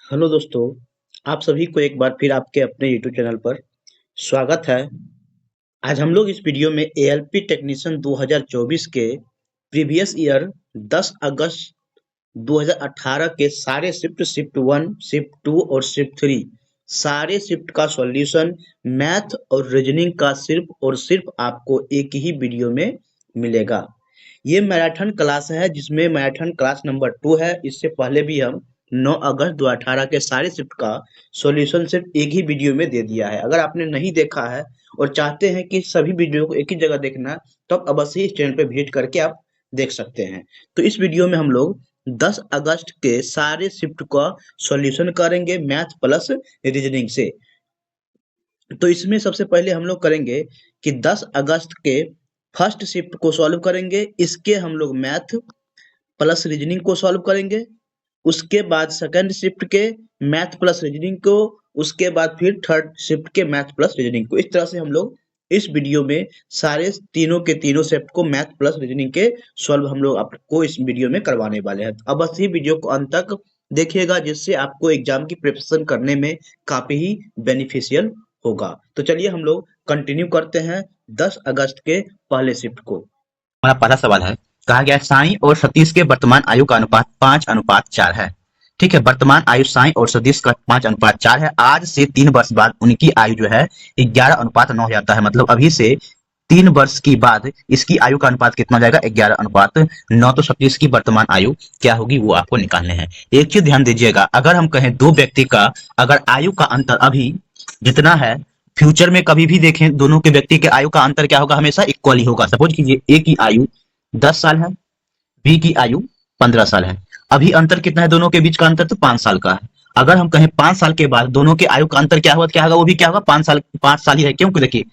Hello दोस्तों, आप सभी को एक बार फिर आपके अपने यूट्यूब चैनल पर स्वागत है। आज हम लोग इस वीडियो में एएलपी टेक्नीशियन 2024 के प्रीवियस ईयर 10 अगस्त 2018 के सारे शिफ्ट 1, शिफ्ट 2 और शिफ्ट 3 सारे शिफ्ट का सॉल्यूशन मैथ और रीजनिंग का सिर्फ और सिर्फ आपको एक ही वीडियो में मिलेगा। ये मैराथन क्लास है जिसमें मैराथन क्लास नंबर 2 है। इससे पहले भी हम 9 अगस्त 2018 के सारे शिफ्ट का सॉल्यूशन सिर्फ एक ही वीडियो में दे दिया है। अगर आपने नहीं देखा है और चाहते हैं कि सभी वीडियो को एक ही जगह देखना है, तो आप अवश्य इस चैनल पे विजिट करके आप देख सकते हैं। तो इस वीडियो में हम लोग 10 अगस्त के सारे शिफ्ट का सॉल्यूशन करेंगे मैथ प्लस रीजनिंग से। तो इसमें सबसे पहले हम लोग करेंगे कि 10 अगस्त के फर्स्ट शिफ्ट को सॉल्व करेंगे। इसके हम लोग मैथ प्लस रीजनिंग को सॉल्व करेंगे। उसके बाद सेकंड शिफ्ट के मैथ प्लस रीजनिंग को, उसके बाद फिर थर्ड शिफ्ट के मैथ प्लस रीजनिंग को। इस तरह से हम लोग इस वीडियो में सारे तीनों के तीनों शिफ्ट को मैथ प्लस रीजनिंग के सॉल्व हम लोग आपको इस वीडियो में करवाने वाले हैं। अब बस ये वीडियो को अंत तक देखिएगा, जिससे आपको एग्जाम की प्रिपरेशन करने में काफी ही बेनिफिशियल होगा। तो चलिए हम लोग कंटिन्यू करते हैं 10 अगस्त के पहले शिफ्ट को। हमारा पहला सवाल है। कहा गया है साई और सतीश के वर्तमान आयु का अनुपात 5:4 है। ठीक है, वर्तमान आयु साई और सतीश का 5:4 है। आज से 3 वर्ष बाद उनकी आयु जो है 11:9 हो जाता है। मतलब अभी से 3 वर्ष की बाद इसकी आयु का अनुपात कितना हो जाएगा? 11:9। तो सतीश की वर्तमान आयु क्या होगी वो आपको निकालने हैं। एक चीज ध्यान दीजिएगा, अगर हम कहें दो व्यक्ति का अगर आयु का अंतर अभी जितना है, फ्यूचर में कभी भी देखें दोनों के व्यक्ति के आयु का अंतर क्या होगा? हमेशा इक्वल ही होगा। सपोज कीजिए ए की आयु 10 साल है, बी की आयु 15 साल है। अभी अंतर कितना है दोनों के बीच का? अंतर तो 5 साल का है। अगर हम कहें 5 साल के बाद दोनों के आयु का अंतर क्या होगा? क्या होगा? वो भी क्या होगा? 5 साल। 5 साल ही है, क्योंकि देखिए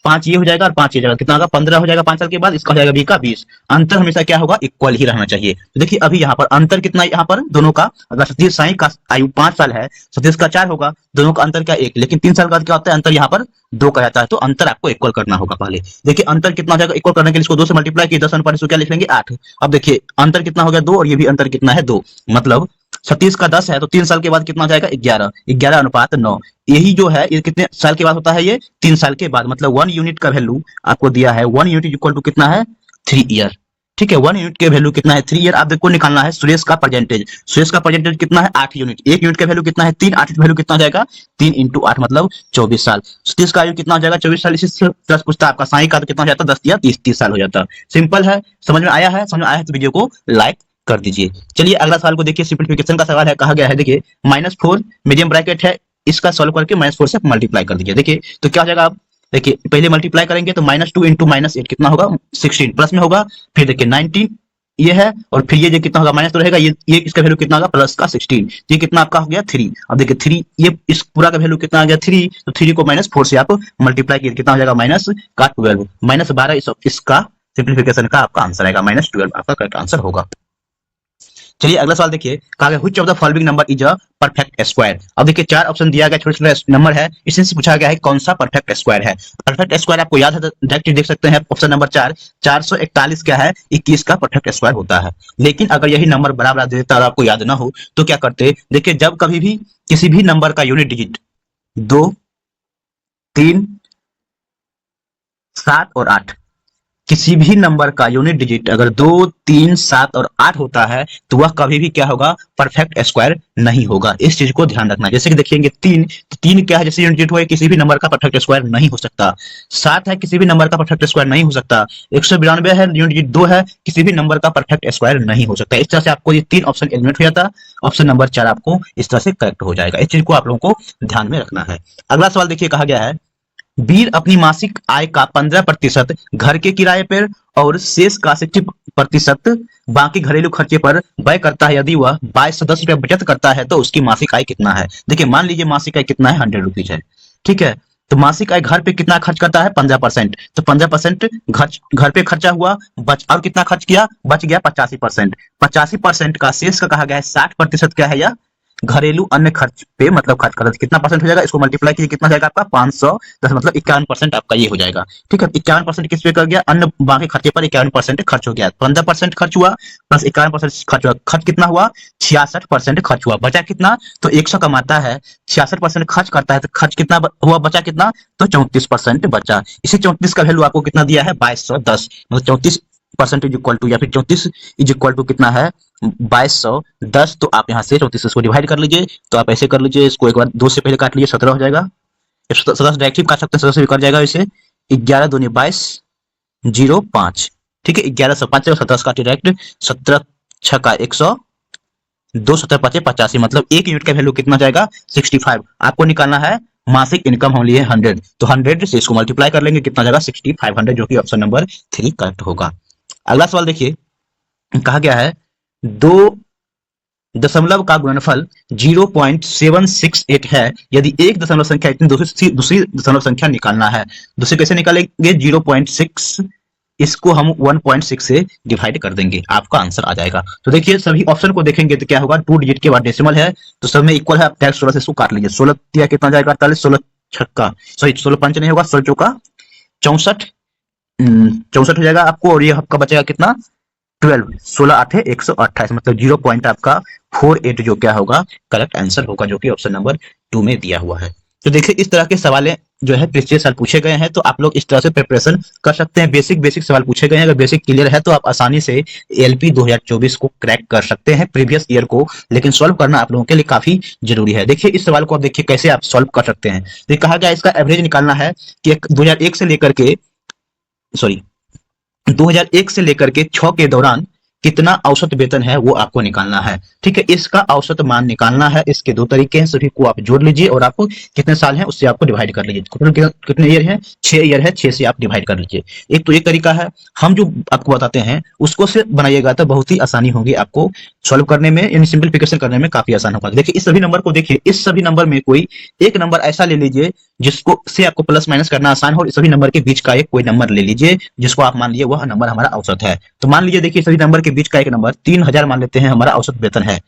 5 ये हो जाएगा और 5 ये जाएगा, कितना होगा? 15 हो जाएगा 5 साल के बाद। इसका हो जाएगा बी का 20। अंतर हमेशा क्या होगा? इक्वल ही रहना चाहिए। तो देखिए अभी यहाँ पर अंतर कितना है? यहाँ पर दोनों का, अगर सतीश साई का आयु 5 साल है, सतीश का 4 होगा, दोनों का अंतर क्या? 1। लेकिन 3 साल का क्या होता है? अंतर यहाँ पर 2 का जाता है। तो अंतर आपको इक्वल करना होगा। पहले देखिए अंतर कितना हो जाएगा? इक्वल करने के लिए इसको 2 से मल्टीप्लाई किए, 10 अनुपात इसको क्या लिख लेंगे? 8। अब देखिए अंतर कितना हो गया? 2, और ये भी अंतर कितना है? 2। मतलब सतीश का 10 है तो 3 साल के बाद कितना हो जाएगा? 11। 11:9। यही जो है ये कितने साल के बाद होता है? ये 3 साल के बाद। मतलब 1 यूनिट का वैल्यू आपको दिया है, 1 यूनिट इक्वल टू कितना है? 3 ईयर। ठीक है, 1 यूनिट के वैल्यू कितना है? 3 ईयर। आप देखो निकालना है सुरेश का परसेंटेज। सुरेश का परसेंटेज कितना है? 8 यूनिट। 1 यूनिट का वैल्यू कितना है? 3। 8 वैल्यू कितना हो जाएगा? 3 इंटू 8 मतलब 24 साल। सतीश का आयु कितना हो जाएगा? 24 साल। इसी से प्लस पूछता आपका साई का तो कितना हो जाता? 10 या 30 साल हो जाता। सिंपल है। समझ में आया है? समझ में आया है तो वीडियो को लाइक कर दीजिए। चलिए अगला सवाल को देखिए। सिंपलीफिकेशन का सवाल है। कहा गया है देखिए -4 मीडियम ब्रैकेट है, इसका सॉल्व करके -4 से मल्टीप्लाई कर दीजिए। देखिए तो क्या हो जाएगा? आप देखिए पहले मल्टीप्लाई करेंगे तो -2 इंटू -8 कितना होगा? 16 प्लस में होगा। फिर देखिए 19 ये है, और फिर ये जो कितना होगा? माइनस तो रहेगा। ये इसका वैल्यू कितना होगा? प्लस का 16। ये कितना आपका हो गया? 3। अब देखिए 3, ये इस पूरा का वैल्यू कितना आ गया? 3। तो 3 को -4 से आप मल्टीप्लाई कीजिए, कितना हो जाएगा? -12 -12। इसका सिंप्लीफिकेशन का आपका आंसर आएगा। -12 आपका करेक्ट आंसर होगा। चलिए अगला सवाल देखिए। कहा गया which of the following number is a perfect square. अब देखिए 4 ऑप्शन दिया गया, छोटे छोटे नंबर है, इसमें से पूछा गया है कौन सा परफेक्ट स्क्वायर है। परफेक्ट स्क्वायर आपको याद है तो डायरेक्ट देख सकते हैं। ऑप्शन नंबर 4 441 क्या है? 21 का परफेक्ट स्क्वायर होता है। लेकिन अगर यही नंबर बराबर दे देता और आपको याद ना हो तो क्या करते? देखिए जब कभी भी किसी भी नंबर का यूनिट डिजिट 2, 3, 7 और 8, किसी भी नंबर का यूनिट डिजिट अगर 2, 3, 7 और 8 होता है तो वह कभी भी क्या होगा? परफेक्ट स्क्वायर नहीं होगा। इस चीज को ध्यान रखना। जैसे कि देखेंगे 3, तो 3 क्या है? जैसे यूनिट डिजिट हो, किसी भी नंबर का परफेक्ट स्क्वायर नहीं हो सकता। 7 है, किसी भी नंबर का परफेक्ट स्क्वायर नहीं हो सकता। 192 है, यूनिट डिजिट 2 है, किसी भी नंबर का परफेक्ट स्क्वायर नहीं हो सकता। इस तरह से आपको ये 3 ऑप्शन एलिमिनेट हो जाता। ऑप्शन नंबर 4 आपको इस तरह से करेक्ट हो जाएगा। इस चीज को आप लोगों को ध्यान में रखना है। अगला सवाल देखिए। कहा गया है वीर अपनी मासिक आय का 15% घर के किराए पर और शेष का 60% बाकी घरेलू खर्चे पर व्यय करता है। यदि वह 22 से 10 रुपया बचत करता है तो उसकी मासिक आय कितना है? देखिए मान लीजिए मासिक आय कितना है? 100 रुपीज है। ठीक है, तो मासिक आय घर पे कितना खर्च करता है? 15%। तो 15% घर पे खर्चा हुआ, बच और कितना खर्च किया? बच गया 85%। 85% का शेष का कहा गया है 60% क्या है? या घरेलू अन्य खर्च पे मतलब खर्च करता है कितना परसेंट हो जाएगा, इसको मल्टीप्लाई कीजिए कितना जाएगा आपका 510 मतलब 51% आपका ये हो जाएगा। ठीक है, 51% किस पे कर गया, अन्य बाकी खर्चे पर 51% खर्च हो गया, 15% खर्च हुआ प्लस 51% खर्च हुआ, खर्च कितना हुआ 66% खर्च हुआ, बचा कितना, तो 100 कमाता है 66% खर्च करता है तो खर्च कितना हुआ, बचा कितना, तो 34% बचा। इसी 34 का वैल्यू आपको कितना दिया है 2210 मतलब 34% इज इक्वल टू, या फिर 34 इज इक्वल टू कितना है 2210। तो आप यहाँ से 34 को डिवाइड कर लीजिए, तो आप ऐसे कर लीजिए, इसको एक बार 2 से पहले काट लीजिए 17 हो जाएगा, 17 से डायरेक्ट काट सकते हैं, 17 से भी कट जाएगा, इसे 11 दूनी 22 05। ठीक है, 1105 17 से काटिए डायरेक्ट, 17 छक्का 100, 2 17 पचे 85 मतलब 1 यूनिट का वैल्यू कितना जाएगा 65। आपको निकालना है मासिक इनकम हम लिए 100, तो 100 से इसको मल्टीप्लाई कर लेंगे कितना जाएगा 6500, जो कि ऑप्शन नंबर 3 करेक्ट होगा। अगला सवाल देखिए, कहा गया है 2 दशमलव का गुणनफल 0.768 है, यदि एक दशमलव संख्या इतनी दूसरी दशमलव संख्या निकालना है, दूसरे कैसे निकालेंगे 0.6, इसको हम 1.6 से डिवाइड कर देंगे, आपका आंसर आ जाएगा। तो देखिए सभी ऑप्शन को देखेंगे तो क्या होगा, 2 डिजिट के बाद डेसिमल है तो सब में इक्वल है, आप डायरेक्ट 16 से इसको काट लीजिए, 16 दिया कितना जाएगा 48, 16 छक्का सॉरी 16 पंच नहीं होगा 16 चौका 64, 64 हो जाएगा आपको, और ये आपका बचेगा कितना 12, 16 आठे 128 मतलब 0 पॉइंट आपका 48 जो क्या होगा करेक्ट आंसर होगा, जो कि ऑप्शन नंबर 2 में दिया हुआ है। तो देखिए इस तरह के सवाल जो है प्रीवियस साल पूछे गए हैं, तो आप लोग इस तरह से प्रिपरेशन कर सकते हैं, बेसिक सवाल पूछे गए हैं, अगर बेसिक क्लियर है तो आप आसानी से एलपी 2024 को क्रैक कर सकते हैं प्रीवियस ईयर को, लेकिन सॉल्व करना आप लोगों के लिए काफी जरूरी है। देखिए इस सवाल को आप देखिए कैसे आप सॉल्व कर सकते हैं, तो कहा गया इसका एवरेज निकालना है कि 2001 से लेकर के 2001 से लेकर के 6 के दौरान कितना औसत वेतन है वो आपको निकालना है। ठीक है, इसका औसत मान निकालना है, इसके 2 तरीके हैं, सभी को आप जोड़ लीजिए और आप कितने साल हैं उससे आपको डिवाइड कर लीजिए, कितने ईयर है 6 ईयर है, 6 से आप डिवाइड कर लीजिए। एक तो एक तरीका है, हम जो आपको बताते हैं उसको से बनाइएगा तो बहुत ही आसानी होगी आपको सॉल्व करने में, यानी सिंपलीफिकेशन करने में काफी आसान होगा। देखिए इस सभी नंबर को देखिए, इस सभी नंबर में कोई एक नंबर ऐसा ले लीजिए जिसको से आपको प्लस माइनस करना आसान हो, सभी नंबर के बीच का एक कोई नंबर ले लीजिए जिसको आप मान लीजिए वह नंबर हमारा औसत है। तो मान लीजिए देखिए सभी नंबर के बीच का एक नंबर 3000 मान लेते हैं, हमारा औसत वेतन है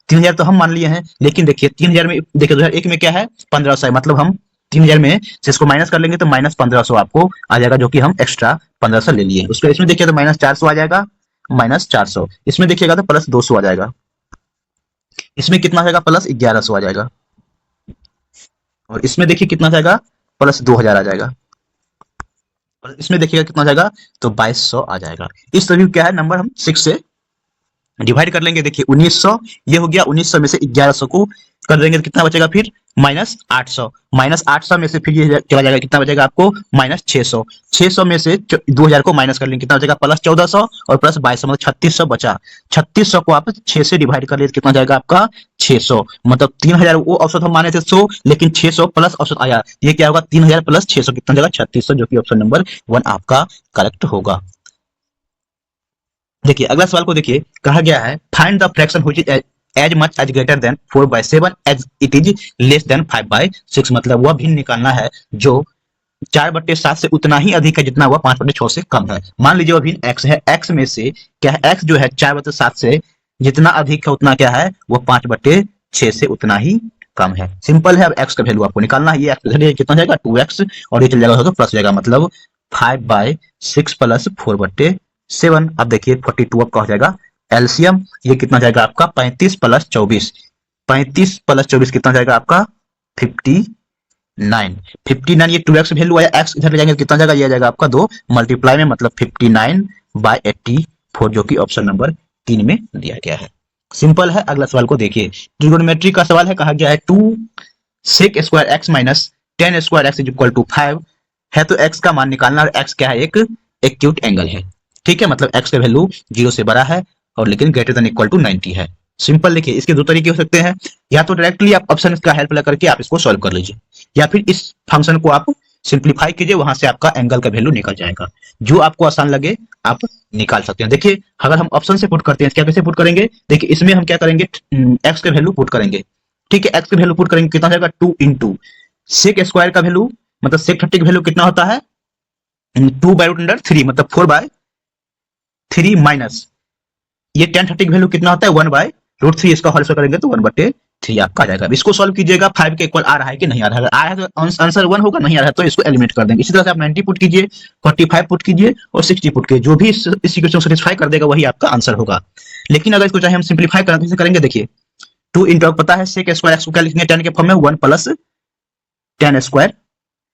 3000 तो हम मान लिए हैं, लेकिन देखिए 3000 में देखिए 2001 में क्या है 1500 है, मतलब हम 3000 में से इसको माइनस कर लेंगे तो माइनस 1500 आपको आ जाएगा, जो कि हम एक्स्ट्रा 1500 ले लिए। उसको इसमें देखिए तो माइनस 400 आ जाएगा, माइनस 400 इसमें देखिएगा तो प्लस 200 आ जाएगा, इसमें कितना आ जाएगा प्लस 1100 आ जाएगा, और इसमें देखिए कितना आ जाएगा प्लस 2000 आ जाएगा, और इसमें देखिएगा कितना आ जाएगा तो 2200 आ जाएगा। इस तरह क्या है नंबर हम 6 से डिवाइड कर लेंगे। देखिए 1900 ये हो गया, 1900 में से 1100 को कर देंगे तो कितना बचेगा फिर माइनस 800 में से फिर ये चला जाएगा, कितना बचेगा आपको माइनस 600, 600 में से 2000 को माइनस कर लेंगे कितना बचेगा प्लस 1400 और प्लस 2200 मतलब 3600 बचा, 3600 को आप 6 से डिवाइड कर लिए तो कितना जाएगा आपका 600, मतलब 3000 वो औसत हम माने थे 100, लेकिन 600 प्लस औसत आया, ये क्या होगा 3000 प्लस 600 कितना जाएगा 3600, जो कि ऑप्शन नंबर 1 आपका करेक्ट होगा। देखिए अगला सवाल को देखिए, कहा गया है find the fraction which is as much as greater than 4/7 as it is less than 5/6, मतलब वह भिन्न निकालना है जो 4/7 से उतना ही अधिक है जितना वह 5/6 से कम है। मान लीजिए वह भिन्न x है, x में से क्या है x जो है 4/7 से जितना अधिक है उतना क्या है वो 5/6 से उतना ही कम है। सिंपल है, अब x का वैल्यू आपको निकालना है, ये x कितना जाएगा 2x और ये चल जाएगा तो प्लस जाएगा, मतलब 5/6 प्लस 4/7। अब देखिए 42 आपका हो जाएगा एलसीएम, ये कितना जाएगा आपका 35 प्लस 24, 35 प्लस 24 कितना जाएगा आपका 59, 59 ये 2x वैल्यू आया, x इधर ले जाएंगे कितना जाएगा ये आ जाएगा आपका 2 मल्टीप्लाई में, मतलब 59/84, जो कि ऑप्शन नंबर 3 में दिया गया है। सिंपल है। अगला सवाल को देखिए, ट्रिगोनोमेट्री का सवाल है, कहा गया है 2 sec square x minus 10 square x is equal to 5 है, तो x का मान निकालना, और x क्या है एक एक्यूट एंगल है। ठीक है, मतलब x का वैल्यू 0 से बड़ा है और लेकिन ग्रेटर देन इक्वल टू 90 है। सिंपल देखिए इसके 2 तरीके हो सकते हैं, या तो डायरेक्टली आप ऑप्शन का हेल्प लेकर के आप इसको सॉल्व कर लीजिए, या फिर इस फंक्शन को आप सिंप्लीफाई कीजिए, वहां से आपका एंगल का वैल्यू निकल जाएगा, जो आपको आसान लगे आप निकाल सकते हैं। देखिए अगर हम ऑप्शन से पुट करते हैं, क्या कैसे पुट करेंगे, देखिए इसमें हम क्या करेंगे x का वैल्यू पुट करेंगे। ठीक है, x का वैल्यू पुट करेंगे कितना जाएगा 2 इंटू सेक स्क्वायर का वैल्यू, मतलब सेक 30 का वैल्यू कितना होता है 2/√3 मतलब 4/3 माइनस ये tan 30 की वैल्यू कितना होता है 1/√3, इसका होल स्क्वायर करेंगे तो 1/3 3 आपका आ जाएगा। अब इसको सॉल्व कीजिएगा, 5 के इक्वल आ रहा है कि नहीं आ रहा है। अगर आ रहा है तो आंसर 1 होगा, नहीं आ रहा है तो इसको एलिमिनेट कर देंगे। इसी तरह से आप 90 पुट कीजिए, 45 पुट कीजिए और 60 पुट कीजिए, जो भी इस इक्वेशन को सेटिस्फाई कर देगा वही आपका आंसर होगा। लेकिन अगर इसको चाहे हम सिंप्लीफाई करें तो करेंगे, देखिए 2 इंटू पता है sec स्क्वायर एक्स को क्या लिखेंगे, 10 के फॉर्म में 1 प्लस tan स्क्वायर,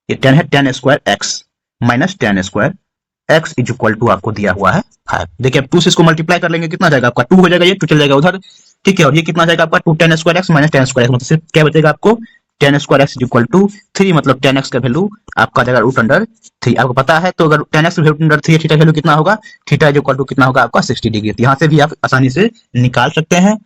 ये 10 है, tan square x minus tan square x is equal to आपको दिया हुआ है 5। देखिए अब 2 से इसको मल्टीप्लाई कर लेंगे, कितना जाएगा आपका 2 हो जाएगा, ये 2 चल जाएगा उधर, ठीक है। और ये कितना जाएगा आपका 2 tan square x minus tan square x, मतलब सिर्फ क्या बचेगा आपको tan square x is equal to 3, मतलब tan x का वैल्यू आपका जाएगा रूट अंडर 3। आपको पता है तो अगर tan x root under 3 theta value कितना होगा, थीटा इज इक्वल टू कितना होगा आपका 60 डिग्री। तो यहाँ से भी आप आसानी से निकाल सकते हैं,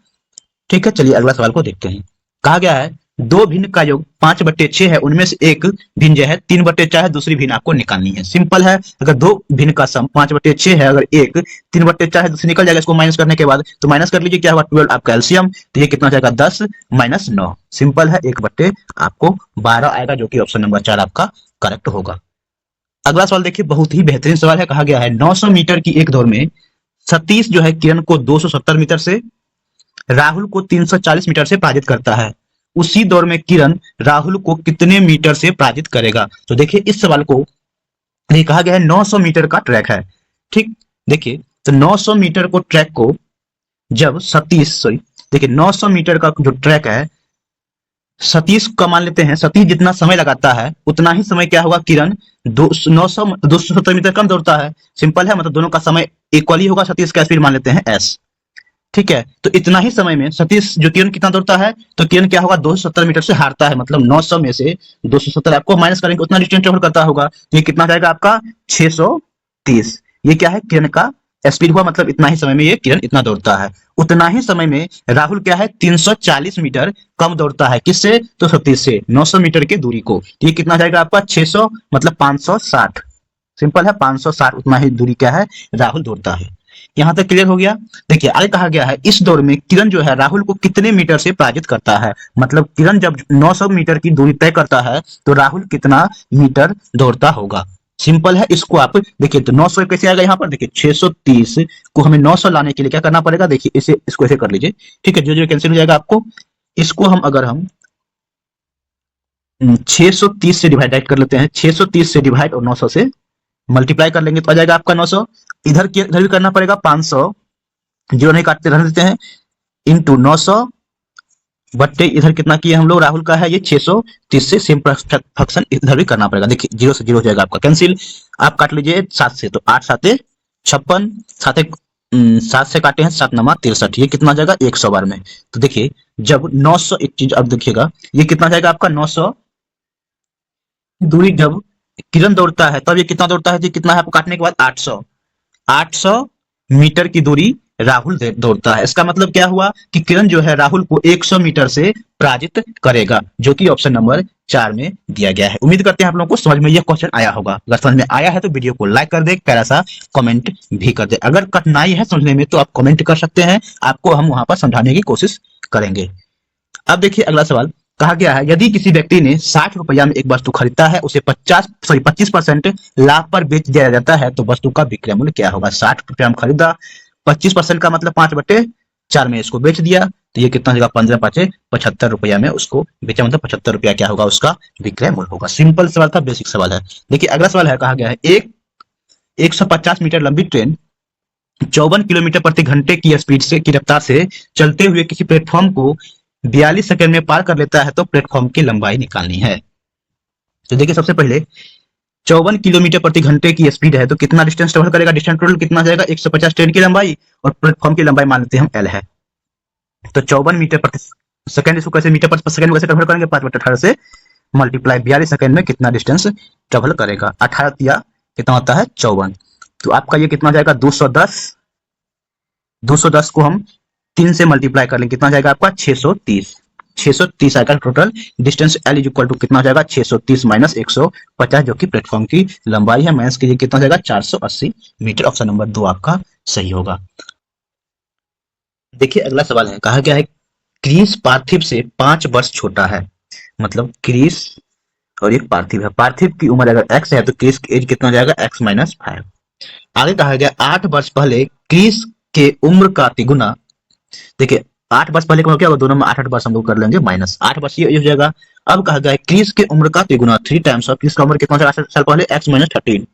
ठीक है। चलिए अगला सवाल को देखते हैं। कहा गया है दो भिन्न का योग 5/6 है, उनमें से एक भिन्न जो है 3/4 है, दूसरी भिन्न आपको निकालनी है। सिंपल है, अगर दो भिन्न का सम 5/6 है, अगर एक 3/4 है, दूसरी निकल जाएगा इसको माइनस करने के बाद, तो माइनस कर लीजिए, क्या होगा 12 आपका एलसीएम, तो ये कितना जाएगा 10 माइनस 9। सिंपल है, 1/12 आपको 12 आएगा, जो कि ऑप्शन नंबर 4 आपका करेक्ट होगा। अगला सवाल देखिए, बहुत ही बेहतरीन सवाल है। कहा गया है 900 मीटर की एक दौड़ में सतीश जो है किरण को 270 मीटर से, राहुल को 340 मीटर से पराजित करता है। उसी दौर में किरण राहुल को कितने मीटर से पराजित करेगा। तो देखिए इस सवाल को ये कहा गया है 900 मीटर का ट्रैक है, ठीक। देखिए तो 900 मीटर को ट्रैक को जब सतीश, देखिए 900 मीटर का जो ट्रैक है, सतीश का मान लेते हैं, सतीश जितना समय लगाता है उतना ही समय क्या होगा किरण 270 मीटर कम दौड़ता है। सिंपल है, मतलब दोनों का समय इक्वल ही होगा। सतीश का स्पीड मान लेते हैं एस, ठीक है। तो इतना ही समय में सतीश जो किरण कितना दौड़ता है, तो किरण क्या होगा 270 मीटर से हारता है, मतलब 900 में से 270 आपको माइनस करेंगे, उतना डिस्टेंस ट्रेवल करता होगा, तो ये कितना जाएगा आपका 630। ये क्या है किरण का स्पीड हुआ, मतलब इतना ही समय में ये किरण इतना दौड़ता है। उतना ही समय में राहुल क्या है 340 मीटर कम दौड़ता है, किससे, तो सतीश से, 900 मीटर की दूरी को। ये कितना जाएगा आपका 600, मतलब 560। सिंपल है, 560 उतना ही दूरी क्या है राहुल दौड़ता है। यहां तक क्लियर हो गया। देखिए आगे कहा गया है इस दौड़ में किरण जो है राहुल को कितने मीटर से पराजित करता है, मतलब किरण जब 900 मीटर की दूरी तय करता है तो राहुल कितना मीटर दौड़ता होगा। सिंपल है, इसको आप देखिए तो 900 कैसे आएगा यहाँ पर, देखिए 630 को हमें 900 लाने के लिए क्या करना पड़ेगा, देखिए इसे इसको ऐसे कर लीजिए, ठीक है, जो कैंसिल हो जाएगा आपको। इसको हम अगर हम 630 से डिवाइड कर लेते हैं, 630 से डिवाइड और 900 से मल्टीप्लाई कर लेंगे तो आ जाएगा आपका 900। इधर भी करना पड़ेगा 500, जीरो नहीं काटते रहने देते हैं, इंटू 900 बट्टे इधर कितना किए हम लोग, राहुल का है ये 630 से सेम फंक्शन इधर भी करना पड़ेगा। देखिए जीरो से जीरो हो जाएगा आपका कैंसिल, आप काट लीजिए 7 से, तो 8 7 56, 7 से काटे हैं 7 9 63, ये कितना जाएगा 100 बार में। तो देखिए जब 900, एक चीज अब देखिएगा ये कितना जाएगा आपका 900 दूरी जब किरण दौड़ता है तब ये कितना दौड़ता है, जी कितना है आपको काटने के बाद 800 मीटर की दूरी राहुल दौड़ता है। इसका मतलब क्या हुआ कि किरण जो है राहुल को 100 मीटर से पराजित करेगा, जो कि ऑप्शन नंबर 4 में दिया गया है। उम्मीद करते हैं आप लोगों को समझ में यह क्वेश्चन आया होगा। अगर समझ में आया है तो वीडियो को लाइक कर दे, प्यारा सा कमेंट भी कर दे। अगर कठिनाई है समझने में तो आप कमेंट कर सकते हैं, आपको हम वहां पर समझाने की कोशिश करेंगे। अब देखिए अगला सवाल, कहा गया है यदि किसी व्यक्ति ने 60 रुपया में एक वस्तु खरीदता है, उसे 25% लाभ पर बेच दिया जाता है, तो वस्तु का विक्रय मूल्य क्या होगा। 60 रुपया में खरीदा, 25% का मतलब 5/4 में इसको बेच दिया, तो ये कितना होगा 15 5 75 रुपया में उसको बेचा, मतलब 75 रुपया क्या होगा उसका विक्रय मूल्य होगा। सिंपल सवाल था, बेसिक सवाल है। देखिए अगला सवाल है, कहा गया है एक 150 मीटर लंबी ट्रेन 54 किलोमीटर प्रति घंटे की स्पीड से की रफ्तार से चलते हुए किसी प्लेटफॉर्म को 42 सेकंड में पार कर लेता है, तो प्लेटफॉर्म की लंबाई निकालनी है। तो देखिए सबसे पहले 54 किलोमीटर प्रति घंटे की स्पीड है, तो कितना डिस्टेंस ट्रेवल करेगा, डिस्टेंस टोटल कितना जाएगा 150 ट्रेन की लंबाई, और प्लेटफॉर्म की लंबाई मान लेते हैं हम L है। तो 54 मीटर प्रति सेकंड, इसको कैसे मीटर प्रति सेकंड कैसे ट्रेवल करेंगे, 5/18 से मल्टीप्लाई 42 सेकंड में कितना डिस्टेंस ट्रेवल करेगा, 18 या कितना होता है 54, तो आपका ये कितना जाएगा 210 को हम 3 से मल्टीप्लाई कर लेंगे, कितना जाएगा आपका 630 आएगा total distance. L is equal to कितना जाएगा 630 माइनस 150, जो कि प्लेटफॉर्म की लंबाई है, माइनस कीजिए कितना जाएगा 480 मीटर। ऑप्शन नंबर 2 आपका सही होगा। देखिए अगला सवाल है, कहा गया है क्रिस पार्थिव से 5 वर्ष छोटा है, मतलब क्रिस और एक पार्थिव है, पार्थिव की उम्र अगर x है तो क्रिस की एज कितना जाएगा x माइनस 5। आगे कहा गया 8 वर्ष पहले क्रिस के उम्र का तिगुना, देखिए 8 वर्ष पहले का क्या होगा, दोनों में 8 वर्ष हम लोग कर लेंगे माइनस 8 वर्ष ये हो जाएगा। अब कहा गया है क्रिस की उम्र का तिगुना 3 टाइम्स ऑफ क्रिस का उम्र कितना था 8 साल पहले x माइनस 13।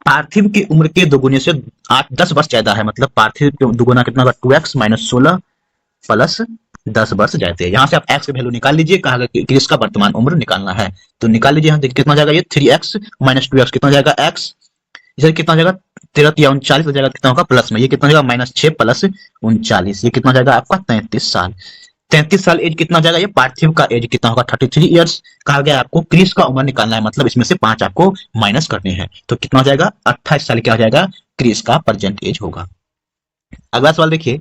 पार्थिव की उम्र के दोगुने से 10 वर्ष ज्यादा है, मतलब पार्थिव की दुगुना कितना होगा 2x माइनस 16 प्लस 10 वर्ष जाते हैं। यहाँ से आप x की वैल्यू निकाल लीजिए, कहा गया क्रिस का वर्तमान उम्र निकालना है तो निकाल लीजिए। यहाँ देखिए कितना जाएगा, ये 3x माइनस 2x कितना जाएगा x, इधर कितना जाएगा 13 या 39 हो जाएगा, कितना होगा प्लस में, ये कितना जाएगा माइनस 6 प्लस 39, ये कितना जाएगा आपका 33 साल। 33 साल एज कितना जाएगा, ये पार्थिव का एज कितना होगा 33 ईयर्स। कहा गया आपको क्रिस का उम्र निकालना है, मतलब इसमें से 5 आपको माइनस करने हैं तो कितना हो जाएगा 28 साल क्या हो जाएगा क्रिस का प्रेजेंट एज होगा। अगला सवाल देखिए,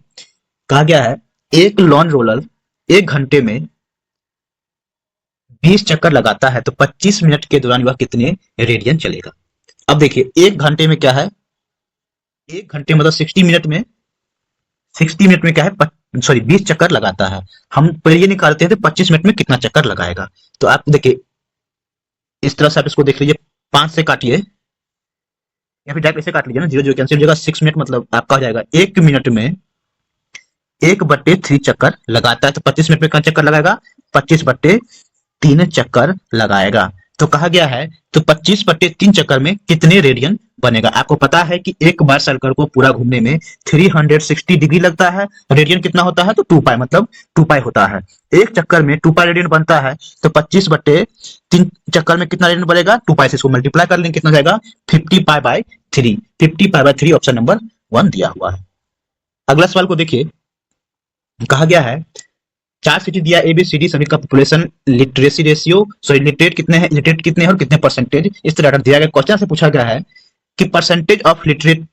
कहा गया है एक लॉन रोलर 1 घंटे में 20 चक्कर लगाता है तो 25 मिनट के दौरान वह कितने रेडियन चलेगा। अब देखिए 1 घंटे में क्या है, 1 घंटे मतलब 60 मिनट में क्या है, सॉरी 20 चक्कर लगाता है। हम पहले ये निकालते हैं तो 25 मिनट में कितना चक्कर लगाएगा। तो आप देखिए इस तरह से आप इसको देख लीजिए, 5 से काटिए या फिर डायरेक्ट ऐसे काट लीजिए ना, 0 0 कैंसिल हो जाएगा, 6 मिनट मतलब आपका हो जाएगा 1 मिनट में 1/3 चक्कर लगाता है तो 25 मिनट में कितना चक्कर लगाएगा 25/3 चक्कर लगाएगा। तो कहा गया है तो 25/3 चक्कर में कितने रेडियन बनेगा। आपको पता है कि एक बार सर्कल को पूरा घूमने में 360 डिग्री लगता है, रेडियन कितना होता है तो 2 पाई, मतलब 2 पाई होता है। एक चक्कर में 2 पाई रेडियन बनता है तो 25/3 चक्कर में कितना रेडियन बनेगा 2 पाई से इसको मल्टीप्लाई कर लेंगे, कितना जाएगा 50 pi by 3। 50 pi by 3 option number 1 दिया हुआ है। अगला सवाल को देखिए, कहा गया है 4 सिटी दिया ABCD सभी का population literacy ratio, sorry literate कितने हैं, लिटरेट कितने हैं और कितने परसेंटेज, इस तरह का दिया गया। क्वेश्चन से पूछा गया है कि percentage of literate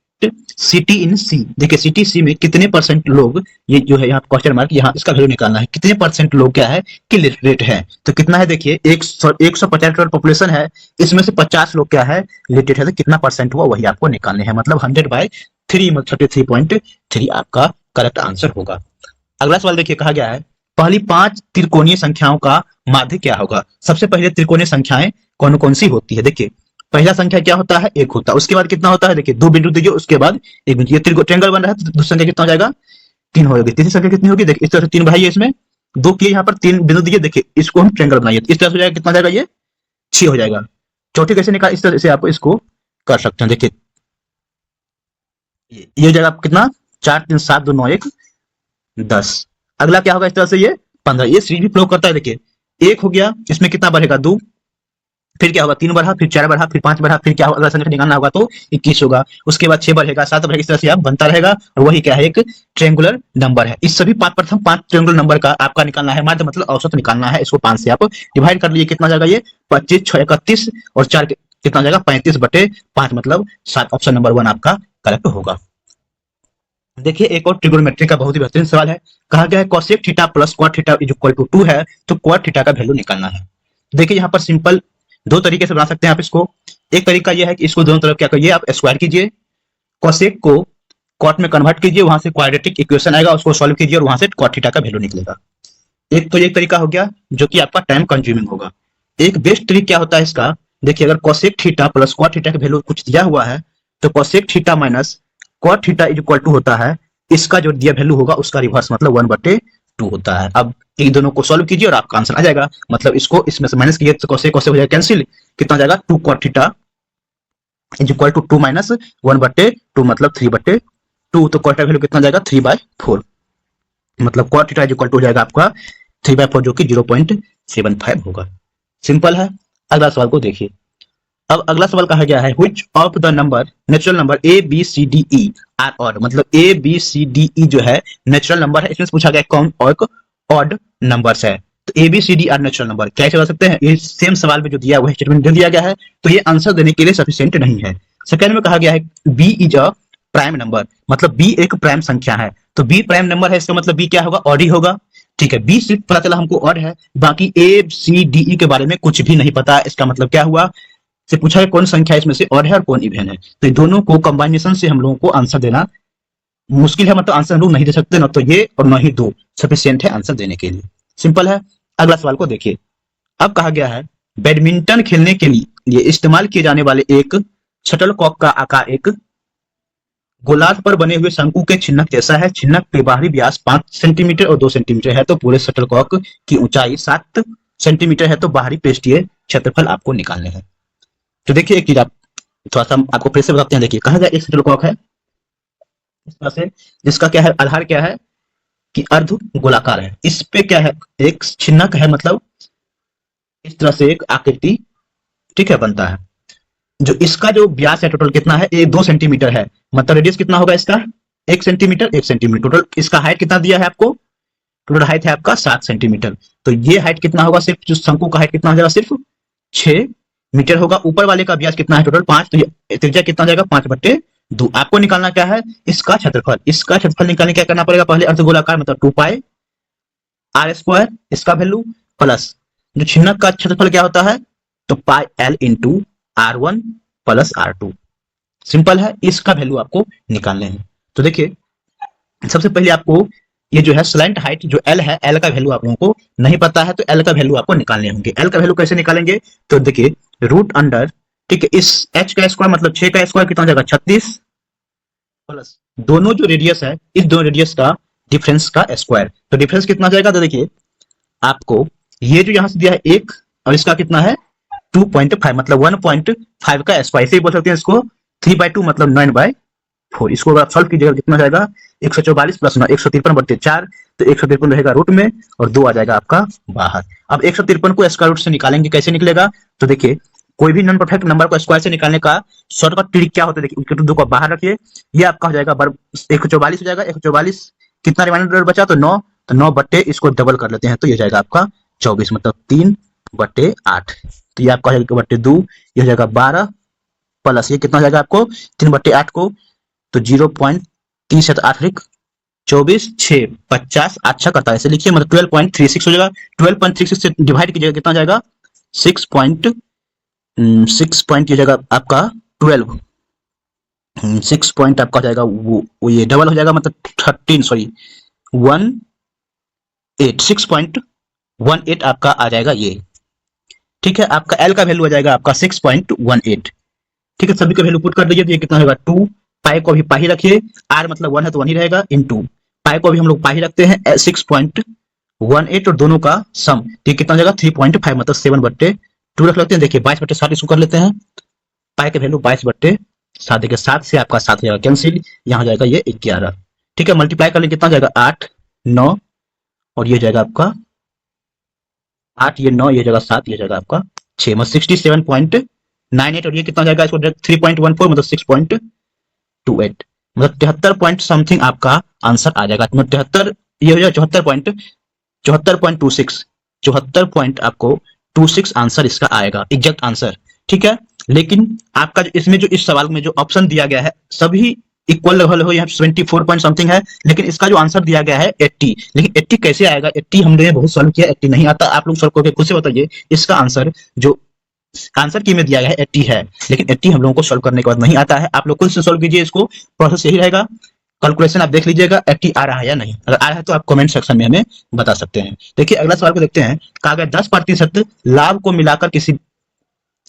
city in C, देखिए सिटी सी में कितने परसेंट लोग, ये जो है यहाँ क्वेश्चन मार्क, यहाँ इसका वैल्यू निकालना है कितने परसेंट लोग क्या है कि लिटरेट है। तो कितना है देखिए 150 पॉपुलेशन है, इसमें से 50 लोग क्या है लिटरेट है, तो कितना परसेंट हुआ वही आपको निकालने हैं, मतलब 100/3 मतलब 33.3 आपका करेक्ट आंसर होगा। अगला सवाल देखिए, कहा गया है पहली 5 त्रिकोणीय संख्याओं का माध्य क्या होगा। सबसे पहले त्रिकोणीय संख्याएं कौन कौन सी होती है, देखिए पहला संख्या क्या होता है 1 होता है, उसके बाद कितना होता है देखिए 2 बिंदु दीजिए, उसके बाद 1 बिंदु, ये ट्रायंगल बन रहा है तो दूसरी संख्या कितना हो जाएगा 3 होगी, तीसरी संख्या कितनी होगी देखिए इस तरह से 3 बढ़ाइए, इसमें 2 किए, यहाँ पर 3 बिंदु दीजिए, देखिए इसको हम ट्रायंगल बनाइए, इस तरह से हो जाएगा कितना जाएगा ये 6 हो जाएगा। चौथी कैसे निकाल, इस तरह से आप इसको कर सकते हैं, देखिए ये हो जाएगा कितना 4 3 7 2 9 1 10। अगला क्या होगा इस तरह से ये 15, ये सीरीज भी फ्लो करता है, देखिए 1 हो गया, इसमें कितना बढ़ेगा 2, फिर क्या होगा 3 बढ़ा, फिर 4 बढ़ा, फिर 5 बढ़ा, फिर क्या होगा अगला संख्या निकालना होगा तो 21 होगा, उसके बाद 6 बढ़ेगा, 7 बढ़ेगा, इस तरह से आप बनता रहेगा और वही क्या है एक ट्रायंगुलर नंबर है। इस सभी प्रथम 5 ट्रायंगुलर नंबर का आपका निकालना है माध्य, मतलब औसत निकालना है, इसको 5 से आप डिवाइड कर लीजिए, कितना जाएगा ये 25 6 31 और 4 कितना जाएगा 35/5 मतलब 7, ऑप्शन नंबर 1 आपका करेक्ट होगा। देखिए एक और ट्रिगोनोमेट्री का बहुत ही बेहतरीन सवाल है, कहा गया है cosec theta plus cot theta is equal to 2 है तो क्वाड थीटा का वैल्यू निकालना है। देखिए यहाँ पर सिंपल 2 तरीके से बना सकते हैं आप इसको। एक तरीका यह है कि इसको दोनों तरफ क्या करिए आप स्क्वायर कीजिए, कोसेक को क्वाड में कन्वर्ट कीजिए, वहां से क्वाड्रेटिक इक्वेशन आएगा उसको सॉल्व कीजिए और वहां से क्वाड थीटा का वैल्यू निकलेगा। एक तो एक तरीका हो गया जो कि आपका टाइम कंज्यूमिंग होगा। एक बेस्ट ट्रिक क्या होता है इसका, देखिए अगर cosec theta plus cot theta का वैल्यू कुछ दिया हुआ है तो cosec theta minus cot theta is equal to होता है इसका जो दिया वैल्यू होगा उसका रिवर्स, मतलब 1/2 होता है। अब इन दोनों को सॉल्व कीजिए और आपका आंसर आ जाएगा, मतलब इसको इसमें से माइनस कीजिए तो कोसेक कोसेक हो जाएगा कैंसिल, कितना जाएगा 2 cot theta is equal to 2 minus 1/2 मतलब 3/2, तो क्वाड का वैल्यू कितना जाएगा 3/4, मतलब cot theta is equal to हो जाएगा आपका 3/4 जो कि 0.75 होगा। सिंपल है। अगला सवाल को देखिए, अब अगला सवाल कहा गया है which of the number natural number A B C D E are odd, मतलब ए बी सी डी ई जो है नेचुरल नंबर है, इसमें पूछा गया कौन और ऑड नंबर्स है। तो A B C D are natural number कैसे बता सकते हैं, ये सेम सवाल में जो दिया हुआ है स्टेटमेंट दे दिया गया है तो ये आंसर देने के लिए सफिशिएंट नहीं है। सेकंड में कहा गया है B is a prime number, मतलब बी एक प्राइम संख्या है, तो बी प्राइम नंबर है इसका मतलब बी क्या होगा ऑड ही होगा। ठीक है, बी सिर्फ पता चला हमको ऑड है, बाकी ए सी डी ई के बारे में कुछ भी नहीं पता, इसका मतलब क्या हुआ से पूछा है कौन संख्या इसमें से ऑड है और कौन इवन है, तो दोनों को कॉम्बिनेशन से हम लोगों को आंसर देना मुश्किल है, मतलब आंसर हम लोग नहीं दे सकते, ना तो ये और ना ही दो सफिशिएंट है आंसर देने के लिए। सिंपल है। अगला सवाल को देखिए, अब कहा गया है बैडमिंटन खेलने के लिए इस्तेमाल किए जाने वाले एक शटल कॉक का आकार एक गोलार्ध पर बने हुए शंकु के छिन्नक जैसा है। छिन्नक के बाहरी व्यास 5 सेंटीमीटर और 2 सेंटीमीटर है तो पूरे शटलकॉक की ऊंचाई 7 सेंटीमीटर है तो बाहरी पृष्ठीय क्षेत्रफल आपको निकालने हैं। तो देखिए एक चीज आप थोड़ा सा आपको फिर से बताते हैं। देखिए कहा गया एक शटलकॉक है इस तरह से, जिसका क्या है आधार क्या है कि अर्ध गोलाकार है। इस पे क्या है एक छिन्नक है, मतलब इस तरह से एक आकृति, ठीक है, बनता है। जो इसका जो व्यास है टोटल कितना है, ये 2 सेंटीमीटर है, मतलब रेडियस कितना होगा इसका 1 सेंटीमीटर 1 सेंटीमीटर। टोटल इसका हाइट कितना दिया है आपको, टोटल हाइट है आपका 7 सेंटीमीटर। तो ये हाइट कितना होगा, सिर्फ जो शंकु का हाइट कितना हो जाएगा, सिर्फ 6 मीटर होगा। ऊपर वाले का व्यास कितना है टोटल 5, तो ये त्रिज्या कितना हो जाएगा 5/2। आपको निकालना क्या है इसका क्षेत्रफल। इसका क्षेत्रफल निकालने क्या करना पड़ेगा, पहले अर्धगोलाकार मतलब 2 पाई आर स्क्वायर इसका वैल्यू प्लस जो छिन्नक का क्षेत्रफल क्या होता है तो pi L into R1 plus R2। Simple है, इसका वैल्यू आपको निकालने हैं। तो देखिए सबसे पहले आपको ये जो है स्लैंट हाइट जो L है, L का वैल्यू आप लोगों को नहीं पता है तो L का वैल्यू आपको निकालने होंगे। L का वैल्यू कैसे निकालेंगे, तो देखिए रूट अंडर, ठीक है, इस h का स्क्वायर मतलब 6 का स्क्वायर कितना हो जाएगा 36 प्लस दोनों जो रेडियस है इस दोनों रेडियस का डिफरेंस का स्क्वायर। तो डिफरेंस कितना जाएगा, तो देखिए आपको ये जो यहां से दिया है 1 और इसका कितना है 2.5 मतलब 1.5 का स्क्वायर, इसे बोल सकते हैं इसको 3/2 मतलब 9/4। इसको अगर आप सॉल्व कीजिएगा कितना जाएगा 144 प्लस 9 153/4, तो 153 रहेगा रूट में और 2 आ जाएगा आपका बाहर। अब 153 को स्क्वायर रूट से निकालेंगे, कैसे निकलेगा, तो देखिए कोई भी नॉन परफेक्ट नंबर को स्क्वायर से निकालने का शॉर्टकट ट्रिक क्या होता है, देखिए 2 को बाहर रखिए, ये आपका हो जाएगा 144 हो जाएगा। 144 कितना रिमाइंडर बचा तो 9, तो 9 बट्टे इसको डबल कर लेते हैं तो ये जाएगा आपका 24 मतलब 3/8। तो ये आपका हो जाएगा 2/2, ये हो जाएगा 12 प्लस ये कितना हो जाएगा आपको 3/8 को तो 0.30 है तो 8 24 6 50 अच्छा करता है, ऐसे लिखिए मतलब 12.36 हो जाएगा। 12.36 से डिवाइड कीजिएगा कितना जाएगा 6 पॉइंट हो जाएगा आपका 12, 6 पॉइंट आपका हो जाएगा वो ये डबल हो जाएगा मतलब 13 सॉरी 18 6.18 आपका आ जाएगा ये, ठीक है। आपका एल का वैल्यू आ जाएगा आपका 6.18, ठीक है। सभी का वैल्यू पुट कर दीजिए तो ये कितना होगा 2 पाई को भी पाई रखिए, आर मतलब 1 है तो 1 ही रहेगा, इनटू पाई को भी हम लोग पाई रखते हैं 6.18 और दोनों का सम ये कितना हो जाएगा 3.5 मतलब 7/2 रख लेते हैं। देखिए 22/7 इसको कर लेते हैं, पाई का वैल्यू 22/7, देखिए 7 से आपका 7 हो जाएगा कैंसिल, यहाँ हो जाएगा ये 11, ठीक है। मल्टीप्लाई कर लेंगे कितना हो जाएगा 8 9 और ये जाएगा आपका 8 ये 9 ये जगह 7 ये जाएगा आपका 6 मतलब 67.98 और ये कितना जाएगा इसको 3.14 मतलब 6.28 मतलब 73 पॉइंट समथिंग आपका आंसर आ जाएगा। मतलब 73 ये हो जाएगा 74.26 74 पॉइंट आपको 26 आंसर इसका आएगा एग्जैक्ट आंसर, ठीक है। लेकिन आपका इसमें जो इस सवाल में जो ऑप्शन दिया गया है सभी इक्वल लेवल हो, यहाँ 74 पॉइंट समथिंग है, लेकिन इसका जो आंसर दिया गया है 80, लेकिन 80 कैसे आएगा, 80 हमने बहुत सॉल्व किया 80 नहीं आता। आप लोग सॉल्व करके खुद से बताइए इसका आंसर जो आंसर की में दिया गया है 80 है, लेकिन 80 हम लोगों को सॉल्व करने के बाद नहीं आता है। आप लोग खुद से सॉल्व कीजिए, इसको प्रोसेस यही रहेगा, कैलकुलेशन आप देख लीजिएगा 80 आ रहा है या नहीं, अगर आ रहा है तो आप कमेंट सेक्शन में हमें बता सकते हैं। देखिए अगला सवाल को देखते हैं, कहा गया 10% लाभ को मिलाकर किसी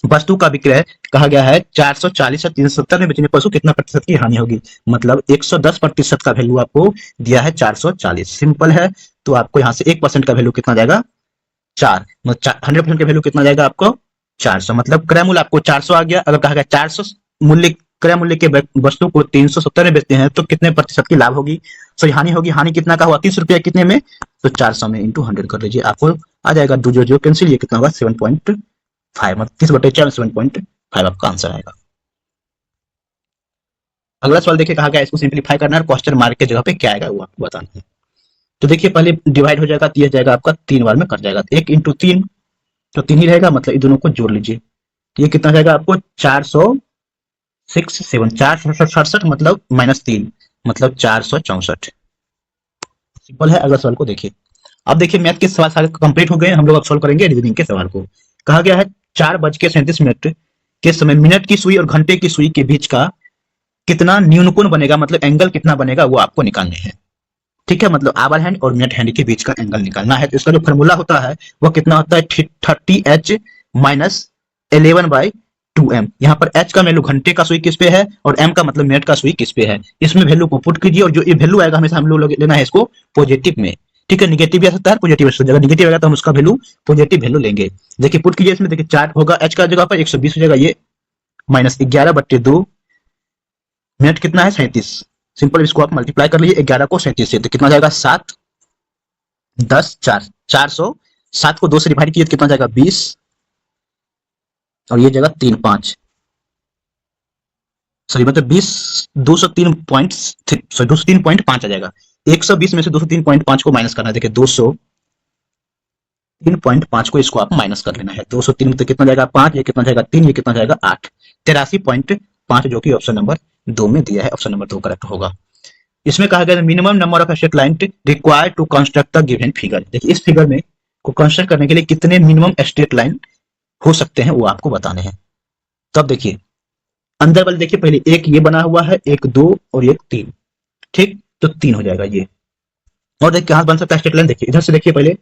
वस्तु का विक्रय कहा गया है 440 से 370 में बेचने पर कितना प्रतिशत की हानि होगी, मतलब 110% का वैल्यू आपको दिया है 440। सिंपल है, तो आपको यहाँ से 1% का वैल्यू कितना जाएगा 4, मतलब 100% का वैल्यू कितना जाएगा आपको 400, मतलब क्रय मूल्य आपको 400 आ गया। अगर कहा गया 400 मूल्य क्रय मूल्य के वस्तु को 370 में बेचते हैं तो कितने प्रतिशत की लाभ होगी, सॉरी हानि होगी। हानि कितना का हुआ 30 रुपया कितने में, तो 400 में इंटू 100 कर लीजिए, आपको आ जाएगा 2 जो कैंसिल, ये कितना होगा 7.5 मतलब 30/4 7.5 आपका आंसर आएगा। अगला सवाल देखिए, कहा गया इसको सिंप्लीफाई करना है, क्वेश्चन मार्क के जगह पे क्या आएगा वो आपको बताना है। तो देखिए पहले डिवाइड हो जाएगा तो ये जाएगा आपका 3 बार में कट जाएगा, 1 इंटू 3 तो 3 ही रहेगा, मतलब इन दोनों को जोड़ लीजिए तो ये कितना जाएगा आपको 467 मतलब -3 मतलब 464। सिंपल है। अगला सवाल को देखिए, अब देखिए मैथ के सवाल सारे कंप्लीट हो गए, हम लोग अब सॉल्व करेंगे रीजनिंग के सवाल को। कहा गया है 4:37 के समय मिनट की सुई और घंटे की सुई के बीच का कितना न्यूनकोण बनेगा, मतलब एंगल कितना बनेगा वो आपको निकालने हैं, ठीक है। मतलब आवर हैंड और मिनट हैंड के बीच का एंगल निकालना है। तो इसका जो फॉर्मूला होता है वो कितना होता है 30h - 11/2 2m। यहाँ पर h का वैल्यू घंटे का सुई किस पे है और m का मतलब मिनट का सुई किस पे है, इसमें वैल्यू को पुट कीजिए और जो ये वैल्यू आएगा हमेशा हम लोग लेना है इसको पॉजिटिव में। ठीक है, निगेटिव भी आ सकता है, पॉजिटिव आ सकता है। अगर निगेटिव आएगा तो हम उसका वैल्यू पॉजिटिव वैल्यू लेंगे। देखिए पुट कीजिए इसमें, देखिए 4 होगा h का जगह पर 120 हो जाएगा, ये माइनस 11/2 मिनट कितना है 37। सिंपल इसको आप मल्टीप्लाई कर लीजिए 11 को 37 से, तो कितना जाएगा 7 10 4 400। 7 को 2 से डिवाइड कीजिए तो कितना जाएगा 20 और ये जगह 3 5 सॉरी मतलब 20 203 पॉइंट सॉरी 203.5 आ जाएगा। 120 में से 203.5 को माइनस करना है। देखिए 203.5 को इसको आप माइनस कर लेना है। 203 में तो कितना जाएगा 5, ये कितना जाएगा 3, ये कितना जाएगा 8। 83.5 जो कि ऑप्शन नंबर 2 में दिया है, ऑप्शन नंबर 2 करेक्ट होगा। इसमें कहा गया minimum number of straight line required to construct the given figure. देखिए इस फिगर में को कंस्ट्रक्ट करने के लिए कितने मिनिमम स्ट्रेट लाइन हो सकते हैं वो आपको बताने हैं। तो अब देखिए अंदर वाले देखिए पहले एक ये बना हुआ है, एक 2 और एक 3। ठीक, तो 3 हो जाएगा ये। और देखिए कहां बन सकता है स्ट्रेट लाइन, देखिए इधर से देखिए पहले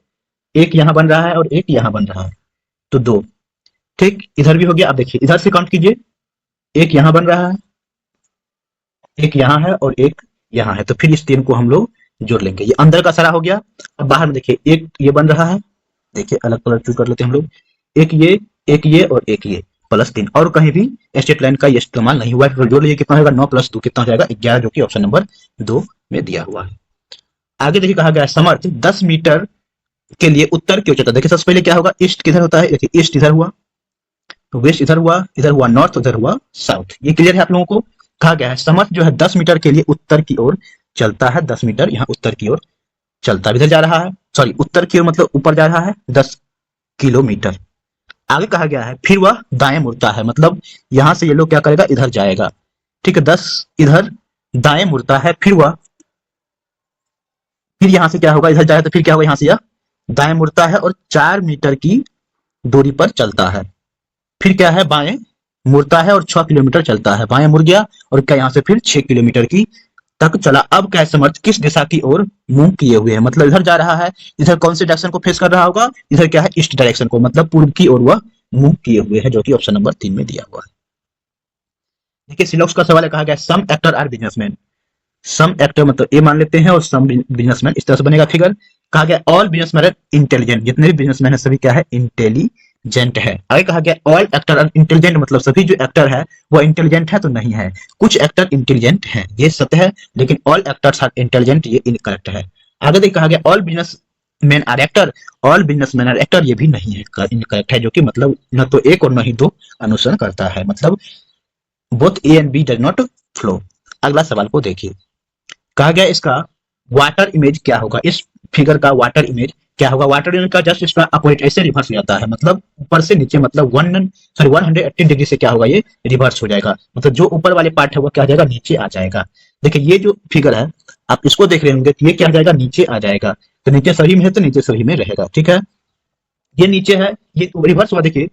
एक यहां बन रहा है और एक यहां बन रहा है, तो 2। ठीक, इधर भी हो गया। अब देखिए इधर से काउंट कीजिए, एक यहां बन रहा है, एक यहाँ है और एक यहाँ है, तो फिर इस 3 को हम लोग जोड़ लेंगे। ये अंदर का सारा हो गया। अब बाहर में देखिए एक ये बन रहा है, देखिए अलग कलर चूज कर लेते हैं हम लोग, एक ये और एक ये +3। और कहीं भी स्ट्रेट लाइन का इस्तेमाल नहीं हुआ है, तो जोड़ लीजिए कितना होगा 9 + 2 कितना हो जाएगा 11, जो कि ऑप्शन नंबर 2 में दिया हुआ है। आगे देखिए कहा गया समर्थ 10 मीटर के लिए उत्तर की ओर चलता है। देखिए सबसे पहले क्या होगा, ईस्ट किधर होता है, देखिए ईस्ट इधर हुआ, तो वेस्ट इधर हुआ नॉर्थ, उधर हुआ साउथ। ये क्लियर है आप लोगों को। कहा गया है समर्थ जो है 10 मीटर के लिए उत्तर की ओर चलता है। 10 मीटर यहाँ उत्तर की ओर चलता है, इधर जा रहा है, सॉरी उत्तर की ओर मतलब ऊपर जा रहा है 10 किलोमीटर। आगे कहा गया है फिर वह दाएं मुड़ता है, मतलब यहां से ये लोग क्या करेगा इधर जाएगा। ठीक है, 10 इधर दाएं मुड़ता है, फिर यहां से क्या होगा इधर जाएगा, तो फिर क्या होगा यहाँ से यह दाएं मुड़ता है और 4 मीटर की दूरी पर चलता है। फिर क्या है बाएं मुड़ता है और 6 किलोमीटर चलता है, बाएं मुड़ गया और क्या यहाँ से फिर 6 किलोमीटर की तक चला। अब क्या समर्थ किस दिशा की ओर मुंह किए हुए है, मतलब इधर जा रहा है, इधर कौन से डायरेक्शन को फेस कर रहा होगा, इधर क्या है ईस्ट डायरेक्शन को, मतलब पूर्व की ओर वह मुंह किए हुए है, जो कि ऑप्शन नंबर 3 में दिया हुआ है। देखिए सिलॉक्स का सवाल है, कहा गया सम actor are businessman. Some actor मतलब ए मान लेते हैं और सम बिजनेसमैन, इस तरह से बनेगा फिगर। कहा गया ऑल बिजनेसमैन आर इंटेलिजेंट, जितने भी बिजनेसमैन है सभी क्या है इंटेलिजेंट है। आगे कहा गया ऑल एक्टर आर इंटेलिजेंट, मतलब सभी जो एक्टर है वो इंटेलिजेंट है तो नहीं है, कुछ एक्टर इंटेलिजेंट है, ये सत्य है, लेकिन ऑल एक्टर्स आर इंटेलिजेंट ये इनकरेक्ट है। आगे देख कहा गया all businessman are actor, all businessman are actor, ये भी नहीं है, इनकरेक्ट है, जो कि मतलब न तो एक और न ही दो अनुसरण करता है, मतलब both A and B does not follow. अगला सवाल को देखिए, कहा गया इसका वाटर इमेज क्या होगा, इस फिगर का वाटर इमेज क्या होगा। वाटर इमेज का जस्ट इसका अपोजिट ऐसे रिवर्स हो जाता है, मतलब ऊपर से नीचे, मतलब 180 डिग्री से क्या होगा ये रिवर्स हो जाएगा, मतलब जो ऊपर वाले पार्ट है वो क्या आ जाएगा नीचे आ जाएगा। देखिए ये जो फिगर है आप इसको देख रहे होंगे, ये क्या आ जाएगा नीचे आ जाएगा, तो नीचे सभी में है तो नीचे सभी में रहेगा। ठीक है, ये नीचे है, ये रिवर्स हुआ। देखिए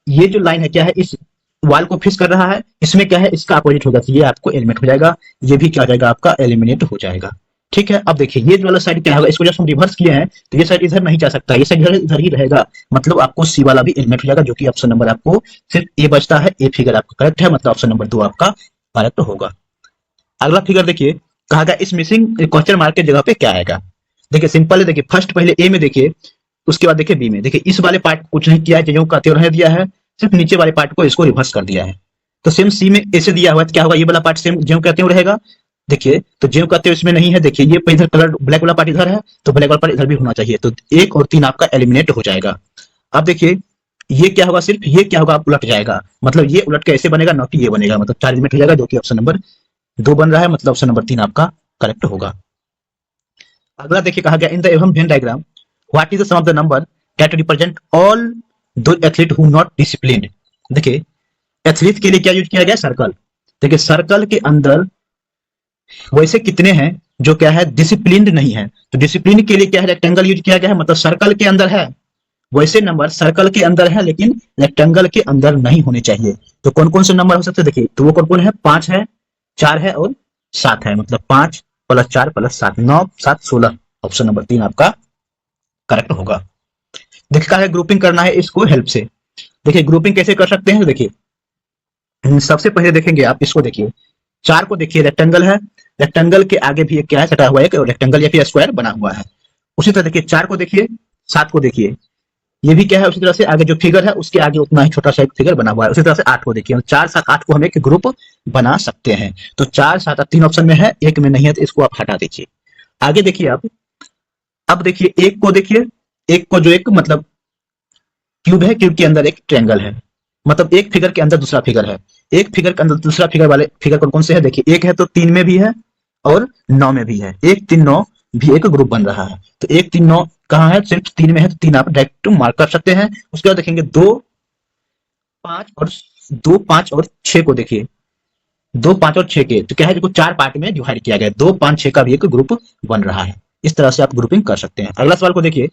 ये जो लाइन है क्या है इस वाल को फिक्स कर रहा है, इसमें क्या है इसका अपोजिट होगा, तो ये आपको एलिमिनेट हो जाएगा, ये भी क्या हो जाएगा आपका एलिमिनेट हो जाएगा। ठीक है, अब देखिए ये वाला साइड क्या होगा, इसको जब हम रिवर्स किए हैं तो ये साइड इधर नहीं जा सकता, ये साइड इधर ही रहेगा, मतलब आपको सी वाला भी एलिमिनेट हो जाएगा, जो कि ऑप्शन नंबर आपको सिर्फ ए बचता है। ए फिगर आपका करेक्ट है, मतलब ऑप्शन नंबर 2 आपका करेक्ट होगा। अगला फिगर देखिए, कहा गया इस मिसिंग क्वेश्चन मार्क के जगह पे क्या आएगा। देखिए सिंपल है, देखिए फर्स्ट पहले ए में देखिए, उसके बाद देखिए बी में। देखिए इस वाले पार्ट कुछ नहीं किया है, जो का त्यों रह दिया है, सिर्फ नीचे वाले पार्ट को इसको रिवर्स कर दिया है। तो सेम सी में ऐसे दिया हुआ है, तो क्या होगा ये वाला पार्ट सेम ज्यों कहते हुए रहेगा। देखिए तो ज्यों कहते हुए इसमें नहीं है, देखिए ये इधर कलर ब्लैक वाला पार्ट इधर है, तो ब्लैक वाला पार्ट इधर भी होना चाहिए, तो 1 और 3 आपका एलिमिनेट हो जाएगा। अब देखिए ये क्या होगा, सिर्फ ये क्या होगा आप उलट जाएगा, मतलब ये उलट के ऐसे बनेगा, ना कि ये बनेगा, मतलब 4 एलिमिनेट हो जाएगा, जो कि ऑप्शन नंबर 2 बन रहा है, मतलब ऑप्शन नंबर 3 आपका करेक्ट होगा। अगला देखिए कहा गया in the above Venn diagram what is the sum of the number that represent all those athlete who not disciplined. देखिए एथलीट के लिए क्या यूज किया गया, सर्कल। देखिए सर्कल के अंदर वैसे कितने हैं जो क्या है डिसिप्लिन्ड नहीं है, तो डिसिप्लिन के लिए क्या है रेक्टेंगल यूज किया गया है, मतलब सर्कल के अंदर है वैसे नंबर सर्कल के अंदर है लेकिन रेक्टेंगल के अंदर नहीं होने चाहिए। तो कौन कौन से नंबर हो सकते हैं, देखिए तो वो कौन कौन है, 5 है, 4 है और 7 है, मतलब 5 + 4 + 7 9 7 16, ऑप्शन नंबर 3 आपका करेक्ट होगा। देखिए है ग्रुपिंग करना है इसको हेल्प से। देखिए ग्रुपिंग कैसे कर सकते हैं, देखिए सबसे पहले देखेंगे आप इसको देखिए, 4 को देखिए रेक्टेंगल है, रेक्टेंगल के आगे भी एक क्या है सटा हुआ है, एक रेक्टेंगल या फिर स्क्वायर बना हुआ है। उसी तरह देखिए 4 को देखिए, 7 को देखिए, ये भी क्या है उसी तरह से आगे जो फिगर है उसके आगे उतना ही छोटा सा एक फिगर बना हुआ है। उसी तरह से 8 को देखिए, 4 7 8 को हम एक ग्रुप बना सकते हैं। तो 4 7 8 3 ऑप्शन में है, एक में नहीं है, तो इसको आप हटा दीजिए। आगे देखिए आप, अब देखिए एक को देखिए, एक को जो एक मतलब क्यूब है, क्यूब के अंदर एक ट्रायंगल है, मतलब एक फिगर के अंदर दूसरा फिगर है, एक फिगर के अंदर दूसरा फिगर वाले फिगर कौन कौन से है देखिए, एक है तो 3 में भी है और 9 में भी है, 1 3 9 भी एक ग्रुप बन रहा है। तो 1 3 9 कहाँ है, सिर्फ 3 में है, तो 3 आप डायरेक्ट मार्क कर सकते हैं। उसके बाद देखेंगे 2 5 और 2 5 और 6 को देखिए, 2 5 और 6 के तो क्या है, देखो 4 पार्ट में डिवाइड किया गया है, 2 5 6 का भी एक ग्रुप बन रहा है। इस तरह से आप ग्रुपिंग कर सकते हैं। अगला सवाल को देखिए,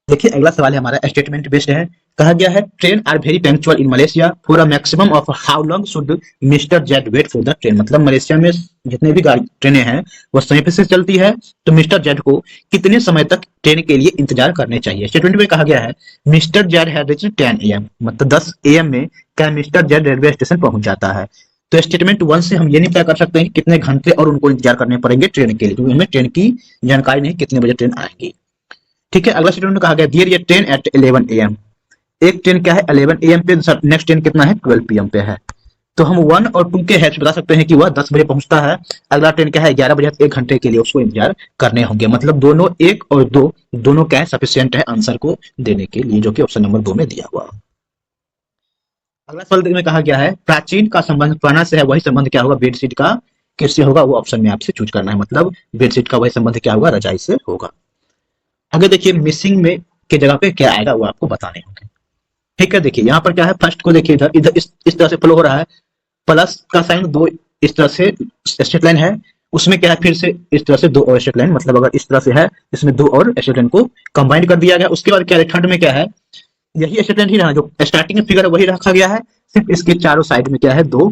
देखिए अगला सवाल है हमारा स्टेटमेंट बेस्ड है। कहा गया है train are very punctual in Malaysia for a maximum of how long should mister Z wait for the train, मतलब मलेशिया में जितने भी ट्रेनें हैं वो समय पे से चलती है, तो मिस्टर जेड को कितने समय तक ट्रेन के लिए इंतजार करने चाहिए। स्टेटमेंट में कहा गया है mister Z had reached 10 AM, मतलब 10 AM में क्या मिस्टर जेड रेलवे स्टेशन पहुंच जाता है। तो स्टेटमेंट 1 से हम ये नहीं तय कर सकते हैं कि कितने घंटे और उनको इंतजार करने पड़ेंगे ट्रेन के लिए, क्योंकि हमें ट्रेन की जानकारी नहीं कितने बजे ट्रेन आएगी। ठीक है, अगला स्टेटमेंट में कहा गया दियर ये ट्रेन एट 11 AM, एक ट्रेन क्या है 11 AM पे, नेक्स्ट ट्रेन कितना है 12 PM पे है। तो हम 1 और 2 के हेल्प से बता सकते हैं कि वह 10 बजे पहुंचता है, अगला ट्रेन क्या है 11 बजे, 1 घंटे के लिए उसको इंतजार करने होंगे। मतलब दोनों 1 और 2 दोनों क्या है सफिशियंट है आंसर को देने के लिए, जो कि ऑप्शन नंबर 2 में दिया हुआ। अगला सवाल में कहा गया है प्राचीन का संबंध पुराना से है, वही संबंध क्या होगा बेडशीट का किससे होगा, वो ऑप्शन में आपसे चूज करना है। मतलब बेडशीट का वही संबंध क्या होगा रजाई से होगा। आगे देखिए मिसिंग में के जगह पे क्या आएगा वो आपको बताने होंगे। ठीक है, देखिए यहाँ पर क्या है, फर्स्ट को देखिए इधर इधर इस तरह से फ्लो हो रहा है, प्लस का साइन दो इस तरह से स्ट्रेट लाइन है, उसमें क्या है फिर से इस तरह से दो और स्ट्रेट लाइन, मतलब अगर इस तरह से है इसमें दो और स्ट्रेट लाइन को कंबाइन कर दिया गया। उसके बाद क्या है थर्ड में क्या है, यही स्ट्रेट लाइन ही रहा जो स्टार्टिंग में फिगर वही रखा गया है, सिर्फ इसके चारों साइड में क्या है दो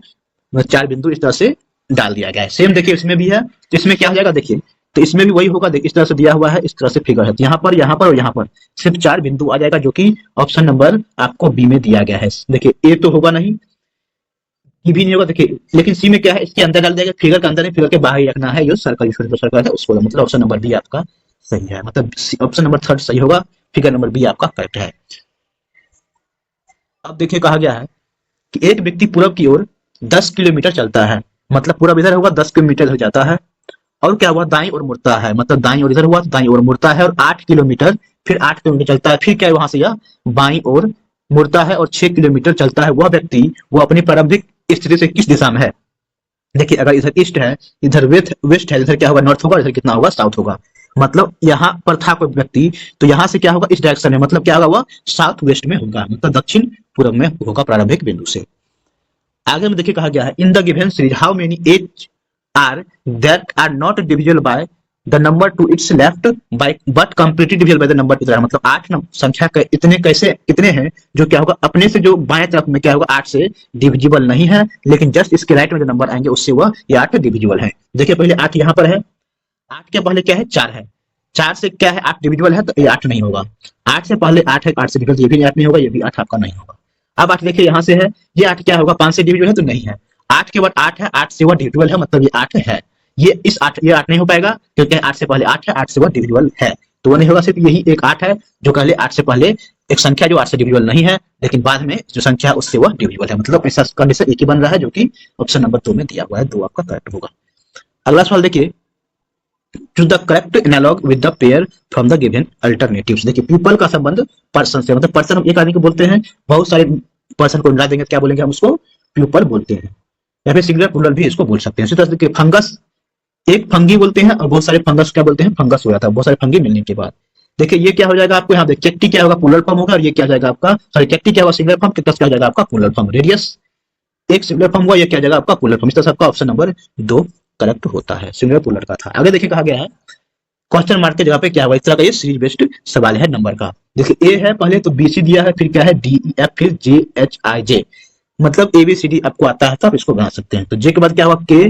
4 बिंदु इस तरह से डाल दिया गया है। सेम देखिए इसमें भी है, तो इसमें क्या हो जाएगा देखिए, तो इसमें भी वही होगा, देखिए इस तरह से दिया हुआ है, इस तरह से फिगर है, तो यहाँ पर और यहाँ पर सिर्फ 4 बिंदु आ जाएगा, जो कि ऑप्शन नंबर आपको बी में दिया गया है। देखिए ए तो होगा नहीं, ई भी नहीं होगा देखिए, लेकिन सी में क्या है इसके अंदर डाल देगा, फिगर के अंदर नहीं फिगर के बाहर ही रखना है, जो सर्कल सर्कल है उसको, मतलब ऑप्शन नंबर बी आपका सही है, मतलब ऑप्शन नंबर थर्ड सही होगा, फिगर नंबर बी आपका करेक्ट है। अब देखिए कहा गया है कि एक व्यक्ति पूरब की ओर 10 किलोमीटर चलता है, मतलब पूरब इधर होगा 10 किलोमीटर हो जाता है, और क्या हुआ दाई ओर मुड़ता है, मतलब दाई ओर इधर हुआ तो दाई ओर मुड़ता है और 8 किलोमीटर, फिर 8 किलोमीटर चलता है, फिर क्या है वहां से यह बाई ओर मुड़ता है और 6 किलोमीटर चलता है। वह व्यक्ति वो अपनी प्रारंभिक स्थिति से किस दिशा में है। देखिए अगर इधर ईस्ट है, इधर वेस्ट है, इधर क्या होगा नॉर्थ होगा, इधर कितना होगा साउथ होगा, मतलब यहाँ पर था कोई व्यक्ति तो यहाँ से क्या होगा इस डायरेक्शन में, मतलब क्या होगा वह साउथ वेस्ट में होगा, मतलब दक्षिण पूर्व में होगा प्रारंभिक बिंदु से। आगे में देखिए कहा गया है in the given series how many eights are that are not divisible by the number to its left by but completely divisible by the number to, मतलब 8 संख्या के इतने कैसे कितने हैं जो क्या होगा अपने से जो बाएं तरफ में क्या होगा 8 से डिविजिबल नहीं है, लेकिन जस्ट इसके राइट में जो नंबर आएंगे उससे वह ये 8 डिविजिबल है। देखिए पहले 8 यहाँ पर है, 8 के पहले क्या है 4 है, 4 से क्या है 8 डिविजिबल है, तो ये 8 नहीं होगा। 8 से पहले 8 है, 8 से डिविजिबल, ये भी 8 नहीं होगा, ये भी 8 आपका नहीं होगा। अब 8 देखिए यहाँ से है, ये 8 क्या होगा 5 से डिविजिबल है तो नहीं है, 8 के बाद 8 है, 8 से वह डिविजिबल है, मतलब ये 8 है, ये इस 8 ये 8 नहीं हो पाएगा क्योंकि 8 से पहले 8 है, 8 से वह डिविजिबल है, तो वो नहीं होगा, सिर्फ यही एक 8 है जो पहले 8 से पहले एक संख्या जो 8 से डिविजिबल नहीं है, लेकिन बाद में जो संख्या है उससे वह डिविजिबल है, मतलब ऐसा कंडीशन एक ही बन रहा है, जो कि ऑप्शन नंबर 2 में दिया हुआ है, 2 आपका करेक्ट होगा। अगला सवाल देखिए to the correct analog with the pair from the given alternatives। देखिए पीपल का संबंध पर्सन से, मतलब पर्सन हम एक आदमी को बोलते हैं, बहुत सारे पर्सन को मिला देंगे क्या बोलेंगे हम उसको पीपल बोलते हैं, या फिर सिंगुलर प्लूरल भी इसको बोल सकते हैं। इसी तरह से देखिए फंगस एक फंगी बोलते हैं और बहुत सारे फंगस क्या बोलते हैं फंगस हो जाता है, बहुत सारे फंगी मिलने के बाद। देखिए ये क्या हो जाएगा आपको यहाँ देखिए चेट्टी क्या होगा प्लूरल फॉर्म होगा, और ये क्या हो जाएगा आपका सॉरी चेट्टी क्या होगा सिंगुलर फॉर्म, कैक्टस क्या हो जाएगा आपका प्लूरल फॉर्म, रेडियस एक सिंगुलर फॉर्म हुआ, ये क्या जाएगा आपका प्लूरल फॉर्म। इस तरह से आपका ऑप्शन नंबर 2 करेक्ट होता है, सिंगुलर प्लूरल का था। आगे देखिए कहा गया है क्वेश्चन मार्क के जगह पे क्या हुआ, इस तरह का ये सीरीज बेस्ड सवाल है नंबर का। देखिए ए है पहले तो बी सी दिया है, फिर क्या है डी ई एफ, फिर जे एच आई जे, मतलब ए बी सी डी आपको आता है तो आप इसको बना सकते हैं। तो जे के बाद क्या हुआ के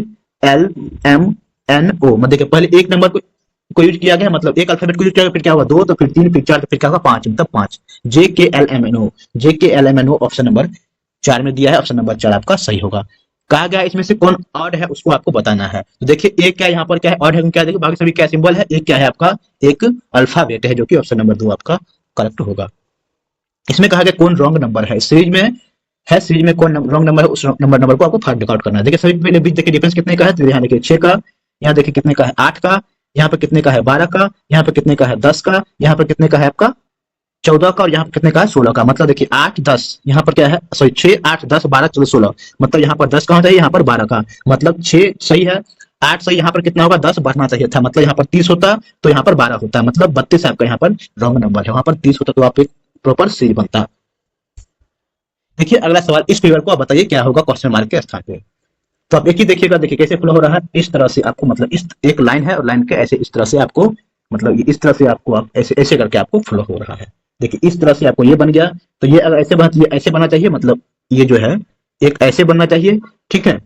एल एम एन ओ, मतलब देखिए पहले एक नंबर को यूज किया गया, मतलब एक अल्फाबेट को यूज किया गया, फिर क्या हुआ 2, तो फिर 3, फिर 4, तो फिर क्या होगा 5, मतलब 5 J K L M N O, J K L M N O option number 4 में दिया है, ऑप्शन नंबर 4 आपका सही होगा। कहा गया है इसमें से कौन ऑड है उसको आपको बताना है। तो देखिए एक क्या यहाँ पर क्या है, ऑड है क्या, देखिए बाकी सभी क्या सिंबल है, एक क्या है आपका, एक अल्फाबेट है, जो कि ऑप्शन नंबर 2 आपका करेक्ट होगा। इसमें कहा गया कौन रॉन्ग नंबर है, सीरीज में है, सीरीज में कौन रॉन्ग नंबर है, उस नंबर को आपको फाइंड आउट करना है। देखिए सभी पहले बीच देखिए डिफरेंस कितने का है, तो यहाँ देखिए 6 का, यहाँ देखिए कितने का है 8 का, यहाँ पर कितने का है 12 का, यहाँ पर कितने का है 10 का, यहाँ पर कितने का है आपका 14 का, और यहाँ पर कितने का है 16 का। मतलब देखिए 8 10 यहाँ पर क्या है, सॉरी 6 8 10 12 14 16, मतलब यहाँ पर 10 का होना चाहिए, यहाँ पर 12 का, मतलब 6 सही है, 8 सही, यहाँ पर कितना होगा 10 बढ़ना चाहिए था, मतलब यहाँ पर 30 होता तो यहाँ पर 12 होता, मतलब 32 आपका यहाँ पर रॉन्ग नंबर है, वहां पर 30 होता तो आप एक प्रॉपर सी बनता। देखिए अगला सवाल, इस फिगर को आप बताइए क्या होगा क्वेश्चन मार्क के स्थान पे। तो आप एक ही देखिएगा, देखिए कैसे फ्लो हो रहा है, इस तरह से आपको, मतलब इस एक लाइन है और लाइन के ऐसे इस तरह से आपको, मतलब इस तरह से आपको, आप ऐसे ऐसे करके आपको फ्लो हो रहा है। देखिए इस तरह से आपको ये बन गया, तो ये अगर ऐसे बना, ये ऐसे बनना चाहिए, मतलब ये जो है एक ऐसे बनना चाहिए, ठीक है,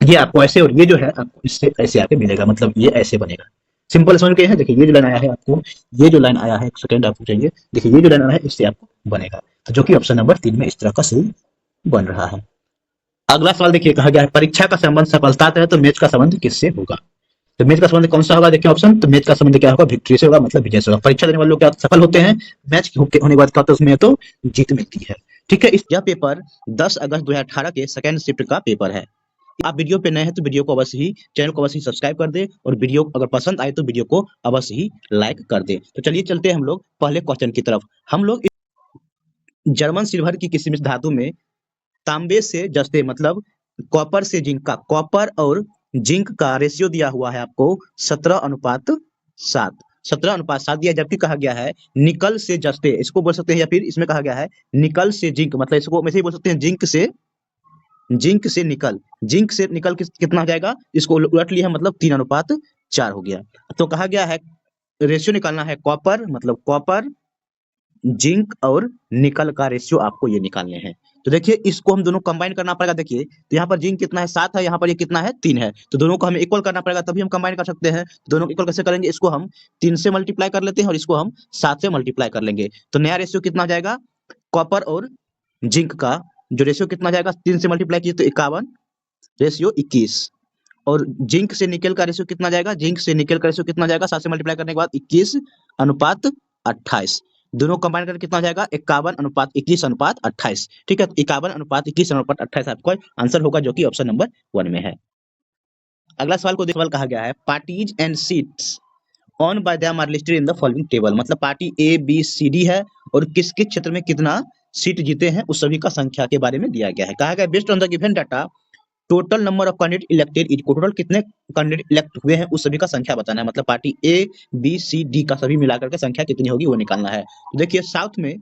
ये आपको ऐसे, और ये जो है आपको इससे ऐसे आके मिलेगा, मतलब ये ऐसे बनेगा। सिंपल समझ गए हैं। देखिए ये जो लाइन आया है आपको, ये जो लाइन आया है, एक सेकंड आपको चाहिए, देखिए ये जो लाइन आया है इससे आपको बनेगा, तो जो कि ऑप्शन नंबर 3 में इस तरह का सही बन रहा है। अगला सवाल देखिए कहा गया है, परीक्षा का संबंध सफलता है तो मैच का संबंध किससे होगा। तो मैच का संबंध कौन सा होगा, देखिए ऑप्शन, तो मैच का संबंध क्या होगा, विक्ट्री से होगा, मतलब विजय से होगा। परीक्षा देने वाले लोग क्या सफल होते हैं, मैच होने के बाद क्या होता है उसमें, तो जीत मिलती है। ठीक है, यह पेपर 10 अगस्त 2018 के सेकंड शिफ्ट का पेपर है। आप वीडियो पे नए हैं तो वीडियो को अवश्य ही, चैनल को अवश्य ही सब्सक्राइब कर दे, और वीडियो अगर पसंद आए तो वीडियो को अवश्य ही लाइक कर दे। तो चलिए चलते हैं हम लोग पहले क्वेश्चन की तरफ। हम लोग जर्मन सिल्वर की किसी मिश्र धातु में तांबे से जस्ते, मतलब कॉपर से जिंक का, कॉपर और जिंक का रेशियो दिया हुआ है आपको 17:7, 17:7 दिया, जबकि कहा गया है निकल से जस्ते, इसको बोल सकते हैं, या फिर इसमें कहा गया है निकल से जिंक, मतलब इसको वैसे ही बोल सकते हैं जिंक से निकल, जिंक से निकल कितना हो जाएगा, इसको उलट लिया है, मतलब 3:4 हो गया। तो कहा गया है रेशियो निकालना है कॉपर, मतलब कॉपर जिंक और निकल का रेशियो आपको ये निकालने हैं। तो देखिए इसको हम दोनों कंबाइन करना पड़ेगा। देखिए तो यहाँ पर जिंक कितना है 7 है, यहाँ पर ये कितना है 3 है, तो दोनों को हमें इक्वल करना पड़ेगा, तभी हम कंबाइन कर सकते हैं। दोनों इक्वल कैसे करेंगे, इसको हम 3 से मल्टीप्लाई कर लेते हैं और इसको हम 7 से मल्टीप्लाई कर लेंगे, तो नया रेशियो कितना हो जाएगा, कॉपर और जिंक का जो रेशियो कितना जाएगा, 3 से मल्टीप्लाई किए तो 51 रेशियो 21, और जिंक से निकल का रेशियो कितना जाएगा, जिंक से निकल का रेशियो कितना जाएगा, 7 से मल्टीप्लाई करने के बाद 21:28, दोनों कंबाइन करके कितना जाएगा 51:21:28। ठीक है, तो 51:21:28 आपका आंसर होगा, जो कि ऑप्शन नंबर 1 में है। अगला सवाल को देखो, सवाल कहा गया है parties and seats won by them are listed in the following table, मतलब party A B C D है और किस किस क्षेत्र में कितना सीट जीते हैं उस सभी का संख्या के बारे में दिया गया है। कहा गया based on the given data total number of candidate elected is, total कितने कैंडिडेट इलेक्ट हुए हैं उस सभी का संख्या बताना है, मतलब party A B C D का सभी मिलाकर के संख्या कितनी होगी वो निकालना है। तो देखिए साउथ में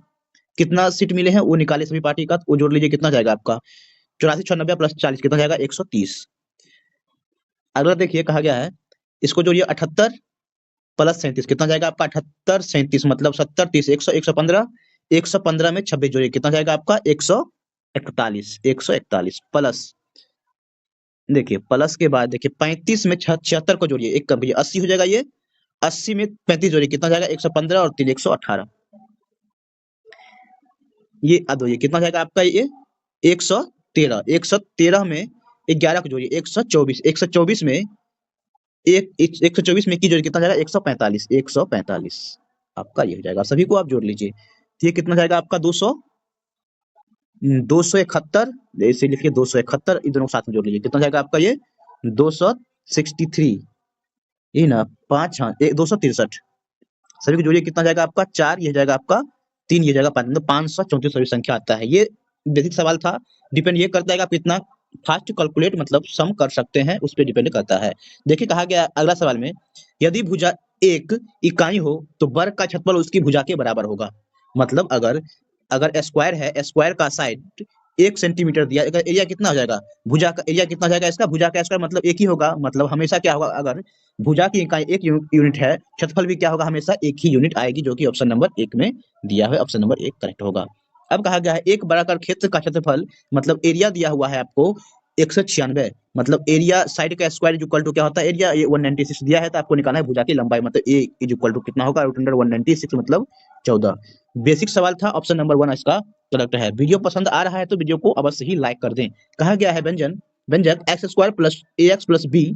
कितना सीट मिले हैं वो निकाले सभी पार्टी का, वो जोड़ लीजिए, कितना जाएगा आपका 84 96 + 40 कितना जाएगा 130। अगला देखिए कहा गया है इसको जोड़िए 78 + 37 कितना जाएगा आपका 78 37, मतलब 70 30 100 115, 115 में 26 जोड़िए कितना जाएगा आपका 141, 141 प्लस, देखिए प्लस के बाद देखिए 35 में 76 को जोड़िए, एक कम 80 हो जाएगा, ये 80 में 35 जोड़िए कितना जाएगा 115 और 3 118, ये दो, ये कितना जाएगा आपका ये 113, 113 में 11 को जोड़िए 124, 124 में 124 में की जोड़िए कितना जाएगा 145, 145 आपका ये हो जाएगा, सभी को आप जोड़ लीजिए, ये कितना जाएगा आपका 271, ऐसे लिखिए 271, इन दोनों को साथ में जोड़ लीजिए कितना जाएगा आपका ये 263, ये ना 5 हाँ 263, सभी को जोड़िए कितना जाएगा आपका 4, ये जाएगा आपका 3, ये जाएगा 5, मतलब 534 सभी संख्या आता है। ये बेसिक सवाल था, डिपेंड ये करता है कि आप कितना फास्ट कैलकुलेट मतलब सम कर सकते हैं, उस पर डिपेंड करता है। देखिए कहा गया अगला सवाल में, यदि भुजा एक इकाई हो तो वर्ग का क्षेत्रफल उसकी भुजा के बराबर होगा, मतलब अगर स्क्वायर है, स्क्वायर का साइड 1 सेंटीमीटर दिया, एरिया कितना हो जाएगा, भुजा का एरिया कितना हो जाएगा इसका, भुजा का स्क्वायर मतलब एक ही होगा, मतलब हमेशा क्या होगा, अगर भुजा की इकाई 1 यूनिट है, क्षेत्रफल भी क्या होगा, हमेशा एक ही यूनिट आएगी, जो कि ऑप्शन नंबर 1 में दिया है, ऑप्शन नंबर 1 करेक्ट होगा। अब कहा गया है एक बराबर क्षेत्र का क्षेत्रफल, मतलब एरिया दिया हुआ है आपको 196, मतलब एरिया साइड का स्क्वायर इक्वल टू क्या होता है एरिया, ये 196 दिया है, तो आपको निकालना है भुजा की लंबाई, मतलब ए इक्वल टू कितना होगा √196, मतलब 14। बेसिक सवाल था, ऑप्शन नंबर 1 इसका करेक्ट है। वीडियो पसंद आ रहा है तो वीडियो को अवश्य ही लाइक कर दें। कहा गया है व्यंजक एक्स स्क्वायर प्लस ए एक्स प्लस बी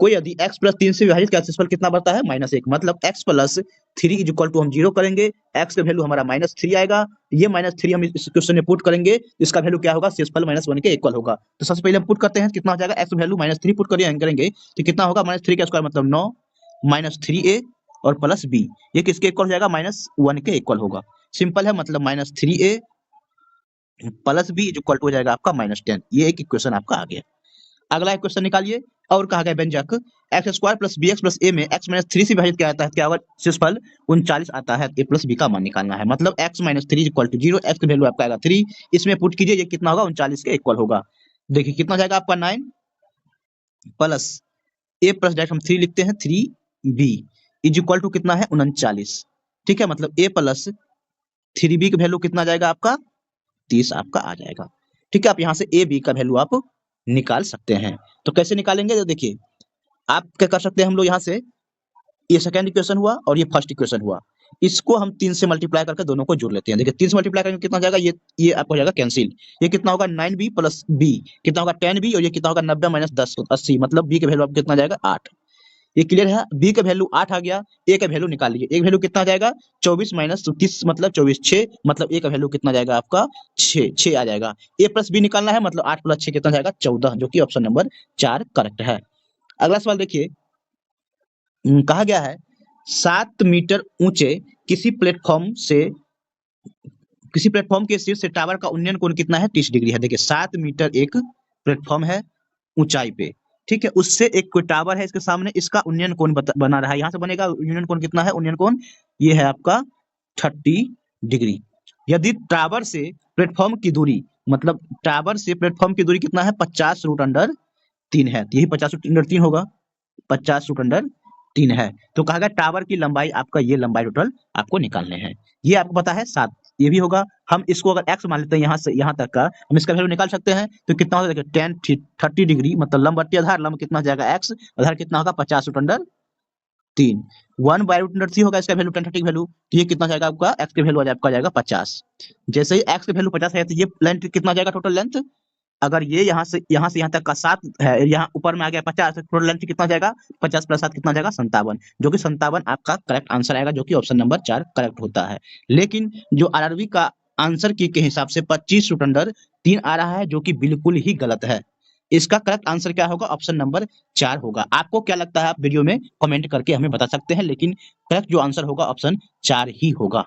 को यदि x प्लस 3 से विभाजित किया तो कितना बढ़ता है -1, मतलब x plus 3 is equal to हम 0 करेंगे, x का वैल्यू हमारा -3 आएगा, ये -3 हम इस क्वेश्चन में पुट करेंगे, इसका वैल्यू क्या होगा, शेषफल -1 के इक्वल होगा। तो सबसे पहले हम पुट करते हैं कितना हो जाएगा, x वैल्यू -3 पुट करेंगे तो कितना होगा, -3 का स्क्वायर मतलब 9 -3a और प्लस b, ये किसके इक्वल हो जाएगा, -1 के इक्वल होगा। सिंपल है, मतलब -3a plus b is equal to हो जाएगा आपका -10। ये एक इक्वेशन आपका आ गया। अगला एक क्वेश्चन निकालिए। और कहा गया व्यंजक x square plus b x plus a में एक्स माइनस 3 से विभाजित किया जाता है, क्या होगा, शेषफल 39 आता है, ए प्लस बी का मान निकालना है, मतलब x minus 3 equal to 0, x की वैल्यू आपका आएगा 3, इसमें पुट कीजिए, ये कितना होगा, 39 के इक्वल होगा। देखिए कितना हो जाएगा आपका 9 प्लस ए प्लस डायरेक्ट हम 3 लिखते हैं 3b इज इक्वल टू कितना है, 39। ठीक है, मतलब ए प्लस 3b की वैल्यू कितना आ जाएगा आपका, 30 आपका आ जाएगा। ठीक है, आप यहाँ से ए बी का वैल्यू आप निकाल सकते हैं। तो कैसे निकालेंगे, तो देखिए आप क्या कर सकते हैं, हम लोग यहाँ से ये सेकंड इक्वेशन हुआ और ये फर्स्ट इक्वेशन हुआ, इसको हम 3 से मल्टीप्लाई करके दोनों को जोड़ लेते हैं। देखिए 3 से मल्टीप्लाई करेंगे कितना हो जाएगा, ये आपको हो जाएगा कैंसिल, ये कितना होगा 9b प्लस b कितना होगा 10b और ये कितना होगा 90 माइनस 10 80, मतलब b का वैल्यू आपको कितना आ जाएगा 8। ये क्लियर है, b का वैल्यू 8 आ गया, a का वैल्यू निकाल लीजिए, a का वैल्यू कितना आ जाएगा 24 माइनस 30 मतलब 24 6, मतलब a का वैल्यू कितना आ जाएगा आपका 6 आ जाएगा। a प्लस b निकालना है, मतलब 8 प्लस 6 कितना जाएगा 14, जो कि ऑप्शन नंबर 4 करेक्ट है। अगला सवाल देखिए, कहा गया है 7 मीटर ऊंचे किसी प्लेटफॉर्म के शीर्ष से टावर का उन्नयन कोण कितना है, 30 डिग्री है। देखिए 7 मीटर एक प्लेटफॉर्म है ऊंचाई पे, ठीक है, उससे एक कोई टावर है इसके सामने, इसका उन्नयन कोण बना रहा है, यहाँ से बनेगा उन्नयन कोण कितना है, उन्नयन कोण ये है आपका 30 डिग्री। यदि टावर से प्लेटफॉर्म की दूरी, मतलब टावर से प्लेटफॉर्म की दूरी कितना है, 50√3 है, यही 50√3 होगा, 50√3 है। तो कहा गया टावर की लंबाई आपका, ये लंबाई टोटल आपको निकालने हैं, ये आपको पता है 7, ये भी होगा। हम इसको अगर x मान लेते हैं, यहाँ से यहाँ तक का हम इसका वैल्यू निकाल सकते हैं, तो कितना होगा, देखिए 30 डिग्री मतलब लंब बट्टी आधार, लंब कितना हो जाएगा x, आधार कितना होगा 50√3, 1/√3 होगा इसका वैल्यू, 10 30 वैल्यू, तो ये कितना जाएगा आपका, x के वैल्यू आपका जाएगा 50। जैसे ही x के वैल्यू 50 है तो ये लेंथ कितना जाएगा, टोटल लेंथ, अगर ये यहाँ तक का 7 है, यहाँ ऊपर में आ गया 50, तो टोटल लेंथ कितना जाएगा, 50 प्लस 7 कितना जाएगा 57, जो कि 57 आपका करेक्ट आंसर आएगा, जो कि ऑप्शन नंबर 4 करेक्ट होता है। लेकिन जो आरआरबी का आंसर की के हिसाब से 25√3 आ रहा है, जो कि बिल्कुल ही गलत है। इसका करेक्ट आंसर क्या होगा, ऑप्शन नंबर 4 होगा। आपको क्या लगता है, आप वीडियो में कमेंट करके हमें बता सकते हैं, लेकिन करेक्ट जो आंसर होगा ऑप्शन 4 ही होगा।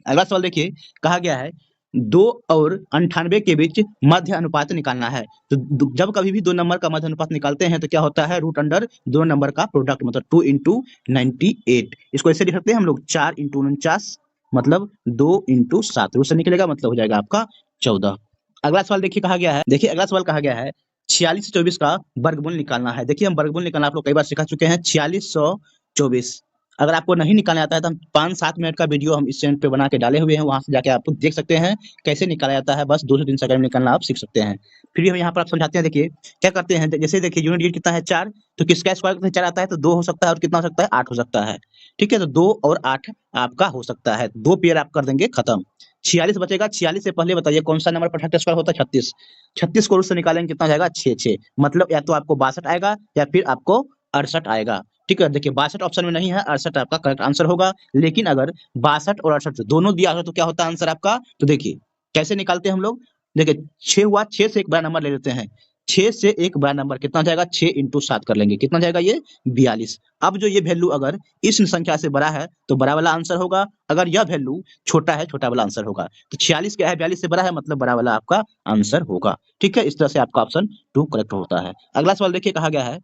अगला सवाल देखिए, कहा गया है 2 और 98 के बीच मध्य अनुपात निकालना है। तो जब कभी भी 2 नंबर का मध्य अनुपात निकालते हैं तो क्या होता है, रूट अंडर 2 नंबर का प्रोडक्ट, मतलब 2 इंटू 98, इसको ऐसे लिख सकते हैं हम लोग, 4 इंटू 49 मतलब 2 इंटू 7, रूट से निकलेगा मतलब हो जाएगा आपका 14। अगला सवाल देखिए, कहा गया है, देखिए अगला सवाल कहा गया है 46 से 24 का वर्गमूल निकालना है। देखिए हम वर्गमूल निकालना आप लोग कई बार सिखा चुके हैं, 4624, अगर आपको नहीं निकालना आता है तो हम 5-7 मिनट का वीडियो हम इस चैनल पे बना के डाले हुए हैं, वहां से जाके आप देख सकते हैं कैसे निकाला जाता है, बस 2 से 3 सेकंड में निकालना आप सीख सकते हैं। फिर भी हम यहाँ पर आप समझाते हैं, देखिए क्या करते हैं, जैसे देखिए यूनिट डिजिट कितना है 4, तो किसका स्क्वायर 4 आता है, तो 2 हो सकता है और कितना हो सकता है 8 हो सकता है। ठीक है, तो 2 और 8 आपका हो सकता है, 2 पेयर आप कर देंगे खत्म, 46 बचेगा। 46 से पहले बताइए कौन सा नंबर परफेक्ट स्क्वायर होता है, 36, 36 को रूट से निकालेंगे कितना हो जाएगा 6, मतलब या तो आपको 62 आएगा या फिर आपको 68 आएगा। ठीक है, देखिए 62 ऑप्शन में नहीं है, 68 आपका करेक्ट आंसर होगा। लेकिन अगर 62 और 68 दोनों दिया हो तो क्या होता है आंसर आपका, तो देखिए कैसे निकालते हैं हम लोग, देखिए 6 हुआ, 6 से एक बड़ा नंबर ले लेते हैं, 6 से एक बड़ा नंबर कितना जाएगा, 6 इंटू 7 कर लेंगे, कितना जाएगा ये 42। अब जो ये वैल्यू अगर इस संख्या से बड़ा है तो बड़ा वाला आंसर होगा, अगर यह वैल्यू छोटा है छोटा वाला आंसर होगा। तो 46 क्या है, 42 से बड़ा है, मतलब बड़ा वाला आपका आंसर होगा। ठीक है, इस तरह से आपका ऑप्शन 2 करेक्ट होता है। अगला सवाल देखिए, कहा गया है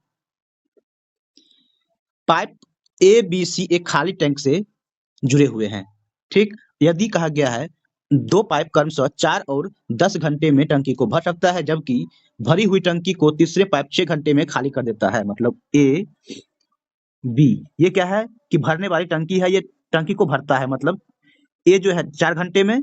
पाइप ए बी सी एक खाली टैंक से जुड़े हुए हैं। ठीक, यदि कहा गया है 2 पाइप क्रमशः 4 और 10 घंटे में टंकी को भर सकता है, जबकि भरी हुई टंकी को तीसरे पाइप 6 घंटे में खाली कर देता है, मतलब ए बी, ये क्या है कि भरने वाली टंकी है, ये टंकी को भरता है, मतलब ए जो है 4 घंटे में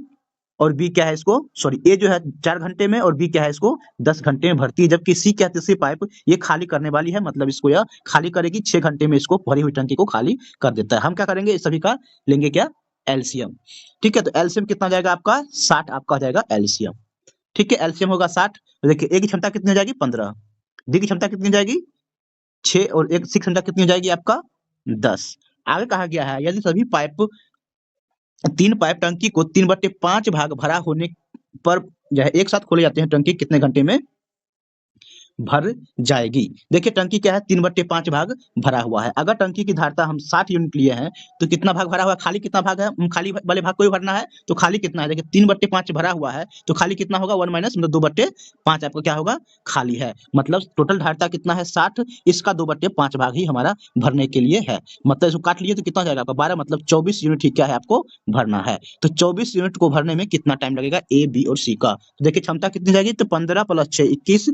और बी क्या है इसको, सॉरी ए जो है 4 घंटे में और बी क्या है इसको 10 घंटे में भरती है, जबकि सी क्या है तीसरी पाइप ये खाली करने वाली है, मतलब इसको यह खाली करेगी 6 घंटे में, इसको भरी हुई टंकी को खाली कर देता है। हम क्या करेंगे, इस सभी का लेंगे क्या एलसीएम। ठीक है, तो एलसीएम कितना हो जाएगा आपका 60 आपका हो जाएगा एलसीएम। ठीक है, एलसीएम होगा 60। तो देखिए ए की क्षमता कितनी हो जाएगी 15, बी की क्षमता कितनी हो जाएगी 6 और एक सी की क्षमता कितनी हो जाएगी आपका 10। आगे कहा गया है यदि सभी पाइप 3 पाइप टंकी को 3/5 भाग भरा होने पर जो है एक साथ खोले जाते हैं, टंकी कितने घंटे में भर जाएगी। देखिए टंकी क्या है 3/5 भाग भरा हुआ है। अगर टंकी की धारता हम 60 यूनिट लिए हैं तो कितना भाग भरा हुआ है, खाली कितना भाग है, खाली वाले भाग को भी भरना है तो खाली कितना है, देखिए 3/5 भरा हुआ है तो खाली कितना होगा 1 माइनस मतलब 2/5 आपको क्या होगा खाली है। मतलब टोटल धारता कितना है 60, इसका 2/5 भाग ही हमारा भरने के लिए है। मतलब इसको काट लिए तो कितना हो जाएगा आपका 12 मतलब 24 यूनिट ही क्या है आपको भरना है। तो 24 यूनिट को भरने में कितना टाइम लगेगा ए बी और सी का। तो देखिए क्षमता कितनी जाएगी तो 15 + 6 21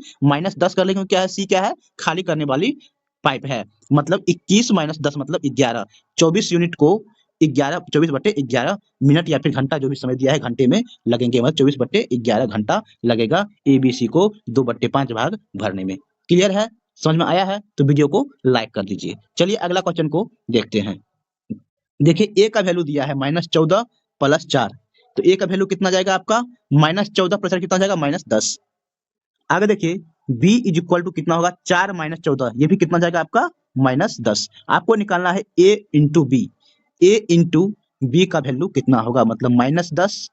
- 10 कर लेंगे, क्या है सी क्या है खाली करने वाली पाइप है। मतलब 21 - 10 मतलब 11। 24 यूनिट को 11 24/11 मिनट या फिर घंटा जो भी समय दिया है घंटे में लगेंगे, मतलब 24/11 घंटा लगेगा एबीसी को 2/5 भाग भरने में। क्लियर है, समझ में आया है तो वीडियो को लाइक कर दीजिए। चलिए अगला क्वेश्चन को देखते हैं। देखिए ए का वैल्यू दिया है -14 + 4, तो ए का वैल्यू कितना जाएगा आपका -14 + 4 कितना जाएगा -10। आगे देखिए b इज इक्वल टू कितना होगा 4 - 14, ये भी कितना जाएगा आपका -10। आपको निकालना है a into b. a into b का वैल्यू कितना होगा, मतलब -10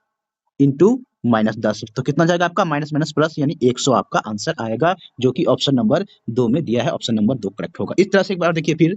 इंटू -10 तो कितना जाएगा आपका माइनस माइनस प्लस यानी 100 आपका आंसर आएगा, जो कि ऑप्शन नंबर 2 में दिया है। ऑप्शन नंबर 2 करेक्ट होगा। इस तरह से एक बार देखिए फिर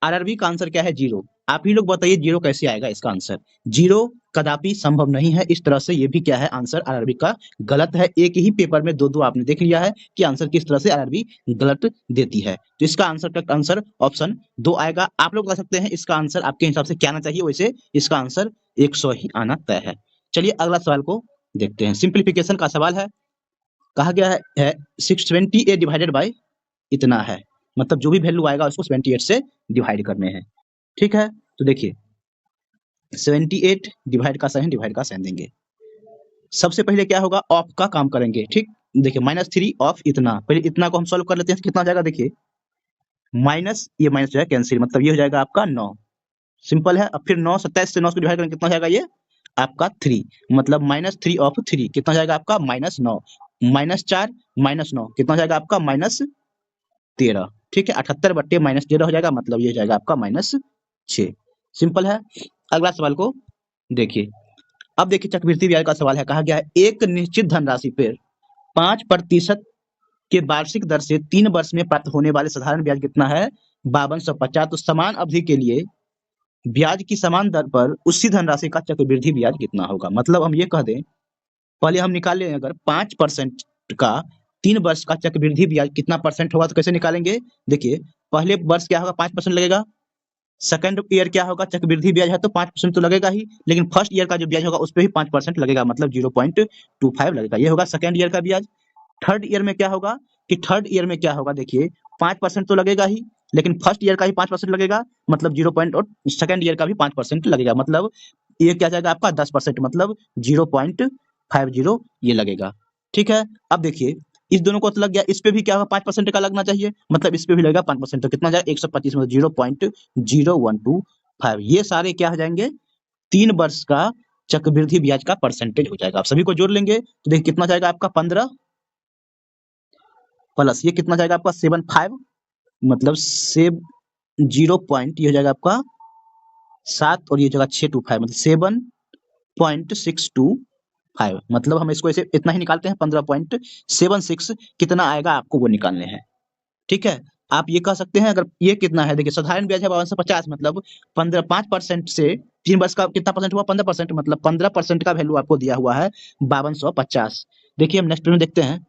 आरआरबी का आंसर क्या है 0। आप ही लोग बताइए 0 कैसे आएगा इसका आंसर। 0 कदापि संभव नहीं है। इस तरह से ये भी क्या है आंसर आरआरबी का गलत है। एक ही पेपर में दो आपने देख लिया है कि आंसर किस तरह से आरआरबी गलत देती है। तो इसका आंसर करेक्ट आंसर ऑप्शन 2 आएगा। आप लोग बता सकते हैं इसका आंसर आपके हिसाब से क्या आना चाहिए, वैसे इसका आंसर 100 ही आना तय है। चलिए अगला सवाल को देखते हैं। सिंप्लीफिकेशन का सवाल है। कहा गया है 628 डिवाइडेड बाय इतना है, मतलब जो भी वैल्यू आएगा उसको 78 से डिवाइड करने हैं। ठीक है, तो देखिए 78 डिवाइड का साइन देंगे। सबसे पहले क्या होगा ऑफ का काम करेंगे। ठीक, देखिए -3 ऑफ इतना, पहले इतना को हम सॉल्व कर लेते हैं, कितना हो जाएगा देखिए माइनस ये माइनस जो है कैंसिल, मतलब ये हो जाएगा आपका 9। सिंपल है। अब फिर 9 27 से 9 को डिवाइड करेंगे कितना हो जाएगा ये आपका 3, मतलब -3 ऑफ 3 कितना हो जाएगा आपका -9 -4 -9 कितना हो जाएगा आपका -13। ठीक है, 78/-13 हो जाएगा, मतलब ये हो जाएगा आपका -6। सिंपल है। अगला सवाल को देखिए। अब देखिए चक्रवृद्धि ब्याज का सवाल है। कहा गया है एक निश्चित धनराशि पर 5% के वार्षिक दर से 3 वर्ष में प्राप्त होने वाले साधारण ब्याज कितना है 5250। तो समान अवधि के लिए ब्याज की समान दर पर उसी धनराशि का चक्रवृद्धि ब्याज कितना होगा। मतलब हम ये कह दें, पहले हम निकाल लें अगर 5% का 3 वर्ष का चक्रवृद्धि ब्याज कितना परसेंट होगा, तो कैसे निकालेंगे। देखिए पहले वर्ष क्या होगा 5% लगेगा, सेकंड ईयर क्या होगा चक्रवृद्धि ब्याज है तो 5% तो लगेगा ही, लेकिन फर्स्ट ईयर का जो ब्याज होगा उस पर भी 5% लगेगा, मतलब 0.25 लगेगा। ये होगा सेकंड ईयर का ब्याज। थर्ड ईयर में क्या होगा कि थर्ड ईयर में क्या होगा देखिए 5% तो लगेगा ही, लेकिन फर्स्ट ईयर का भी 5% लगेगा, मतलब 0 पॉइंट, और सेकंड ईयर का भी 5% लगेगा, मतलब ये क्या जाएगा आपका 10%, मतलब 0.50 ये लगेगा। ठीक है, अब देखिए इस दोनों को तो लग गया, इस पे भी क्या होगा 5% का लगना चाहिए, मतलब इस पे भी लगेगा 5%, तो कितना जाएगा 125 मतलब 0.0125। ये सारे क्या हो जाएंगे 3 वर्ष का चक्रवृद्धि ब्याज का परसेंटेज हो जाएगा। आप सभी को जोड़ लेंगे तो देखिए कितना जाएगा आपका 15 प्लस ये कितना जाएगा आपका 75, मतलब से 0 पॉइंट ये हो जाएगा आपका 7 और ये जगह 625 मतलब 7.625, मतलब हम इसको ऐसे इतना ही निकालते हैं 15.76 कितना आएगा आपको वो निकालने हैं। ठीक है, आप ये कह सकते हैं अगर ये कितना है देखिए साधारण ब्याज है 5250, मतलब 5% से 3 वर्ष का कितना परसेंट हुआ 15%, मतलब 15% का वैल्यू आपको दिया हुआ है 5250। देखिए हम नेक्स्ट में देखते हैं।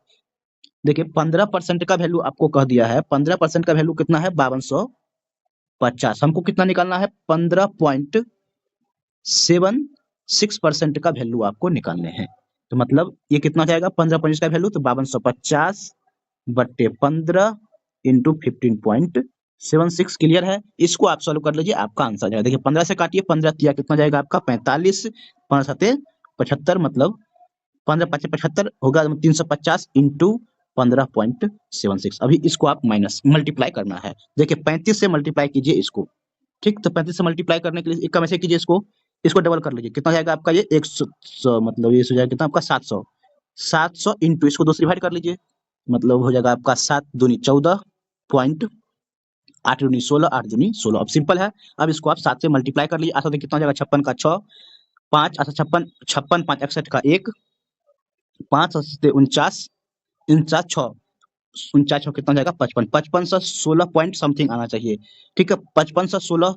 देखिए 15% का वैल्यू आपको कह दिया है, 15% का वैल्यू कितना है 5250। हमको कितना निकालना है 15.76% का वैल्यू आपको निकालने हैं। तो मतलब ये कितना जाएगा 15% का वैल्यू तो 5250/15 इंटू 15.76। क्लियर है, इसको आप सॉल्व कर लीजिए आपका आंसर जाएगा। देखिए 15 से काटिए, 15 किया कितना जाएगा आपका 45, 15 सते 75, मतलब 15×5 = 75 होगा 350 इंटू 15.76। अभी इसको आप माइनस मल्टीप्लाई करना है। देखिए 35 से मल्टीप्लाई कीजिए इसको। ठीक, तो 35 से मल्टीप्लाई करने के लिए एक कम ऐसे कीजिए इसको इसको डबल कर लीजिए, कितना हो जाएगा आपका ये 100, मतलब ये हो जाएगा कितना आपका 700। 700 इंटू इसको 2 से डिवाइड कर लीजिए, मतलब हो जाएगा आपका 7 दूनी 14 पॉइंट, 8 दूनी 16, 8 दूनी 16। अब सिंपल है, अब इसको आप 7 से मल्टीप्लाई कर लीजिए, आठ से कितना हो जाएगा 56 का 6, 5 अच्छा 56, 56 5 61 का 1, 5 से 49, 49 6, 49 6 कितना हो जाएगा 55, 55 से 16 पॉइंट समथिंग आना चाहिए। ठीक है, 55 से 16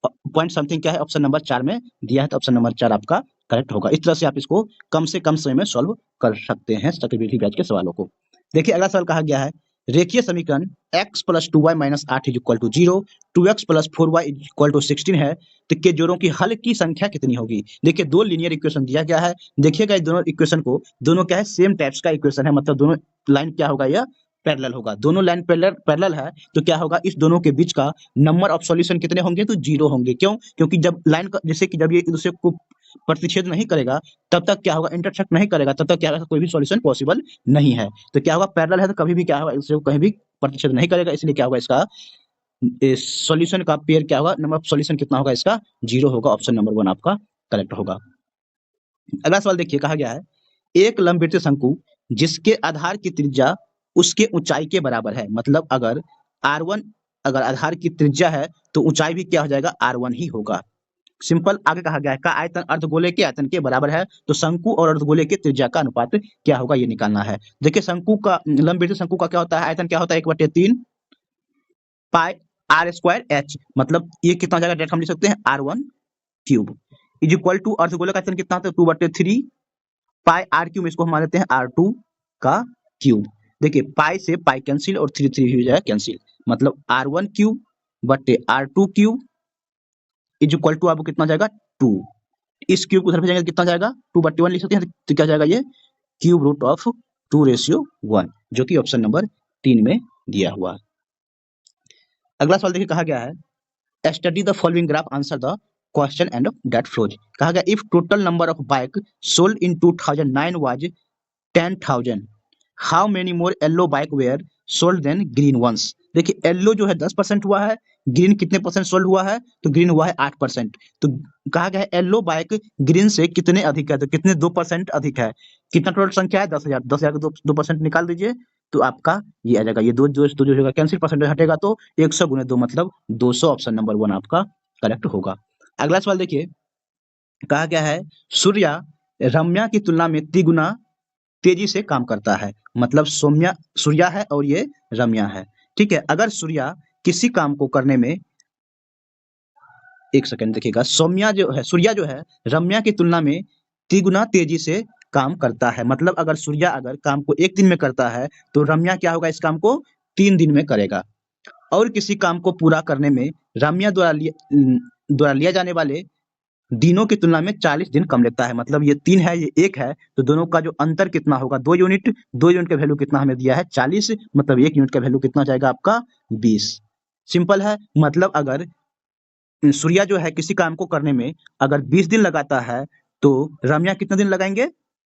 पॉइंट समथिंग क्या है, ऑप्शन नंबर 4 में दिया है, तो ऑप्शन नंबर 4 आपका करेक्ट होगा। इस तरह से आप इसको कम से कम समय में सॉल्व कर सकते हैं चक्रवृद्धि ब्याज के सवालों को। देखिए अगला सवाल कहा गया है, रेखीय समीकरण x plus 2y minus 8 is equal to 0, 2x plus 4y is equal to 16 है, तो के जोड़ों की हल की संख्या कितनी होगी। देखिए दो लीनियर इक्वेशन दिया गया है, देखिएगा इस दोनों इक्वेशन को, दोनों क्या है सेम टाइप्स का इक्वेशन है, मतलब दोनों लाइन क्या होगा, यह पैरेलल होगा, दोनों लाइन पैरेलल है, तो क्या होगा इस दोनों के बीच का नंबर ऑफ सॉल्यूशन कितने होंगे, तो 0 होंगे। क्यों? क्योंकि जब लाइन जैसे कि जब ये एक दूसरे को प्रतिच्छेद नहीं करेगा, तब तक क्या होगा, इंटरसेक्ट नहीं करेगा, तब तक क्या होगा, कोई भी सॉल्यूशन पॉसिबल नहीं है। तो क्या होगा, पैरेलल है तो कभी भी क्या होगा, इससे कहीं भी प्रतिच्छेद नहीं करेगा, इसलिए क्या होगा इसका सॉल्यूशन का पेयर क्या होगा, नंबर ऑफ सॉल्यूशन कितना होगा इसका 0 होगा। ऑप्शन नंबर 1 आपका करेक्ट होगा। अगला सवाल देखिए, कहा गया है एक लंबवृत्तीय शंकु जिसके आधार की त्रिज्या उसके ऊंचाई के बराबर है, मतलब अगर R1 अगर आधार की त्रिज्या है तो ऊंचाई भी क्या हो जाएगा, R1 ही होगा। सिंपल। आगे कहा गया है का आयतन अर्धगोले के आयतन के बराबर है, तो शंकु और अर्धगोले की त्रिज्या का अनुपात क्या होगा, ये निकालना है। देखिए शंकु का, लंबवृत्तीय शंकु का क्या होता है, आयतन क्या होता है 1/3 पाई आर स्क्वायर एच, मतलब ये कितना हो जाएगा, डायरेक्ट हम लिख सकते हैं R1 cube is equal to अर्धगोले का आयतन कितना होता है 2/3 पाई आर क्यूब, इसको हम मान लेते हैं R2 का क्यूब। देखिए पाई से पाई कैंसिल और 3 3 हो जाएगा कैंसिल, मतलब R1 क्यूब बटे R2 cube is equal to आपको कितना जाएगा 2। इस क्यूब को उधर भेजेंगे तो कितना जाएगा 2/1 लिख सकते हैं, तो क्या जाएगा ये क्यूब रूट ऑफ 2:1, जो कि ऑप्शन नंबर 3 में दिया हुआ है। अगला सवाल देखिए, कहा गया है study the following graph answer the question and that follows. कहा गया if total number of bike sold in 2009 was 10,000, how many more yellow bike were sold than green ones. देखिए येलो जो है 10% हुआ है, ग्रीन कितने परसेंट सोल्ड हुआ है, तो ग्रीन हुआ है 8%। तो कहा गया है येलो बाइक ग्रीन से कितने अधिक है, तो कितने 2% अधिक है। कितना टोटल संख्या है 10,000, 10,000 का 2% निकाल दीजिए, तो आपका ये आ जाएगा, ये दो जो जो होगा कैंसिल, परसेंटेज हटेगा तो 100 गुने 2 मतलब 200, ऑप्शन नंबर 1 आपका करेक्ट होगा। अगला सवाल देखिए, कहा गया है सूर्या रम्या की तुलना में तिगुना तेजी से काम करता है, मतलब सूर्या है और ये रम्या है। ठीक है, अगर सूर्या किसी काम को करने में, एक सेकंड देखिएगा, सूर्या जो है रम्या की तुलना में तिगुना तेजी से काम करता है, मतलब अगर सूर्या अगर काम को 1 दिन में करता है तो रम्या क्या होगा, इस काम को 3 दिन में करेगा। और किसी काम को पूरा करने में रम्या द्वारा लिया जाने वाले दिनों की तुलना में 40 दिन कम लगता है, मतलब ये 3 है ये 1 है, तो दोनों का जो अंतर कितना होगा 2 यूनिट, 2 यूनिट का वैल्यू कितना हमें दिया है 40, मतलब 1 यूनिट का वैल्यू कितना जाएगा आपका 20। सिंपल है, मतलब अगर सूर्या जो है किसी काम को करने में अगर 20 दिन लगाता है तो रम्या कितने दिन लगाएंगे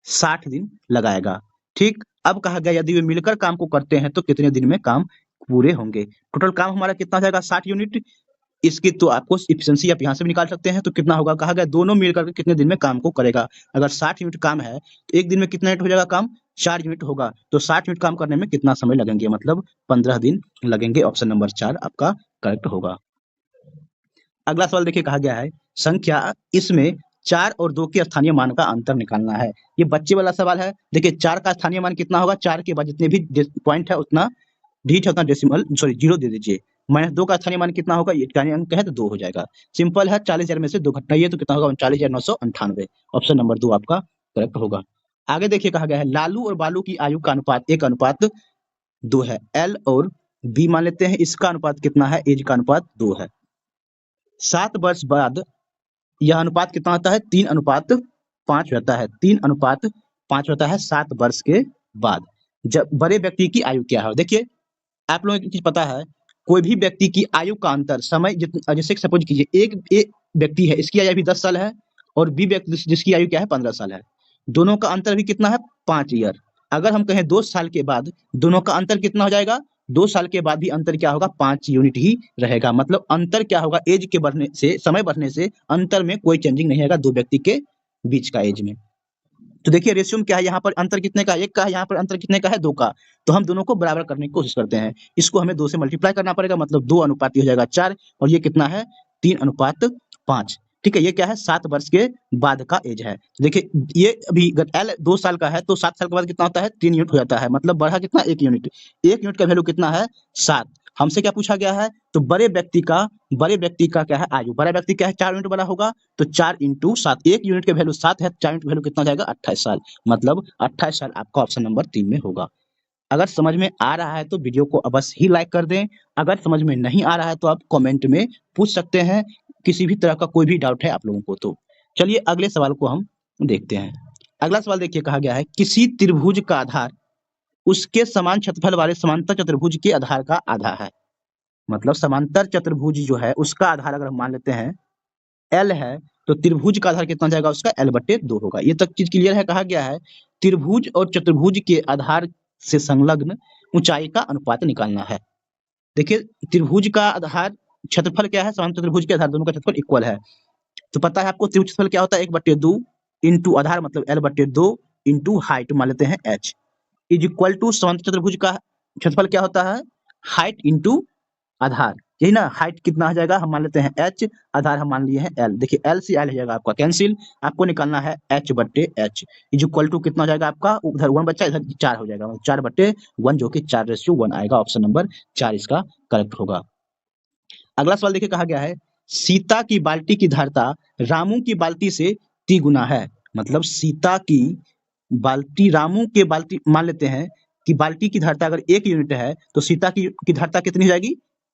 60 दिन लगाएगा। ठीक, अब कहा गया यदि वे मिलकर काम को करते हैं तो कितने दिन में काम पूरे होंगे। टोटल काम हमारा कितना जाएगा 60 यूनिट, इसकी तो आपको इफिशिएंसी आप यहाँ से भी निकाल सकते हैं, तो कितना होगा, कहा गया दोनों मिलकर के कितने दिन में काम को करेगा। अगर 60 यूनिट काम है तो एक दिन में कितना यूनिट हो जाएगा काम, 4 यूनिट होगा, तो 60 यूनिट काम करने में कितना समय लगेंगे, मतलब 15 दिन लगेंगे। ऑप्शन नंबर 4 आपका करेक्ट होगा। अगला सवाल देखिए, कहा गया है संख्या इसमें 4 और 2 के स्थानीय मान का अंतर निकालना है। ये बच्चे वाला सवाल है। देखिए 4 का स्थानीय मान कितना होगा, 4 के बाद जितने भी पॉइंट है उतना डिजिट है उतना डेसिमल सॉरी 0 दे दीजिए। -2 का स्थानीय मान कितना होगा, ये स्थानीय अंक है तो 2 हो जाएगा। सिंपल है, 40,000 में से 2 घटाइए तो कितना होगा 39,998। ऑप्शन नंबर 2 आपका करेक्ट होगा। आगे देखिए, कहा गया है लालू और बालू की आयु का अनुपात 1:2 है। एल और बी मान लेते हैं, इसका अनुपात कितना है, एज का अनुपात 2 है। 7 वर्ष बाद यह अनुपात कितना होता है 3:5 होता है, 3:5 होता है 7 वर्ष के बाद। जब बड़े व्यक्ति की आयु क्या है, देखिए आप लोगों को एक चीज पता है, कोई भी व्यक्ति की आयु का अंतर समय जैसे सपोज कीजिए एक व्यक्ति है, इसकी आयु अभी 10 साल है और बी व्यक्ति जिसकी आयु क्या है 15 साल है, दोनों का अंतर भी कितना है 5 ईयर। अगर हम कहें 2 साल के बाद दोनों का अंतर कितना हो जाएगा 2 साल के बाद भी अंतर क्या होगा, 5 यूनिट ही रहेगा। मतलब अंतर क्या होगा, एज के बढ़ने से, समय बढ़ने से अंतर में कोई चेंजिंग नहीं आएगा दो व्यक्ति के बीच का एज में। तो देखिए रेशियो में क्या है, यहाँ पर अंतर कितने का, 1 का है, यहाँ पर अंतर कितने का है, 2 का। तो हम दोनों को बराबर करने की कोशिश करते हैं। इसको हमें 2 से मल्टीप्लाई करना पड़ेगा, मतलब 2 अनुपात हो जाएगा 4, और ये कितना है, 3 अनुपात 5। ठीक है, ये क्या है, 7 वर्ष के बाद का एज है। देखिए ये अभी एल 2 साल का है, तो 7 साल के बाद कितना होता है, 3 यूनिट हो जाता है। मतलब बढ़ा कितना, 1 यूनिट। 1 यूनिट का वैल्यू कितना है, 7। हमसे क्या पूछा गया है, तो बड़े व्यक्ति का क्या है, आयु। बड़ा व्यक्ति क्या है, 4 यूनिट बड़ा होगा, तो 4 इंटू 7, 1 यूनिट का वैल्यू 7 है, 4 यूनिट का वैल्यू कितना हो जाएगा, 28 साल। मतलब 28 साल आपका ऑप्शन नंबर 3 में होगा। अगर समझ में आ रहा है तो वीडियो को अवश्य ही लाइक कर दें। अगर समझ में नहीं आ रहा है तो आप कमेंट में पूछ सकते हैं, किसी भी तरह का कोई भी डाउट है आप लोगों को तो। चलिए अगले सवाल को हम देखते हैं। अगला सवाल देखिए, कहा गया है किसी त्रिभुज का आधार उसके समान क्षेत्रफल वाले समांतर चतुर्भुज के आधार का आधा है। मतलब समांतर चतुर्भुज जो है उसका आधार अगर हम मान लेते हैं एल है, तो त्रिभुज का आधार कितना हो जाएगा, उसका L/2 होगा। ये तक चीज क्लियर है। कहा गया है त्रिभुज और चतुर्भुज के आधार से संलग्न ऊंचाई का अनुपात निकालना है। देखिए त्रिभुज का आधार क्षेत्रफल क्या है, समांतर चतुर्भुज के आधार दोनों का क्षेत्रफल इक्वल है। तो पता है आपको त्रिभुज क्षेत्रफल क्या होता है, 1/2 इंटू आधार मतलब L/2 इंटू हाइट मान लेते हैं h इज इक्वल टू समांतर चतुर्भुज का क्षेत्रफल क्या होता है, हाइट इंटू आधार। यही ना, हाइट कितना हो जाएगा, हम मान लेते हैं h, आधार हम मान लिए हैं l। देखिए l से l हो जाएगा आपका कैंसिल, आपको निकालना है h/h इज इक्वल टू कितना हो जाएगा आपका, उधर 1 बचा, इधर 4 हो जाएगा, 4/1 जो कि 4:1 आएगा। ऑप्शन नंबर 4 इसका करेक्ट होगा। अगला सवाल देखिए, कहा गया है सीता की बाल्टी की धारता रामू की बाल्टी से 3 गुना है। मतलब सीता की बाल्टी रामू के बाल्टी मान लेते हैं कि बाल्टी की धारता अगर 1 यूनिट है तो सीता की धारता कितनी हो जाएगी,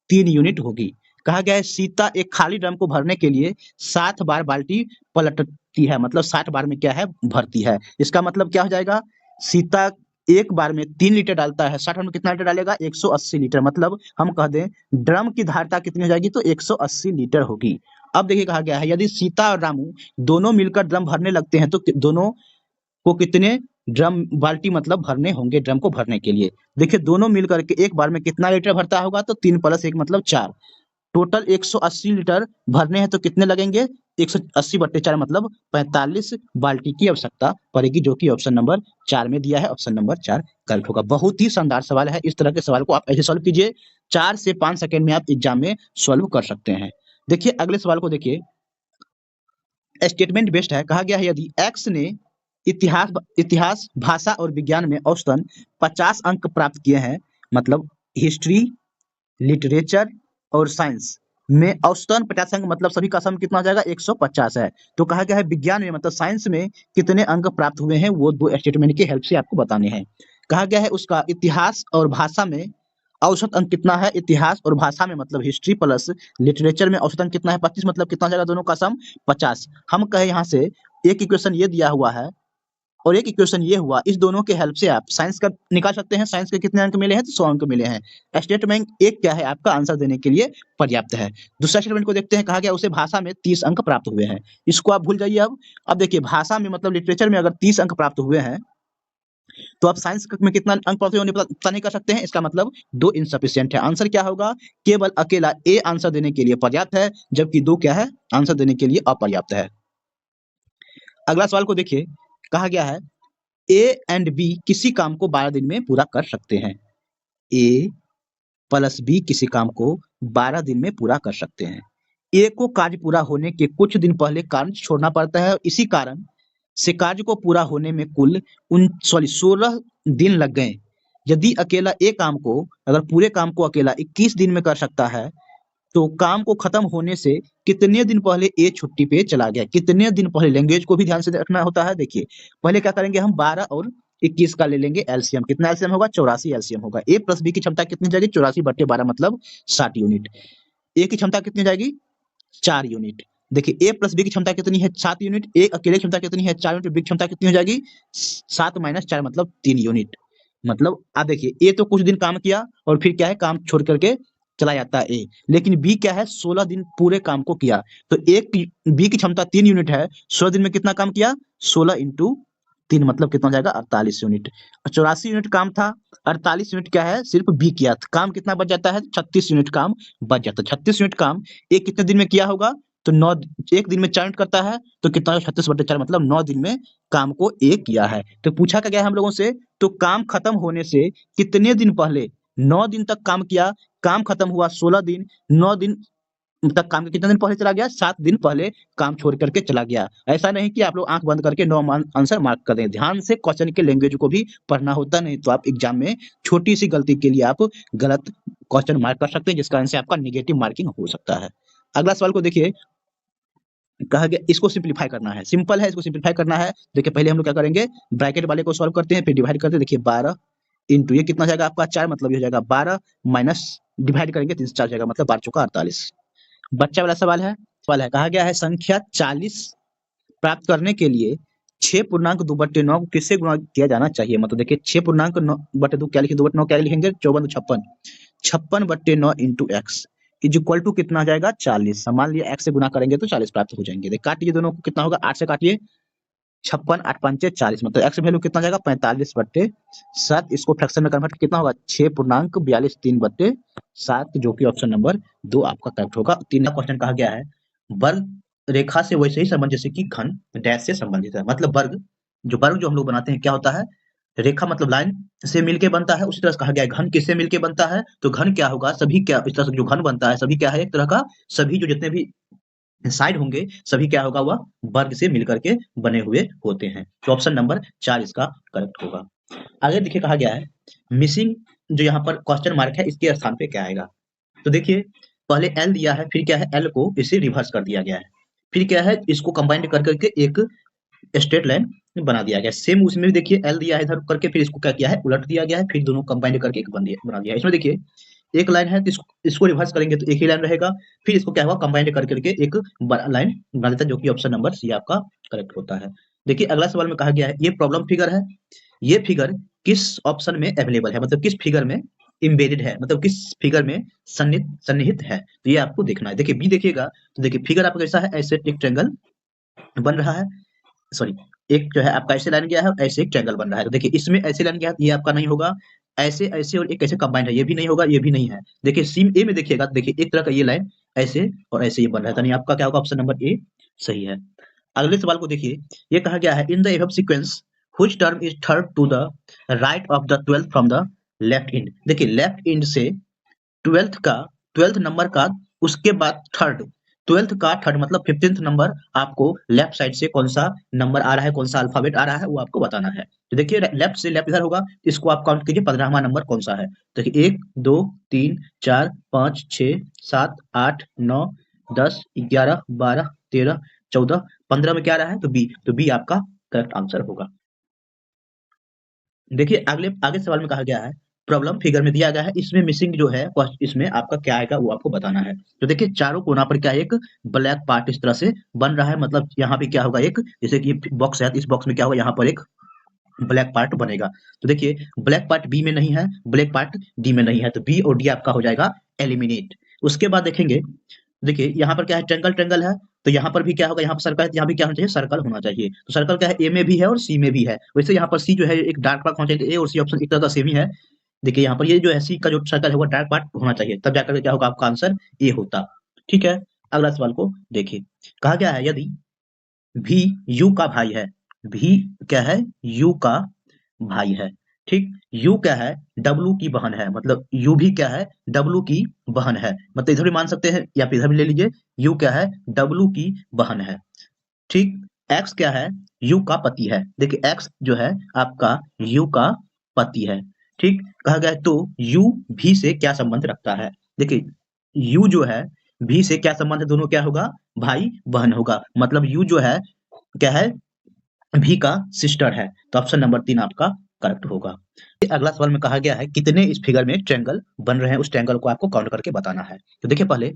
3 यूनिट होगी। कहा गया है सीता एक खाली ड्रम को भरने के लिए 7 बार बाल्टी पलटती है। मतलब 60 बार में क्या है, भरती है। इसका मतलब क्या हो जाएगा, सीता एक बार में 3 लीटर डालता है, 60 बार में कितना लीटर डालेगा, 180 लीटर। मतलब हम कह दें ड्रम की धारता कितनी हो जाएगी, तो 180 लीटर होगी। अब देखिए कहा गया है यदि सीता और रामू दोनों मिलकर ड्रम भरने लगते हैं तो दोनों को कितने ड्रम बाल्टी मतलब भरने होंगे ड्रम को भरने के लिए। देखिए दोनों मिलकर के एक बार में कितना लीटर भरता होगा, तो 3 + 1 मतलब 4। टोटल 180 लीटर भरने हैं तो कितने लगेंगे, 180/4 मतलब 45 बाल्टी की आवश्यकता पड़ेगी, जो कि ऑप्शन नंबर 4 में दिया है। ऑप्शन नंबर 4 करेक्ट होगा। बहुत ही शानदार सवाल है। इस तरह के सवाल को आप ऐसे सॉल्व कीजिए, 4 से 5 सेकंड में आप एग्जाम में सॉल्व कर सकते हैं। देखिए अगले सवाल को देखिए, स्टेटमेंट बेस्ड है। कहा गया है यदि एक्स ने इतिहास भाषा और विज्ञान में औसतन 50 अंक प्राप्त किए हैं, मतलब हिस्ट्री, लिटरेचर और साइंस में औसतन 50 अंक, मतलब सभी का सम कितना हो जाएगा, 150 है। तो कहा गया है विज्ञान में मतलब साइंस में कितने अंक प्राप्त हुए हैं, वो 2 स्टेटमेंट की हेल्प से आपको बताने हैं। कहा गया है उसका इतिहास और भाषा में औसत अंक कितना है, इतिहास और भाषा में मतलब हिस्ट्री प्लस लिटरेचर में औसत अंक कितना है, 25, मतलब कितना हो जाएगा, दोनों का सम 50। हम कहे यहाँ से एक इक्वेशन ये दिया हुआ है और एक इक्वेशन ये हुआ, इस दोनों के हेल्प से आप साइंस का निकाल सकते हैं। साइंस के कितने अंक मिले हैं, तो 100 अंक मिले हैं। स्टेटमेंट एक क्या है, आपका आंसर देने के लिए पर्याप्त है। दूसरा स्टेटमेंट को देखते हैं। कहा गया उसे भाषा में 30 अंक प्राप्त हुए हैं। इसको आप भूल जाइए। अब देखिए भाषा में मतलब लिटरेचर में अगर 30 अंक प्राप्त हुए हैं तो आप साइंस में कितना अंक प्राप्त होने पता नहीं कर सकते हैं। इसका मतलब 2 इनसफिशिएंट है। आंसर क्या होगा, केवल अकेला ए आंसर देने के लिए पर्याप्त है, जबकि 2 क्या है, आंसर देने के लिए अपर्याप्त है। अगला सवाल को देखिए, कहा गया है ए एंड बी किसी काम को 12 दिन में पूरा कर सकते हैं। ए प्लस बी किसी काम को 12 दिन में पूरा कर सकते हैं। ए को कार्य पूरा होने के कुछ दिन पहले कार्य छोड़ना पड़ता है, और इसी कारण से कार्य को पूरा होने में कुल 16 दिन लग गए। यदि अकेला ए काम को, अगर पूरे काम को अकेला 21 दिन में कर सकता है, तो काम को खत्म होने से कितने दिन पहले ए छुट्टी पे चला गया, कितने दिन पहले। लैंग्वेज को भी ध्यान से रखना होता है। देखिए पहले क्या करेंगे, हम 12 और 21 का ले लेंगे एलसीएम। कितना एलसीएम होगा, 84 एलसीएम होगा। ए प्लस बी की क्षमता कितनी जाएगी, 84/12 मतलब 60 यूनिट। ए की क्षमता कितनी जाएगी, 4 यूनिट। देखिए ए प्लस बी की क्षमता कितनी है, 7 यूनिट। ए अकेले क्षमता कितनी है, 4 यूनिट। बी की क्षमता कितनी हो जाएगी, 7 - 4 मतलब 3 यूनिट। मतलब आप देखिए ए तो कुछ दिन काम किया और फिर क्या है, काम छोड़ करके चला जाता है ए, लेकिन बी क्या है, 16 दिन पूरे काम को किया। तो एक बी की क्षमता 3 यूनिट है, 16 दिन में कितना काम किया, 16 × 3 मतलब कितना हो जाएगा 48 यूनिट। 84 यूनिट काम था, 48 यूनिट क्या है सिर्फ बी किया, काम कितना बच जाता है 36 यूनिट काम बच जाता है। 36 यूनिट काम एक कितने दिन में किया होगा, तो 9 एक दिन में 4 यूनिट करता है, तो कितना 36/4 मतलब 9 दिन में काम को ए किया है। तो पूछा क्या गया है हम लोगों से, तो काम खत्म होने से कितने दिन पहले, 9 दिन तक काम किया, काम खत्म हुआ 16 दिन, 9 दिन तक काम के कितने दिन पहले चला गया, 7 दिन पहले काम छोड़ करके चला गया। ऐसा नहीं कि आप लोग आंख बंद करके 9 आंसर मार्क कर दें, ध्यान से क्वेश्चन के लैंग्वेज को भी पढ़ना होता, नहीं तो आप एग्जाम में छोटी सी गलती के लिए आप गलत क्वेश्चन मार्क कर सकते हैं, जिस कारण से आपका निगेटिव मार्किंग हो सकता है। अगला सवाल को देखिए, कहा गया इसको सिंपलीफाई करना है, सिंपल है, इसको सिंपलीफाई करना है। देखिए पहले हम लोग क्या करेंगे, ब्रैकेट वाले को सॉल्व करते हैं, फिर डिवाइड करते हैं। देखिए 12 इंटू ये कितना हो जाएगा आपका 4, मतलब ये हो जाएगा 12 माइनस डिवाइड करेंगे 3 से 4 जाएगा, मतलब 12 चौका 48। बच्चा वाला सवाल है, कहा गया है संख्या 40 प्राप्त करने के लिए 6.2/9 को किससे गुणा किया जाना चाहिए। मतलब देखिए 6.9/2 क्या लिखेंगे, 2/9 क्या लिखेंगे, 54 56/9 into x is equal to कितना आ जाएगा 40। मान लिया एक्स से गुना करेंगे तो 40 प्राप्त हो जाएंगे। काटिए दोनों को, कितना होगा 8 से काटिए, 56 8 5 40, मतलब एक्स वैल्यू कितना जाएगा 45/7। इसको फ्रैक्शन में कन्वर्ट कितना होगा 6.42 3/7, जो कि ऑप्शन नंबर 2 आपका करेक्ट होगा। 3 क्वेश्चन कहा गया है वर्ग रेखा से वैसे ही संबंध जैसे कि घन डैश से संबंधित है। मतलब वर्ग जो हम लोग बनाते हैं क्या होता है, रेखा मतलब लाइन से मिलके बनता है। उसी तरह से कहा गया है घन किससे मिलके बनता है, तो घन क्या होगा, सभी क्या इस तरह से जो घन बनता है सभी क्या है एक तरह का, सभी जो जितने भी साइड होंगे सभी क्या होगा वह वर्ग से मिलकर के बने हुए होते हैं। तो ऑप्शन नंबर 4 इसका करेक्ट होगा। आगे देखिए कहा गया है मिसिंग, जो यहाँ पर क्वेश्चन मार्क है इसके स्थान पे क्या आएगा। तो देखिए पहले एल दिया है, फिर क्या है एल को इसे रिवर्स कर दिया गया है, फिर क्या है इसको कंबाइंड कर करके एक स्ट्रेट लाइन बना दिया गया। सेम उसमें भी देखिए एल दिया है इधर करके, फिर इसको क्या किया है उलट दिया गया है, फिर दोनों कंबाइंड करके एक बना दिया है। इसमें देखिए एक लाइन है तो इसको रिवर्स करेंगे तो एक ही लाइन रहेगा, फिर इसको क्या हुआ कंबाइंड कर करके एक बड़ा लाइन बना देता है, जो कि ऑप्शन नंबर सी आपका करेक्ट होता है। देखिए अगला सवाल में कहा गया है ये प्रॉब्लम फिगर है, ये फिगर किस ऑप्शन में अवेलेबल है, मतलब किस फिगर में इम्बेडेड है, मतलब किस फिगर में सन्निहित है, तो ये आपको देखना है। देखिए बी देखिएगा, तो देखिए फिगर आपका कैसा है, ऐसे एक ट्रायंगल बन रहा है, सॉरी एक जो है आपका ऐसे लाइन गया है, ऐसे एक ट्रायंगल बन रहा है। तो देखिए इसमें ऐसे लाइन गया है, ये आपका नहीं होगा, ऐसे ऐसे और एक ऐसे कंबाइंड है, ये भी नहीं होगा, ये भी नहीं है। देखिए सीम ए में देखिएगा, देखिए एक तरह का ये लाइन ऐसे और ऐसे ये बन रहा है, तो नहीं आपका क्या होगा ऑप्शन नंबर ए सही है। अगले सवाल को देखिए, ये कहा गया है in the above sequence which term is third to the right of the 12th from the left end. देखिए लेफ्ट एंड से 12th नंबर का उसके बाद थर्ड, 12th का थर्ड मतलब 15th नंबर आपको लेफ्ट साइड से कौन सा नंबर आ रहा है, कौन सा अल्फाबेट आ रहा है वो आपको बताना है। तो देखिए लेफ्ट से लेफ्ट इधर होगा, इसको आप काउंट कीजिए 15वां नंबर कौन सा है। देखिए 1 2 3 4 5 6 7 8 9 10 11 12 13 14 15 में क्या आ रहा है, तो बी, तो बी आपका करेक्ट आंसर होगा। देखिए अगले आगे सवाल में कहा गया है प्रॉब्लम फिगर में दिया गया है, इसमें मिसिंग जो है इसमें आपका क्या आएगा वो आपको बताना है। तो देखिए चारों कोना पर क्या है एक ब्लैक पार्ट इस तरह से बन रहा है, मतलब यहाँ पे क्या होगा एक, जैसे कि ये बॉक्स है, इस बॉक्स में क्या होगा यहाँ पर एक ब्लैक पार्ट बनेगा। तो देखिए ब्लैक पार्ट बी में नहीं है, ब्लैक पार्ट डी में नहीं है, तो बी और डी आपका हो जाएगा एलिमिनेट। उसके बाद देखेंगे, देखिए यहाँ पर क्या है ट्रायंगल ट्रायंगल है, तो यहाँ पर भी क्या होगा, यहाँ पर सर्कल है तो यहाँ भी क्या होना चाहिए सर्कल होना चाहिए। तो सर्कल क्या है ए में भी है और सी में भी है, वैसे यहाँ पर सी जो है एक डार्क पार्ट होना चाहिए, ए और सी ऑप्शन एक तरह का सेम ही है। देखिए यहाँ पर ये जो है सी का जो सर्कल है वो डार्क पार्ट होना चाहिए, तब जाकर के क्या होगा आपका आंसर ए होता। ठीक है अगला सवाल को देखिए, कहा गया है यदि भी यू का भाई है, भी क्या है यू का भाई है, ठीक, यू क्या है डब्लू की बहन है, मतलब यू भी क्या है डब्लू की बहन है, मतलब इधर भी मान सकते हैं या फिर इधर भी ले लीजिए, यू क्या है डब्लू की बहन है, ठीक। एक्स क्या है यू का पति है, देखिए एक्स जो है आपका यू का पति है, ठीक। कहा गया है तो यू भी से क्या संबंध रखता है, देखिए यू जो है भी से क्या संबंध है, दोनों क्या होगा भाई बहन होगा, मतलब यू जो है क्या है भी का सिस्टर है, तो ऑप्शन नंबर 3 आपका करेक्ट होगा। अगला सवाल में कहा गया है कितने इस फिगर में ट्रायंगल बन रहे हैं, उस ट्रायंगल को आपको काउंट करके बताना है। तो देखिए पहले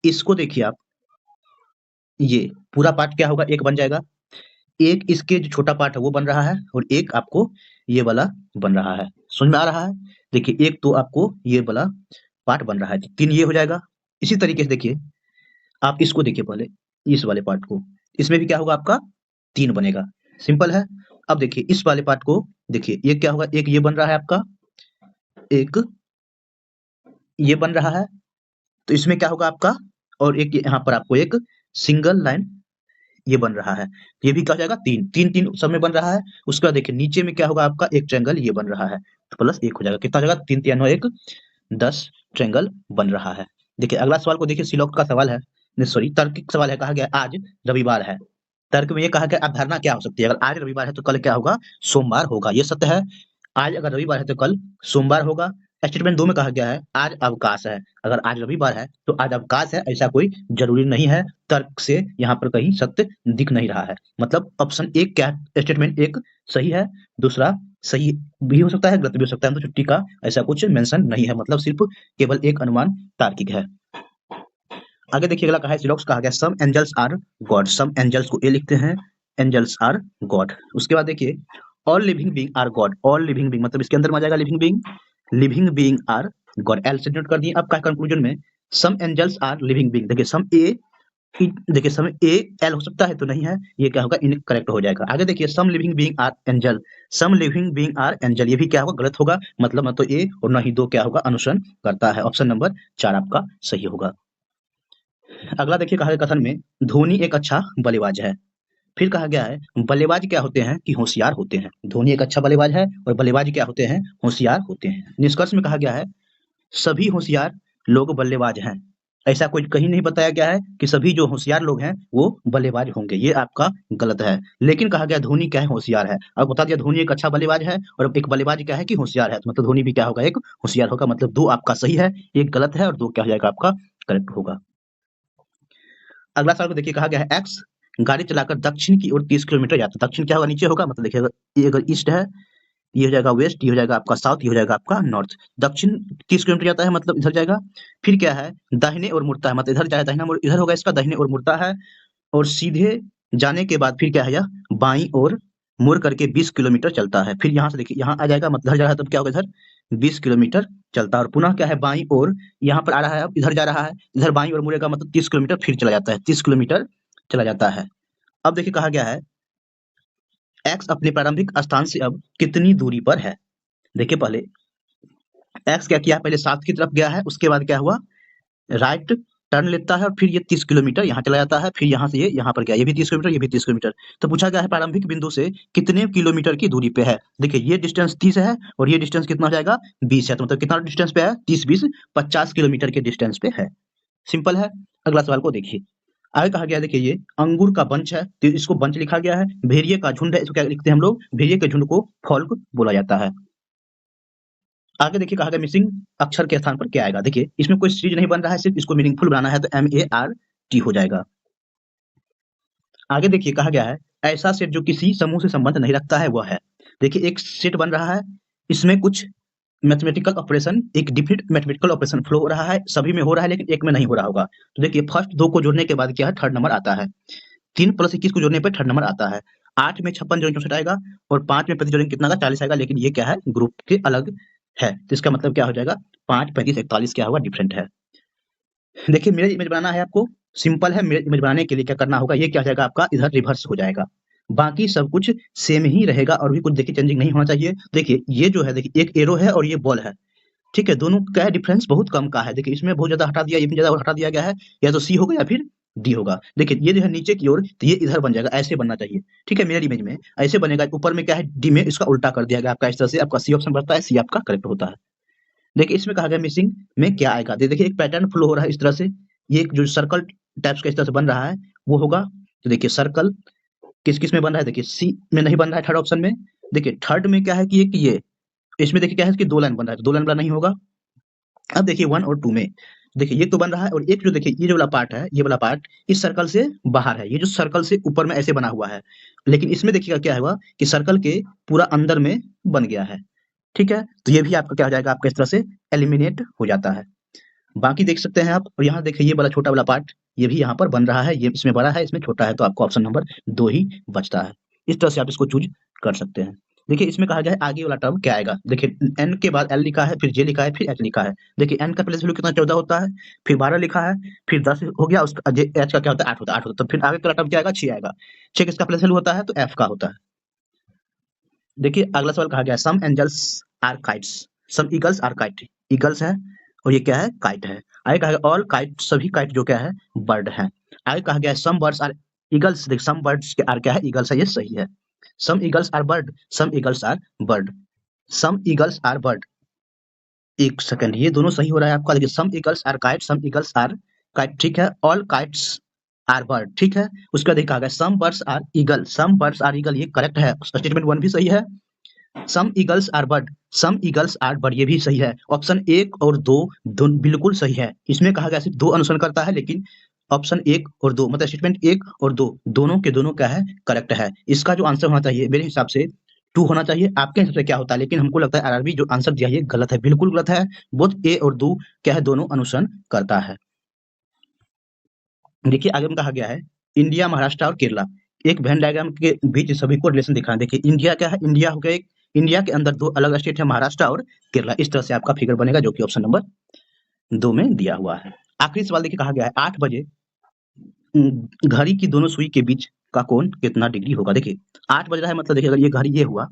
इसको देखिए आप, ये पूरा पार्ट क्या होगा एक बन जाएगा, एक इसके जो छोटा पार्ट है वो बन रहा है और एक आपको ये वाला बन रहा है, समझ में आ रहा है। देखिए एक तो आपको ये वाला पार्ट बन रहा है, 3 ये हो जाएगा। इसी तरीके से देखिए आप इसको देखिए पहले इस वाले पार्ट को, इसमें भी क्या होगा आपका 3 बनेगा, सिंपल है। अब देखिए इस वाले पार्ट को देखिए, ये क्या होगा, एक ये बन रहा है आपका, एक ये बन रहा है, तो इसमें क्या होगा आपका, और एक यहाँ पर आपको एक सिंगल लाइन ये बन रहा है, ये भी क्या हो जाएगा, तीन तीन तीन सब में बन रहा है। उसके बाद देखिए नीचे में क्या होगा आपका, एक ट्रायंगल ये बन रहा है, तो प्लस एक हो जाएगा, कितना हो जाएगा, तीन तीन नौ एक 10 ट्रायंगल बन रहा है। देखिए अगला सवाल को देखिए, सिलॉक्ट का सवाल है, नहीं सॉरी तार्किक सवाल है, कहा गया आज रविवार है। तर्क में ये कहा गया अवधारणा क्या हो सकती है, अगर आज रविवार है तो कल क्या होगा, सोमवार होगा, ये सत्य है। आज अगर रविवार है तो कल सोमवार होगा। स्टेटमेंट 2 में कहा गया है आज अवकाश है, अगर आज रविवार है तो आज अवकाश है, ऐसा कोई जरूरी नहीं है। तर्क से यहाँ पर कहीं सत्य दिख नहीं रहा है, मतलब ऑप्शन एक क्या है, स्टेटमेंट एक सही है, दूसरा सही भी हो सकता है, गलत भी हो सकता है, तो छुट्टी का ऐसा कुछ मेंशन नहीं है, मतलब सिर्फ केवल एक अनुमान तार्किक है। आगे देखिए अगला कहा है, सिलॉक्स कहा गया some angels are god, some angels को ए लिखते हैं, एंजल्स आर गॉड। उसके बाद देखिए all living being are God, all living being मतलब इसके अंदर में आ जाएगा living being, living being are God, L से नोट कर दिए। अब का कंक्लूजन में some angels are living being, देखिए सम ए, देखिए सम ए एल हो सकता है तो नहीं है, ये क्या होगा, इनकरेक्ट हो जाएगा। आगे देखिए some living being are angel, some living being are angel, ये भी क्या होगा, गलत होगा, मतलब न तो ए और न ही दो क्या होगा, अनुसरण करता है। ऑप्शन नंबर 4 आपका सही होगा। अगला देखिए कहा गया कथन में धोनी एक अच्छा बल्लेबाज है, फिर कहा गया है बल्लेबाज क्या होते हैं कि होशियार होते हैं। धोनी एक अच्छा बल्लेबाज है और बल्लेबाज क्या होते हैं, होशियार होते हैं। निष्कर्ष में कहा गया है सभी होशियार लोग बल्लेबाज हैं, ऐसा कोई कहीं नहीं बताया गया है कि सभी जो होशियार लोग हैं वो बल्लेबाज होंगे, ये आपका गलत है। लेकिन कहा गया धोनी क्या है, होशियार है। अब बता दिया धोनी एक अच्छा बल्लेबाज है और एक बल्लेबाज क्या है कि होशियार है, तो मतलब धोनी भी क्या होगा, एक होशियार होगा, मतलब दो आपका सही है, एक गलत है और दो क्या हो जाएगा आपका करेक्ट होगा। अगला सवाल को देखिए कहा गया है एक्स गाड़ी चलाकर दक्षिण की ओर 30 किलोमीटर जाता है, दक्षिण क्या होगा, नीचे होगा, मतलब देखिए ये अगर ईस्ट है, ये हो जाएगा वेस्ट, ये हो जाएगा आपका साउथ, ये हो जाएगा आपका नॉर्थ। दक्षिण 30 किलोमीटर जाता है मतलब इधर जाएगा। फिर क्या है, दाहिने ओर मुड़ता है, मतलब इधर जाए दाहिना ओर, इधर होगा इसका दाहिने ओर मुड़ता है, और सीधे जाने के बाद फिर क्या है, यह बाईं ओर मुड़ करके 20 किलोमीटर चलता है। फिर यहाँ से देखिए यहाँ आ जाएगा, मतलब इधर जा रहा है तब क्या होगा, इधर 20 किलोमीटर चलता है, और पुनः क्या है बाईं ओर यहाँ पर आ रहा है, अब इधर जा रहा है, इधर बाईं ओर मुड़ेगा, मतलब 30 किलोमीटर फिर चला जाता है, 30 किलोमीटर चला जाता है। अब देखिए कहा गया है एक्स अपने प्रारंभिक स्थान से अब कितनी दूरी पर है। देखिए पहले एक्स क्या किया, पहले साउथ की तरफ गया है, उसके बाद क्या हुआ, राइट टर्न लेता है और फिर ये 30 किलोमीटर यहाँ चला जाता है, फिर यहाँ से ये यहाँ पर गया, ये भी 30 किलोमीटर, ये भी 30 किलोमीटर। तो पूछा गया है प्रारंभिक बिंदु से कितने किलोमीटर की दूरी पे है। देखिए ये डिस्टेंस 30 है और ये डिस्टेंस कितना हो जाएगा, 20 है, तो मतलब कितना डिस्टेंस पे है, 30 20 50 किलोमीटर के डिस्टेंस पे है। सिंपल है। अगला सवाल को देखिए, आगे कहा गया देखिए ये अंगूर का बंच है, तो इसको बंच लिखा गया है। भेड़िए का झुंड है, इसको क्या लिखते हैं हम लोग, भेड़िए के झुंड को फॉल्क बोला जाता है। आगे देखिए कहा गया मिसिंग अक्षर के स्थान पर क्या आएगा। देखिए इसमें कोई चीज नहीं बन रहा है, सिर्फ इसको मीनिंगफुल बनाना है, तो MART हो जाएगा। आगे देखिए कहा गया है ऐसा सेट जो किसी समूह से संबंध नहीं रखता है वह है। देखिए एक सेट बन रहा है, इसमें कुछ मैथमेटिकल ऑपरेशन, एक डिफरेंट मैथमेटिकल ऑपरेशन फ्लो हो रहा है, सभी में हो रहा है लेकिन एक में नहीं हो रहा होगा। तो देखिए फर्स्ट दो को जोड़ने के बाद क्या है, थर्ड नंबर आता है। 3 + 21 को जोड़ने पे थर्ड नंबर आता है। 8 में 56 जोड़ेंगे 64 आएगा, और 5 में 35 जोड़ेंगे कितना आएगा, 40 आएगा, लेकिन ये क्या है, ग्रुप के अलग है, तो इसका मतलब क्या हो जाएगा, 5 35 41 क्या होगा, डिफरेंट है। देखिए मिरर इमेज बनाना है आपको, सिंपल है। मिरर इमेज बनाने के लिए क्या करना होगा, ये क्या हो जाएगा आपका, इधर रिवर्स हो जाएगा, बाकी सब कुछ सेम ही रहेगा और भी कुछ देखिए चेंजिंग नहीं होना चाहिए। देखिए ये जो है, देखिए एक एरो है और ये बॉल है, ठीक है, दोनों का है डिफरेंस बहुत कम का है। देखिए इसमें बहुत ज्यादा हटा दिया, इसमें ज्यादा हटा दिया गया है, या तो सी होगा या फिर डी होगा। देखिए ये जो है नीचे की ओर, तो ये इधर बन जाएगा, ऐसे बनना चाहिए, ठीक है, मिरर इमेज में ऐसे बनेगा। ऊपर में क्या है, डी में इसका उल्टा कर दिया गया आपका, इस तरह से आपका सी ऑप्शन बनता है, सी आपका करेक्ट होता है। देखिए इसमें कहा गया मिसिंग में क्या आएगा, देखिए एक पैटर्न फ्लो हो रहा है इस तरह से, ये एक जो सर्कल टाइप्स का इस तरह से बन रहा है वो होगा। तो देखिए सर्कल किस किस में बन रहा है, देखिए सी में नहीं बन रहा है, थर्ड ऑप्शन में। देखिए थर्ड में क्या है कि ये इसमें देखिए क्या है कि 2 लाइन बन रहा है, तो 2 लाइन वाला नहीं होगा। अब देखिए 1 और 2 में देखिए ये तो बन रहा है, और एक जो देखिए ये जो वाला पार्ट है, ये वाला पार्ट इस सर्कल से बाहर है, ये जो सर्कल से ऊपर में ऐसे बना हुआ है, लेकिन इसमें देखिएगा क्या हुआ कि सर्कल के पूरा अंदर में बन गया है, ठीक है। तो ये भी आपका क्या हो जाएगा, आपका इस तरह से एलिमिनेट हो जाता है। बाकी देख सकते हैं आप, और यहाँ देखिए ये वाला छोटा वाला पार्ट ये भी यहाँ पर बन रहा है, ये इसमें बड़ा है इसमें छोटा है, तो आपको ऑप्शन नंबर 2 ही बचता है। इस तरह से आप इसको चूज कर सकते हैं। देखिए इसमें कहा गया है आगे वाला टर्म क्या आएगा। देखिए एन के बाद एल लिखा है, फिर जे लिखा है, फिर एच लिखा है। देखिए एन का प्लेस वैल्यू कितना 14 होता है, फिर 12 लिखा है, फिर 10 हो गया, उसका एच का क्या होता है 8 होता है, 8 होता है, तो फिर आगे का टर्म क्या आएगा 6 आएगा। 6 किसका प्लेस वैल्यू होता है, तो एफ का होता है। देखिए अगला सवाल कहा गया some angels are kites, some eagles are kite, eagles है और ये क्या है काइट है। आगे कहा गया ऑल काइट, सभी काइट जो क्या है बर्ड है। आगे कहा गया सम बर्ड्स आर ईगल्स, देख सम बर्ड्स के आर क्या है ईगल्स है, ये सही है। Some eagles are bird, some eagles are bird, some eagles are bird, एक सेकंड ये दोनों सही हो रहा है आपका। देखिए some eagles are kite, some eagles are kite, ठीक है। ऑल काइट्स आर बर्ड, ठीक है। उसके बाद कहा गया some birds are eagle, some birds are eagle, ये करेक्ट है, स्टेटमेंट वन भी सही है। Some eagles are bird, some eagles are bird, ये भी सही है। ऑप्शन एक और दो दोनों बिल्कुल सही है। इसमें कहा गया सिर्फ दो अनुसरण करता है, लेकिन ऑप्शन एक और दो मतलब स्टेटमेंट एक और दो दोनों के दोनों क्या है करेक्ट है। इसका जो आंसर होना चाहिए मेरे हिसाब से टू होना चाहिए, आपके हिसाब से क्या होता है, लेकिन हमको लगता है आरआरबी जो आंसर दिया है ये गलत है, बिल्कुल गलत है। बोथ ए और दो क्या है दोनों अनुसरण करता है। देखिए आगे में कहा गया है इंडिया, महाराष्ट्र और केरला, एक वेन डायग्राम के बीच सभी को रिलेशन दिखाना। देखिए इंडिया क्या है, इंडिया हो गया एक, इंडिया के अंदर दो अलग स्टेट है महाराष्ट्र और केरला, इस तरह से आपका फिगर बनेगा जो कि ऑप्शन नंबर 2 में दिया हुआ है। आखिरी सवाल देखिए कहा गया है 8 बजे घड़ी की दोनों सुई के बीच का कोण कितना डिग्री होगा। देखिए 8 बज रहा है मतलब देखिए अगर ये घड़ी ये हुआ,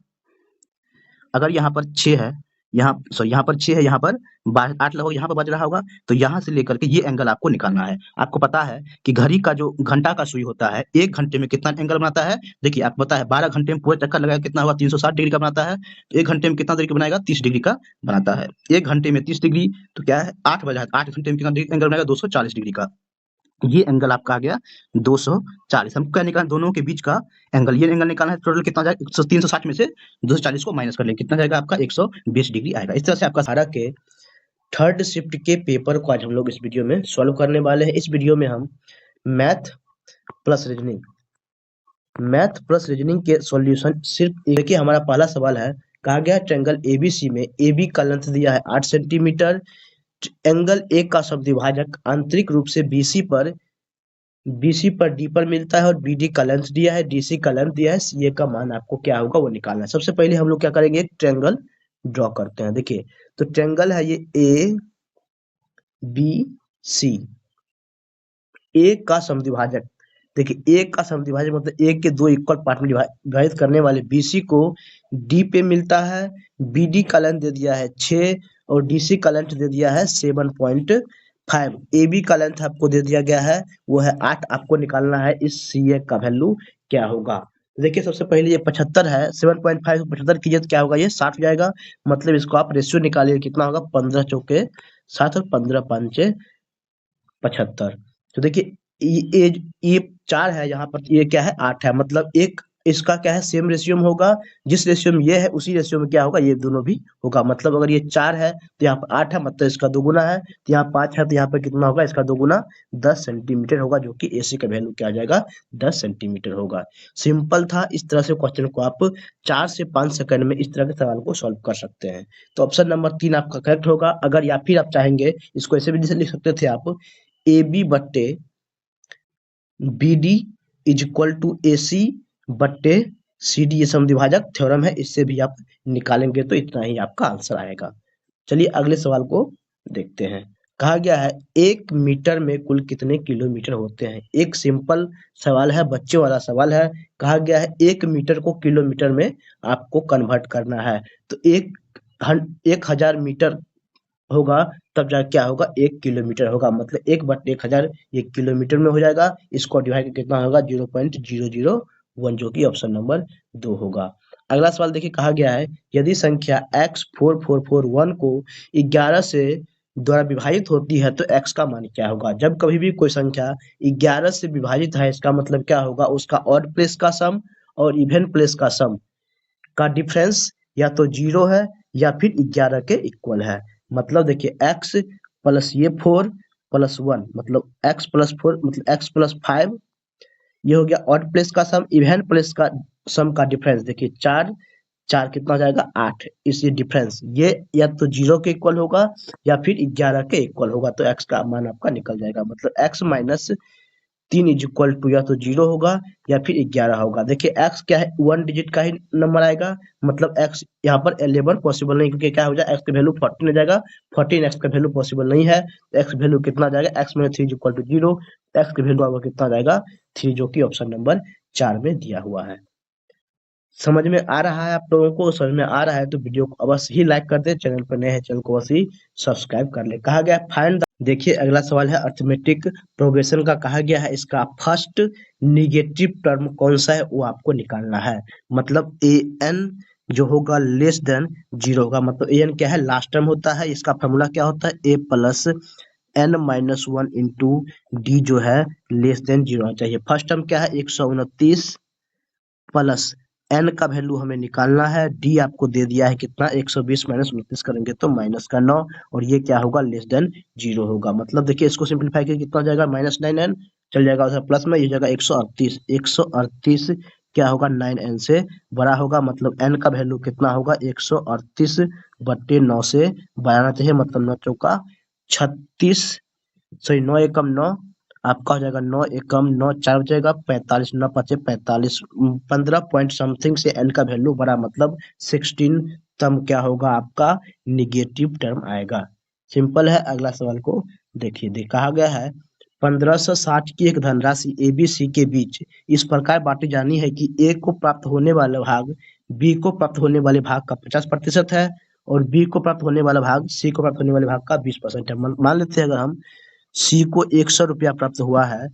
अगर यहाँ पर 6 है, यहाँ सॉरी यहाँ पर 6 है, यहाँ पर 8 लगभग यहाँ पर बज रहा होगा, तो यहाँ से लेकर के ये एंगल आपको निकालना है। आपको पता है कि घड़ी का जो घंटा का सुई होता है 1 घंटे में कितना एंगल बनाता है। देखिए आपको पता है 12 घंटे में पूरे चक्कर लगाएगा कितना हुआ 360 डिग्री का बनाता है, तो 1 घंटे में कितना डिग्री बनाएगा 30 डिग्री का बनाता है। 1 घंटे में 30 डिग्री तो क्या है 8 बजा है, 8 घंटे में कितना एंगल बनाएगा 240 डिग्री का। ये एंगल आपका आ गया 240। हमको क्या निकालना दोनों के बीच का एंगल, ये एंगल निकालना है। टोटल कितना जाएगा 360 में से 240 को माइनस कर लेंगे, कितना जाएगा आपका 120 डिग्री आएगा। इस तरह से आपका सारा के थर्ड शिफ्ट के पेपर को आज हम लोग इस वीडियो में सॉल्व करने वाले हैं। इस वीडियो में हम मैथ प्लस रीजनिंग के सॉल्यूशन सिर्फ देखिए। हमारा पहला सवाल है, कहा गया ट्रायंगल एबीसी में AB का लेंथ दिया है 8 सेंटीमीटर, एंगल ए का समद्विभाजक आंतरिक रूप से BC पर D पर मिलता है और BD का लेंथ दिया है, DC का लेंथ दिया है, CA का मान आपको क्या होगा वो निकालना है। सबसे पहले हम लोग क्या करेंगे, एक ट्रायंगल ड्रॉ करते हैं। देखिए तो ट्रायंगल है ये ABC, ए का समद्विभाजक, देखिए ए का समद्विभाजक मतलब ए के दो इक्वल पार्ट में विभाजित करने वाले BC को D पे मिलता है, BD का लेंथ दे दिया है 6 और DC का लेंथ दे दिया है 7.5। AB का लेंथ आपको दे दिया गया है वो है 8। आपको निकालना है इस CA का वैल्यू क्या होगा। देखिए सबसे पहले ये 75 है, 7.5 को 75 कीजिए तो क्या होगा ये 60 हो जाएगा। मतलब इसको आप रेशियो निकालिए कितना होगा 15 चौके 7 और 15 पंचे 75। तो देखिए ये 4 है, यहाँ पर ये क्या है 8 है, मतलब एक इसका क्या है सेम रेशियो में होगा, जिस रेशियो में ये है उसी रेशियो में क्या होगा ये दोनों भी होगा। मतलब अगर ये 4 है तो यहाँ पर 8 है, मतलब इसका दोगुना है, तो यहाँ 5 है तो यहाँ पर कितना होगा इसका दोगुना 10 सेंटीमीटर होगा, जो कि AC का वैल्यू क्या आ जाएगा 10 सेंटीमीटर होगा। सिंपल था, इस तरह से क्वेश्चन को आप 4 से 5 सेकंड में इस तरह के सवाल को सॉल्व कर सकते हैं। तो ऑप्शन नंबर 3 आपका करेक्ट होगा। अगर या फिर आप चाहेंगे इसको ऐसे भी लिख सकते थे आप, AB बट्टे BD is equal to AC बट्टे CD, ये समद्विभाजक थ्योरम है, इससे भी आप निकालेंगे तो इतना ही आपका आंसर आएगा। चलिए अगले सवाल को देखते हैं। कहा गया है 1 मीटर में कुल कितने किलोमीटर होते हैं। एक सिंपल सवाल है, बच्चे वाला सवाल है। कहा गया है 1 मीटर को किलोमीटर में आपको कन्वर्ट करना है, तो 1000 मीटर होगा तब जाके क्या होगा 1 किलोमीटर होगा, मतलब 1/1000 ये किलोमीटर में हो जाएगा। इसको डिवाइड कितना होगा 0.001, जो कि ऑप्शन नंबर 2 होगा। अगला सवाल देखिए कहा गया है यदि संख्या x4441 को 11 से द्वारा विभाजित होती है तो x का मान क्या होगा। जब कभी भी कोई संख्या 11 से विभाजित है इसका मतलब क्या होगा, उसका ऑड प्लेस का सम और इवन प्लेस का सम का डिफरेंस या तो 0 है या फिर 11 के इक्वल है। मतलब देखिए x प्लस ये 4 प्लस 1 मतलब x प्लस 4 मतलब x प्लस 5, ये हो गया ऑड प्लेस का सम। इवन प्लेस का सम का डिफरेंस देखिए 4 4 कितना हो जाएगा 8, इसलिए डिफरेंस ये या तो 0 के इक्वल होगा या फिर 11 के इक्वल होगा, तो x का मान आपका निकल जाएगा। मतलब x minus 3 is equal to या तो 0 होगा या फिर 11 होगा। देखिए x क्या है 1 डिजिट का ही नंबर आएगा, मतलब x यहाँ पर 11 पॉसिबल नहीं, क्योंकि क्या हो जाए x का वैल्यू 14 हो जाएगा, 14 x का वैल्यू पॉसिबल नहीं है, तो x वैल्यू कितना जाएगा x minus 3 is equal to 0, x का वैल्यू आपका कितना जाएगा 3, जो कि ऑप्शन नंबर 4 में दिया हुआ है। समझ में आ रहा है आप लोगों को? समझ में आ रहा है तो वीडियो को अवश्य ही लाइक कर दे, चैनल पर नए हैं चैनल को अवश्य ही सब्सक्राइब कर ले। कहा गया फाइंड देखिए अगला सवाल है अर्थमेटिक प्रोग्रेशन का। कहा गया है इसका फर्स्ट निगेटिव टर्म कौन सा है वो आपको निकालना है। मतलब ए एन जो होगा लेस देन जीरो होगा, मतलब ए एन क्या है, लास्ट टर्म होता है। इसका फॉर्मूला क्या होता है, a plus n minus one into d जो है लेस देन जीरो होना चाहिए। फर्स्ट टर्म क्या है 129 प्लस एन का वैल्यू हमें निकालना है, डी आपको दे दिया है कितना 120 माइनस 29 करेंगे तो माइनस का 9, और ये क्या होगा लेस देन जीरो होगा। मतलब देखिए इसको सिंप्लीफाई करके कितना हो जाएगा माइनस 9n चल जाएगा उधर प्लस में, ये जाएगा 138। 138 क्या होगा 9n से बड़ा होगा, मतलब n का वैल्यू कितना होगा 138 बट्टे 9 से बढ़ाना चाहिए, मतलब 9 चौका 36, सॉरी 9 एकम 9 आपका हो जाएगा, 9 एकम 9 4 हो जाएगा 45, 9 पचे 45, 15 पॉइंट समथिंग से एन का वैल्यू बड़ा, मतलब 16 तम क्या होगा आपका निगेटिव टर्म आएगा। सिंपल है। अगला सवाल को देखिए, कहा गया है 1560 की एक धनराशि ए बी सी के बीच इस प्रकार बांटी जानी है कि ए को प्राप्त होने वाला भाग बी को प्राप्त होने वाले भाग का 50% है, और बी को प्राप्त होने वाला भाग सी को प्राप्त होने वाले भाग का 20% है। मान लेते हैं अगर हम सी को 100 रुपया प्राप्त हुआ है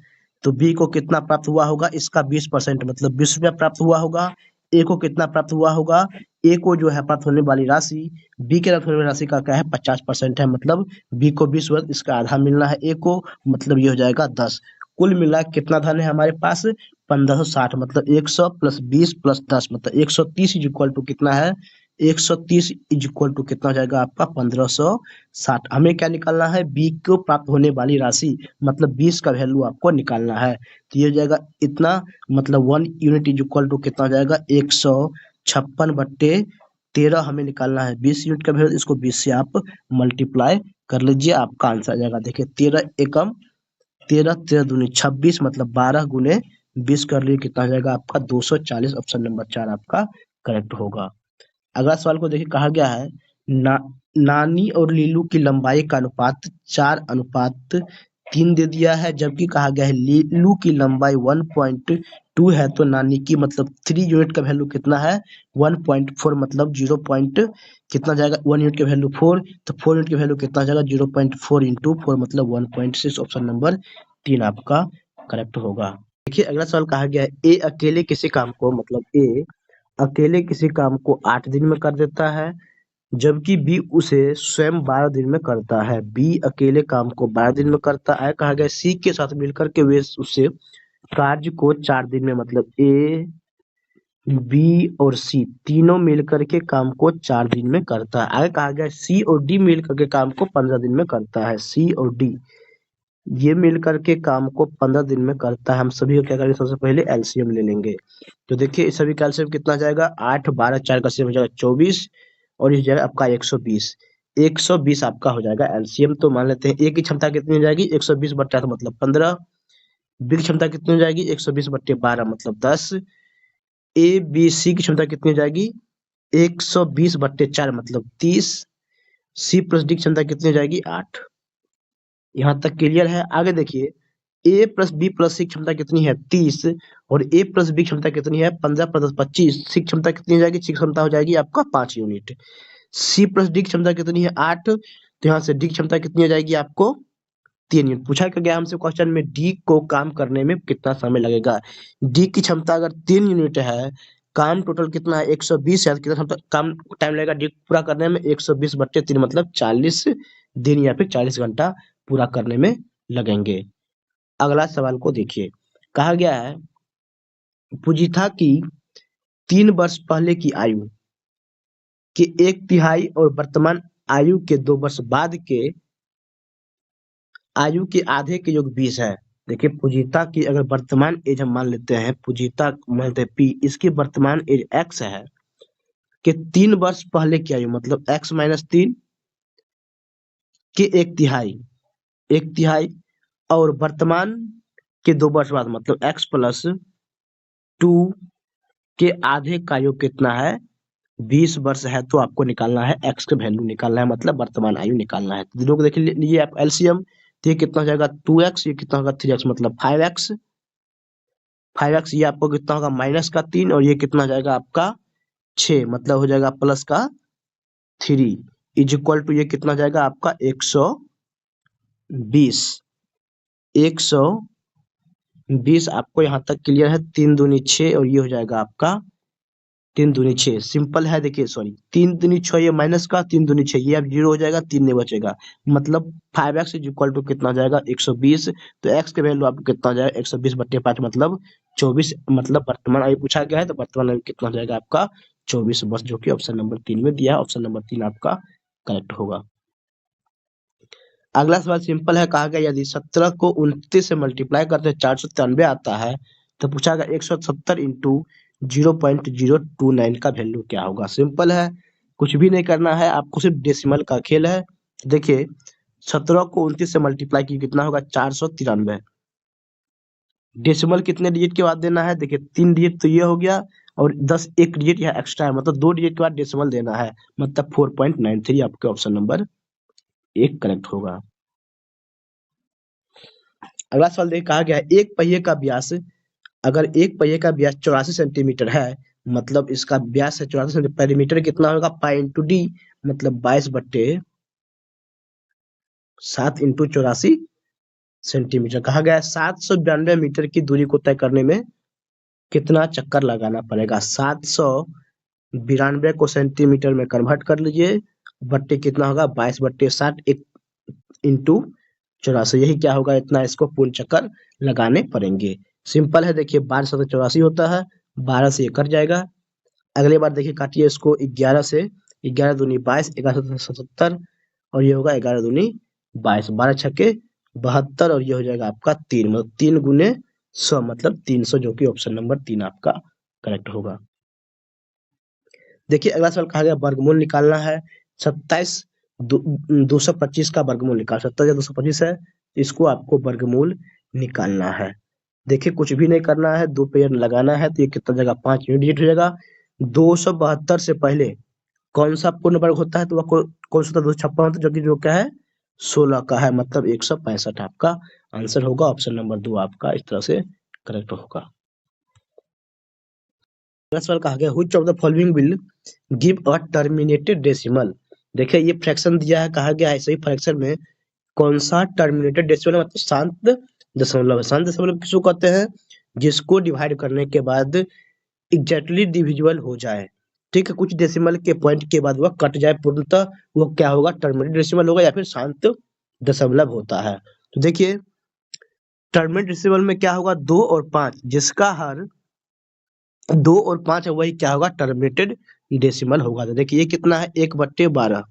तो बी को कितना प्राप्त हुआ होगा, इसका 20% मतलब 20 रुपया प्राप्त हुआ होगा। ए को कितना प्राप्त हुआ होगा, ए को जो है प्राप्त होने वाली राशि बी के प्राप्त होने वाली राशि का क्या है 50% है, मतलब बी को 20 वर्ष इसका आधा मिलना है ए को, मतलब ये हो जाएगा 10। कुल मिला के कितना धन है हमारे पास 1560, मतलब 100 प्लस 20 प्लस 10 मतलब 130 इज इक्वल टू कितना है 130 इज इक्वल टू कितना हो जाएगा आपका 1560। हमें क्या निकालना है, बी को प्राप्त होने वाली राशि, मतलब 20 का वैल्यू आपको निकालना है। तो ये हो जाएगा इतना, मतलब 1 यूनिट इज इक्वल टू कितना हो जाएगा 156 बट्टे 13 हमें निकालना है 20 यूनिट का वैल्यू, इसको 20 से आप मल्टीप्लाई कर लीजिए, आपका आंसर आ जाएगा। देखिए 13 एकम 13, 13 दूनी 26, मतलब 12 गुने 20 कर लिए कितना हो जाएगा आपका 240। ऑप्शन नंबर 4 आपका करेक्ट होगा। अगला सवाल को देखिए, कहा गया है ना, नानी और लीलू की लंबाई का अनुपात 4:3 दे दिया है, जबकि कहा गया है लीलू की लंबाई 1.2 है, तो नानी की मतलब 3 यूनिट का वैल्यू कितना है 1.4, मतलब 0 पॉइंट कितना जाएगा 1 यूनिट का वैल्यू 4, तो 4 यूनिट का वैल्यू कितना जाएगा 0.4 इंटू 4 मतलब 1.6। ऑप्शन नंबर 3 आपका करेक्ट होगा। देखिए अगला सवाल कहा गया है ए अकेले किसी काम को, मतलब ए अकेले किसी काम को 8 दिन में कर देता है, जबकि बी उसे स्वयं 12 दिन में करता है। बी अकेले काम को 12 दिन में करता है। कहा गया सी के साथ मिलकर के वे उसे कार्य को 4 दिन में, मतलब ए बी और सी तीनों मिलकर के काम को 4 दिन में करता है। आगे कहा गया सी और डी मिलकर के काम को 15 दिन में करता है। सी और डी ये मिलकर के काम को 15 दिन में करता है। हम सभी को क्या करेंगे, सबसे पहले एलसीएम ले लेंगे। तो देखिए इस सभी का एलसीएम कितना जाएगा 8, 12, 4 का एलसीएम हो जाएगा 24, और इस जाएगा आपका 120। 120 आपका हो जाएगा एलसीएम। तो मान लेते हैं ए की क्षमता कितनी हो जाएगी 120 बट्टा तो मतलब 15, बी की क्षमता कितनी हो जाएगी 120 बट्टे 12 मतलब 10, ए बी सी की क्षमता कितनी हो जाएगी 120 बट्टे 4 मतलब 30, सी प्लस डी की क्षमता कितनी हो जाएगी 8। यहाँ तक क्लियर है। आगे देखिए ए प्लस बी प्लस सी क्षमता कितनी है 30, और ए प्लस बी क्षमता कितनी है 15 प्लस 25, सी क्षमता कितनी हो जाएगी, सी क्षमता हो जाएगी आपका 5 यूनिट। सी प्लस डी क्षमता कितनी है 8, तो यहाँ से डी क्षमता कितनी हो जाएगी आपको 3 यूनिट। पूछा गया हमसे क्वेश्चन में डी को काम करने में कितना समय लगेगा। डी की क्षमता अगर 3 यूनिट है, काम टोटल कितना है 120 है, कितना काम टाइम लगेगा डी पूरा करने में 120 बट्टे 3 मतलब 40 दिन या फिर 40 घंटा पूरा करने में लगेंगे। अगला सवाल को देखिए, कहा गया है पूजिता की 3 वर्ष पहले की आयु के 1/3 और वर्तमान आयु के 2 वर्ष बाद के आयु के आधे के योग 20 है। देखिए पूजिता की अगर वर्तमान एज हम मान लेते हैं, पूजिता मान लेते हैं पी, इसकी वर्तमान एज एक्स है, कि 3 वर्ष पहले की आयु मतलब एक्स माइनस 3 के 1/3, 1/3, और वर्तमान के 2 वर्ष बाद मतलब एक्स प्लस 2 के आधे का योग कितना है 20 वर्ष है, तो आपको निकालना है एक्स का वैल्यू निकालना है, मतलब वर्तमान आयु निकालना है। दोनों को देख लीजिए आप एलसीएम, तो ये कितना हो जाएगा 2x, ये कितना होगा 3x मतलब 5x, 5x ये आपको कितना होगा -3 और ये कितना हो जाएगा आपका 6 मतलब हो जाएगा प्लस का 3 इज इक्वल टू ये कितना हो जाएगा आपका 120 120 आपको यहाँ तक क्लियर है। 3 दूनी 6 और ये हो जाएगा आपका 3 दूनी 6 सिंपल है। देखिए सॉरी 3 दूनी 6 ये माइनस का 3 दूनी 6 ये अब 0 हो जाएगा 3 नहीं बचेगा मतलब 5x इज इक्वल टू कितना हो जाएगा 120। तो x के वैल्यू आपको कितना हो जाएगा 120/5 मतलब 24 मतलब वर्तमान आयु पूछा गया है तो वर्तमान आयु कितना हो जाएगा आपका 24 वर्ष जो कि ऑप्शन नंबर 3 में दिया है। ऑप्शन नंबर 3 आपका करेक्ट होगा। अगला सवाल सिंपल है। कहा गया यदि 17 को 29 से मल्टीप्लाई करते 493 आता है तो पूछा गया 170 इंटू 0.029 का वैल्यू क्या होगा। सिंपल है, कुछ भी नहीं करना है आपको, सिर्फ डेसिमल का खेल है। देखिए 17 को 29 से मल्टीप्लाई की कितना होगा 493। डेसिमल कितने डिजिट के बाद देना है, देखिए 3 डिजिट तो ये हो गया और 10 एक डिजिट यहाँ एक्स्ट्रा है मतलब 2 डिजिट के बाद डेसिमल देना है मतलब 4.93 आपके ऑप्शन नंबर 1 करेक्ट होगा। अगला सवाल देखिए कहा गया है एक पहिए का व्यास, अगर एक पहिए का व्यास 84 सेंटीमीटर है मतलब इसका व्यास है 84 सेंटीमीटर, पेरीमीटर कितना होगा पाई इंटू डी मतलब 22/7 इंटू 84 सेंटीमीटर। कहा गया है 792 मीटर की दूरी को तय करने में कितना चक्कर लगाना पड़ेगा। 792 को सेंटीमीटर में कन्वर्ट कर लीजिए, बट्टे कितना होगा 22/7 इंटू 84 यही क्या होगा इतना, इसको पूर्ण चक्कर लगाने पड़ेंगे। सिंपल है, देखिए 1284 होता है, 12 से ये कट जाएगा। अगले बार देखिए काटिए इसको 11 से, 11 दूनी 22, 11 77 और ये होगा 11 दूनी 22, 12 छक्के 72 और ये हो जाएगा आपका 3 मतलब 3 गुने 100 मतलब 300 जो कि ऑप्शन नंबर 3 आपका करेक्ट होगा। देखिए अगला सवाल कहा गया वर्गमूल निकालना है। 27 225 का वर्गमूल निकाल, 27 225 है इसको आपको वर्गमूल निकालना है। देखिए कुछ भी नहीं करना है, 2 पेयर लगाना है तो ये कितना जाएगा 5 यूनिट डिजिट हो जाएगा। 272 से पहले कौन सा पूर्ण वर्ग होता है तो वह कौन सा 256 होता है जो कि जो क्या है 16 का है मतलब 165 आपका आंसर होगा। ऑप्शन नंबर 2 आपका इस तरह से करेक्ट होगा। अगला सवाल कहा गया which of the following will give a terminated decimal. देखिए ये फ्रैक्शन दिया है, कहा गया है सही फ्रैक्शन में कौन सा टर्मिनेटेड डेसिमल है मतलब शांत दशमलव है। शांत दशमलव किसको कहते हैं, जिसको डिवाइड करने के बाद एग्जैक्टली डिविजिबल हो जाए। ठीक है, कुछ डेसिमल के पॉइंट के बाद वह कट जाए पूर्णतः, वो क्या होगा टर्मिनेटेड डेसिमल होगा या फिर शांत दशमलव होता है। तो देखिए टर्मिनेटेड डेसिमल में क्या होगा 2 और 5 जिसका हर 2 और 5 है वही क्या होगा टर्मिनेटेड डेसिमल होगा। तो देखिए ये कितना है 1/12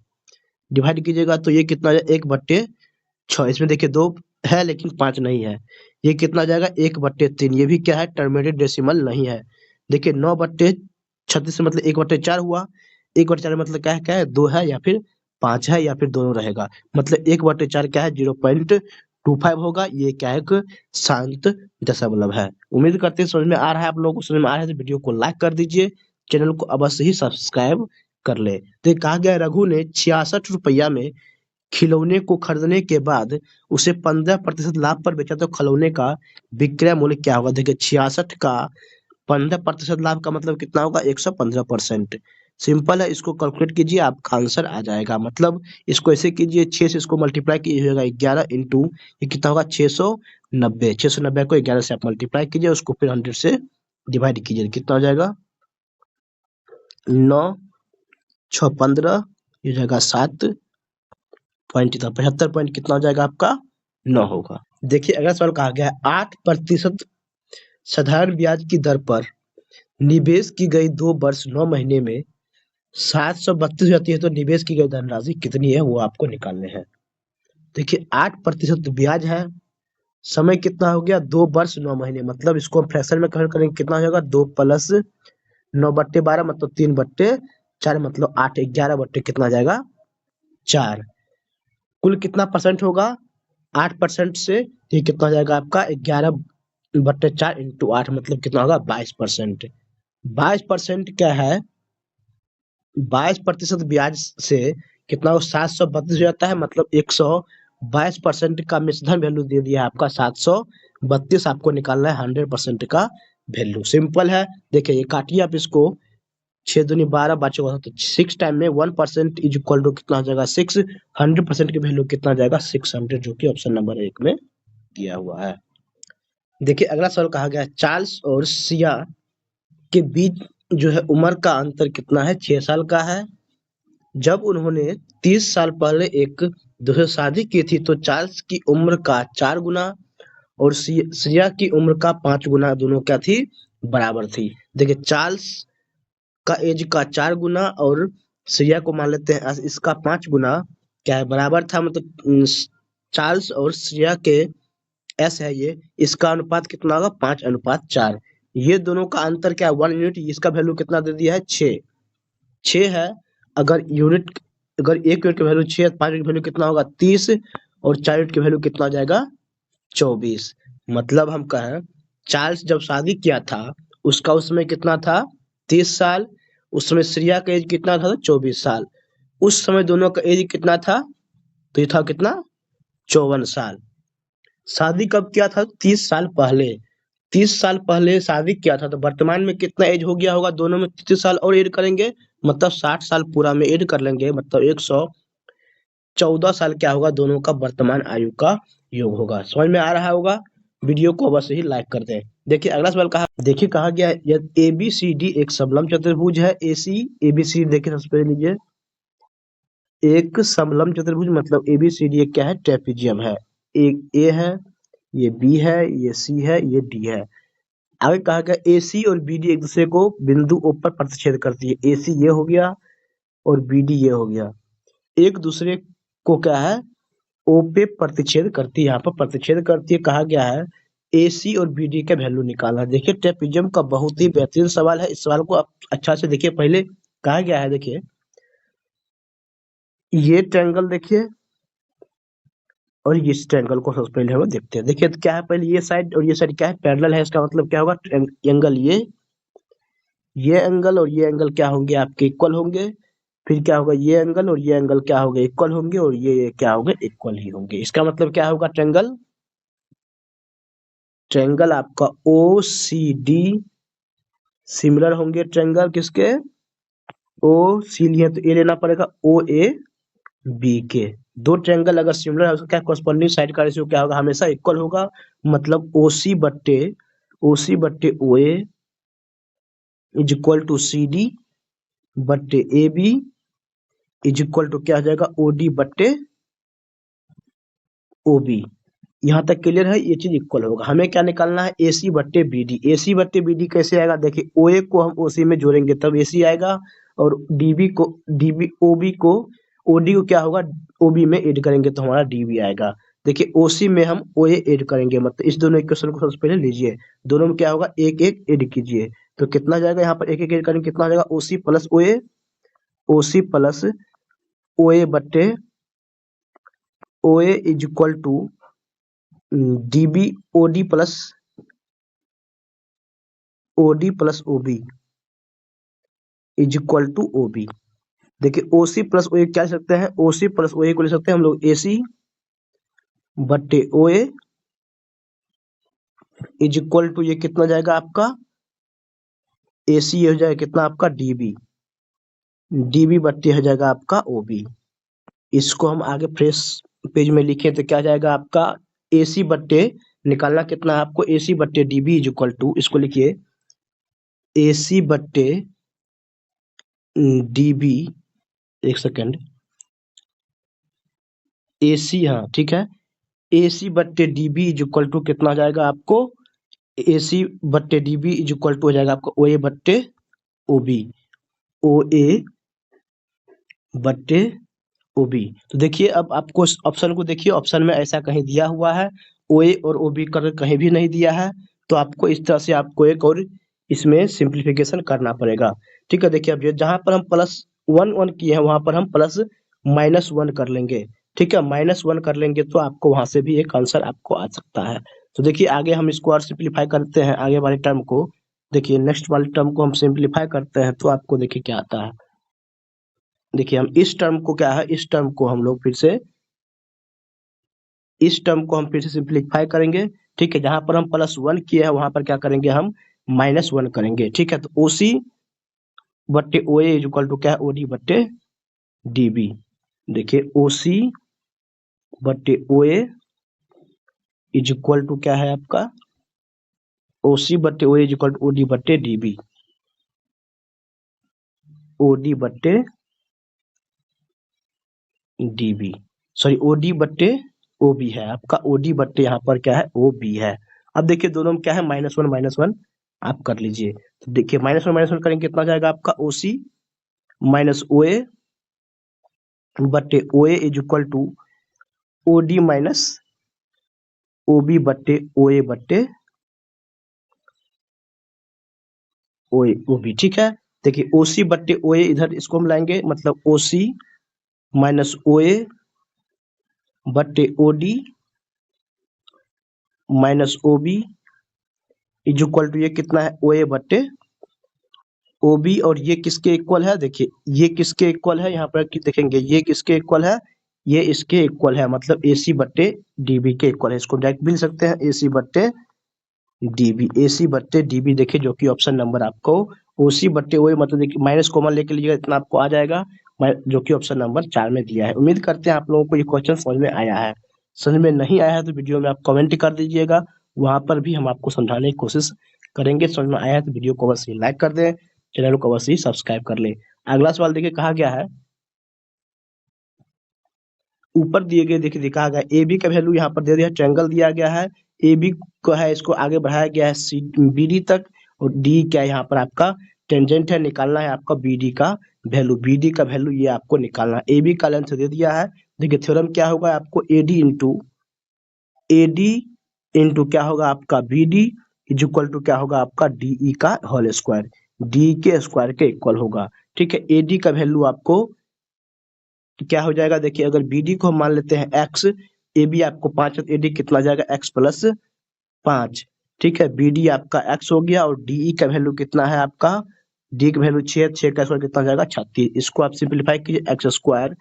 डिवाइड कीजिएगा तो ये कितना है 1/6। इसमें देखिए 2 है लेकिन 5 नहीं है, ये कितना जाएगा 1/3 ये भी क्या है टर्मिनेटेड डेसिमल नहीं है। देखिए 9/36 मतलब 1/4 हुआ, 1/4 मतलब क्या है 2 है या फिर 5 है या फिर दोनों रहेगा मतलब 1/4 क्या है 0.25 होगा। ये क्या है एक शांत दशमलव है। उम्मीद करते हैं समझ में आ रहा है, आप लोगों को समझ में आ रहा है तो वीडियो को लाइक कर दीजिए, चैनल को अवश्य ही सब्सक्राइब कर ले। तो कहा गया रघु ने 66 रुपया में खिलौने को खरीदने के बाद उसे 15% लाभ पर बेचा तो खिलौने का विक्रय मूल्य क्या होगा। देखिए 66 का 15% लाभ का मतलब कितना होगा 115%। सिंपल है, इसको कैलकुलेट कीजिए आपका आंसर आ जाएगा। मतलब इसको ऐसे कीजिए 6 से इसको मल्टीप्लाई कीजिएगा 11 इंटू ये कितना होगा 690, 690 को 11 से आप मल्टीप्लाई कीजिए उसको फिर 100 से डिवाइड कीजिए कितना हो जाएगा 9 6 15 ये हो जाएगा 7.75 पॉइंट कितना हो जाएगा आपका 9 होगा। देखिए अगला सवाल कहा गया है 8% साधारण ब्याज की दर पर निवेश की गई 2 वर्ष 9 महीने में 732 जाती है तो निवेश की गई धनराशि कितनी है वो आपको निकालने हैं। देखिए 8% ब्याज है, समय कितना हो गया 2 वर्ष 9 महीने मतलब इसको हम फ्रैक्शन में कन्वर्ट करेंगे कितना हो जाएगा 2 प्लस 9/12 मतलब 3/4 मतलब 8 11 बट्टे कितना आ जाएगा 4। कुल कितना परसेंट होगा 8% से तो ये कितना हो जाएगा आपका 11/4 इंटू 8 मतलब कितना होगा 22%। 22% क्या है 22% ब्याज से कितना हो 732 हो जाता है मतलब 122% का मिश्रधन वैल्यू दे दिया है आपका 732 आपको निकालना है 100% का वैल्यू। सिंपल है, देखिए ये काटिए आप इसको, 6 दूनी 12 बचेगा तो 6 टाइम में 1% इज इक्वल टू कितना हो जाएगा 6, 100% की वैल्यू कितना जाएगा 600, जो कि ऑप्शन नंबर 1 में दिया हुआ है। देखिए अगला सवाल कहा गया है, चार्ल्स और सिया के बीच जो है उम्र का अंतर कितना है, 6 साल का है। जब उन्होंने 30 साल पहले एक दूसरे से शादी की थी तो चार्ल्स की उम्र का 4 गुना और सिया की उम्र का 5 गुना, दोनों क्या थी, बराबर थी। देखिए चार्ल्स का एज का 4 गुना और सिया को मान लेते हैं इसका 5 गुना, क्या है, बराबर था। मतलब चार्ल्स और सिया के एस है ये, इसका अनुपात कितना होगा 5:4। ये दोनों का अंतर क्या है 1 यूनिट, इसका वैल्यू कितना दे दिया है 6 है। अगर यूनिट, अगर 1 यूनिट की वैल्यू 6 है, 5 यूनिट की वैल्यू कितना होगा 30 और 4 यूनिट की वैल्यू कितना हो जाएगा 24। मतलब हम कहें चार्ल्स जब शादी किया था उसका उसमें कितना था 30 साल, उस समय श्रेया का एज कितना था 24 साल। उस समय दोनों का एज कितना था, तो ये था कितना 54 साल। शादी कब किया था 30 साल पहले, 30 साल पहले शादी किया था, तो वर्तमान में कितना एज हो गया होगा, दोनों में 30 साल और ऐड करेंगे, मतलब 60 साल पूरा में ऐड कर लेंगे, मतलब 114 साल क्या होगा, दोनों का वर्तमान आयु का योग होगा। समझ में आ रहा होगा, वीडियो को अवश्य ही लाइक कर दें। देखिए अगला सवाल कहा, देखिए कहा गया है यदि एबीसीडी एक समलंब चतुर्भुज है, एसी एबीसी देखिए सबसे पहले लीजिए, एक समलंब चतुर्भुज मतलब एबीसीडी एक क्या है, ट्रेपीजियम है। एक ए है, ये बी है, ये सी है, ये डी है। आगे कहा गया एसी और बीडी एक दूसरे को बिंदु ओ पर प्रतिच्छेद करती है। एसी ये हो गया और बीडी ये हो गया, एक दूसरे को क्या है ओ पे प्रतिच्छेद करती है, यहाँ पर प्रतिच्छेद करती है। कहा गया है एसी और बीडी का वैल्यू निकालना। देखिए ट्रेपीजियम का बहुत ही बेहतरीन सवाल है, इस सवाल को आप अच्छा से देखिए। पहले कहा गया है, देखिए ये ट्रायंगल देखिए और इस ट्रायंगल को सबसे पहले हम लोग देखते हैं। देखिए तो क्या है, पहले ये साइड और ये साइड क्या है, पैरेलल है, इसका मतलब क्या होगा एंगल ये एंगल और ये एंगल क्या होंगे आपके इक्वल होंगे। फिर क्या होगा, ये एंगल और ये एंगल क्या होंगे इक्वल होंगे, और ये क्या होंगे इक्वल ही होंगे। इसका मतलब क्या होगा, ट्रायंगल ट्रायंगल आपका ओ सी डी सिमिलर होंगे ट्रायंगल किसके, ओ सी लिए तो ए लेना पड़ेगा, ओ ए बी के। दो ट्रायंगल अगर सिमिलर है उसका क्या कॉरस्पॉन्डिंग साइड का रेशियो क्या होगा, हमेशा इक्वल होगा। मतलब ओ सी बट्टे O A is equal to C D बट्टे A B is equal to क्या आ जाएगा, ओ डी बट्टे ओ बी। यहाँ तक क्लियर है, ये चीज इक्वल होगा। हमें क्या निकालना है, एसी बट्टे बीडी। एसी बट्टे बीडी कैसे आएगा, देखिए ओए को हम ओसी में जोड़ेंगे तब एसी आएगा, और डीबी ओबी को ओडी को क्या होगा ओबी में ऐड करेंगे तो हमारा डीबी आएगा। देखिए ओसी में हम ओए ऐड करेंगे, मतलब इस दोनों इक्वेशन को सबसे पहले लीजिए, दोनों में क्या होगा एक एक ऐड कीजिए, तो कितना जाएगा, यहाँ पर एक एक ऐड करेंगे कितना जाएगा, ओसी प्लस ओए, ओसी प्लस ओए बट्टे OA is equal to DB OD plus OB is equal to OB. देखिए ओसी प्लस ओए क्या ले सकते हैं, ओसी प्लस ओए को ले सकते हैं हम लोग एसी बट्टे ओए इज इक्वल टू ये कितना जाएगा आपका एसी, ये हो जाएगा कितना आपका डीबी, डीबी बट्टे हो जाएगा आपका ओबी। इसको हम आगे फ्रेश पेज में लिखें तो क्या जाएगा आपका एसी बट्टे, निकालना कितना है आपको, एसी बट्टे डीबी इज इक्वल टू, इसको लिखिए एसी बट्टे डीबी, एक सेकेंड, एसी, हाँ ठीक है, एसी बट्टे डीबी इज इक्वल टू कितना जाएगा आपको, एसी बट्टे डीबी इज इक्वल टू हो जाएगा आपको ओ ए बट्टे ओबी, ओ ए बट्टे ओबी। तो देखिए अब आपको ऑप्शन को देखिए, ऑप्शन में ऐसा कहीं दिया हुआ है, ओ ए और ओबी कर कहीं भी नहीं दिया है, तो आपको इस तरह से आपको एक और इसमें सिंप्लीफिकेशन करना पड़ेगा। ठीक है, देखिए अब ये जहां पर हम प्लस वन वन किए हैं वहां पर हम प्लस माइनस वन कर लेंगे। ठीक है, माइनस वन कर लेंगे तो आपको वहां से भी एक आंसर आपको आ सकता है। तो देखिए आगे हम इसको और सिंप्लीफाई करते हैं, आगे वाले टर्म को देखिए, नेक्स्ट वाले टर्म को हम सिंप्लीफाई करते हैं तो आपको देखिए क्या आता है। देखिए हम इस टर्म को क्या है, इस टर्म को हम लोग फिर से सिंप्लीफाई करेंगे। ठीक है, जहां पर हम प्लस वन किए हैं वहां पर क्या करेंगे हम -1 करेंगे, ठीक है। तो ओसी बट्टे ओए इज इक्वल टू क्या है, ओडी बट्टे डीबी। देखिए ओसी बट्टे ओए इज इक्वल टू क्या है आपका, ओसी बट्टे OA is equal to OD बट्टे डीबी। ओडी बट्टे डीबी, सॉरी ओडी बट्टे ओबी है आपका, ओडी बट्टे यहाँ पर क्या है, ओबी है। अब देखिए दोनों में क्या है, -1 आप कर लीजिए। तो देखिए -1 करेंगे कितना जाएगा आपका, ओसी माइनस ओए बट्टे OA is equal to OD minus OB बट्टे ओए बट्टे ओए ओबी, ठीक है। देखिए ओसी बट्टे ओए इधर इसको हम लाएंगे, मतलब ओसी माइनस ओए बट्टे OD minus OB is equal to ये कितना है, ओए बट्टे ओबी। और ये किसके इक्वल है, देखिए ये किसके इक्वल है, यहाँ पर देखेंगे ये किसके इक्वल है, ये इसके इक्वल है, मतलब एसी बट्टे डीबी के इक्वल है। इसको डायरेक्ट भी लिख सकते हैं, एसी बट्टे डीबी, एसी बट्टे डीबी। देखिए जो कि ऑप्शन नंबर आपको ओसी बट्टे ओए, मतलब देखिए माइनस कॉमन लेके लीजिएगा, इतना आपको आ जाएगा, जो कि ऑप्शन नंबर 4 में दिया है। उम्मीद करते हैं आप लोगों को ये क्वेश्चन समझ में आया है। समझ में नहीं आया है तो वीडियो में आप कमेंट कर दीजिएगा, वहां पर भी हम आपको समझाने की कोशिश करेंगे। समझ में आया है तो वीडियो को अवश्य लाइक कर दें, चैनल को अवश्य सब्सक्राइब कर ले। अगला सवाल देखिए कहा गया है, ऊपर दिए गए देखिए दिखा गया ए बी का वैल्यू यहाँ पर दे दिया है, ट्रायंगल दिया गया है, ए बी को है इसको आगे बढ़ाया गया है सी बी डी तक, और डी क्या है यहाँ पर आपका टेंजेंट है, निकालना है आपका बी डी का वैल्यू, बी डी का वैल्यू ये आपको निकालना है। ए बी का लेंथ दे दिया है, देखिए थ्योरम क्या होगा आपको, ए डी इंटू क्या होगा आपका B D is equal to क्या होगा आपका डी ई का होल स्क्वायर, डी के स्क्वायर के इक्वल होगा, ठीक है। ए डी का वैल्यू आपको क्या हो जाएगा, देखिए अगर बी डी को हम मान लेते हैं एक्स, ए बी आपको 5, ए डी कितना जाएगा एक्स प्लस 5, ठीक है। बी डी आपका एक्स हो गया, और डी ई का वैल्यू कितना है आपका, डी का वैल्यू 6, 6 का स्क्वायर कितना जाएगा 36। इसको आप सिंप्लीफाई कीजिए, x square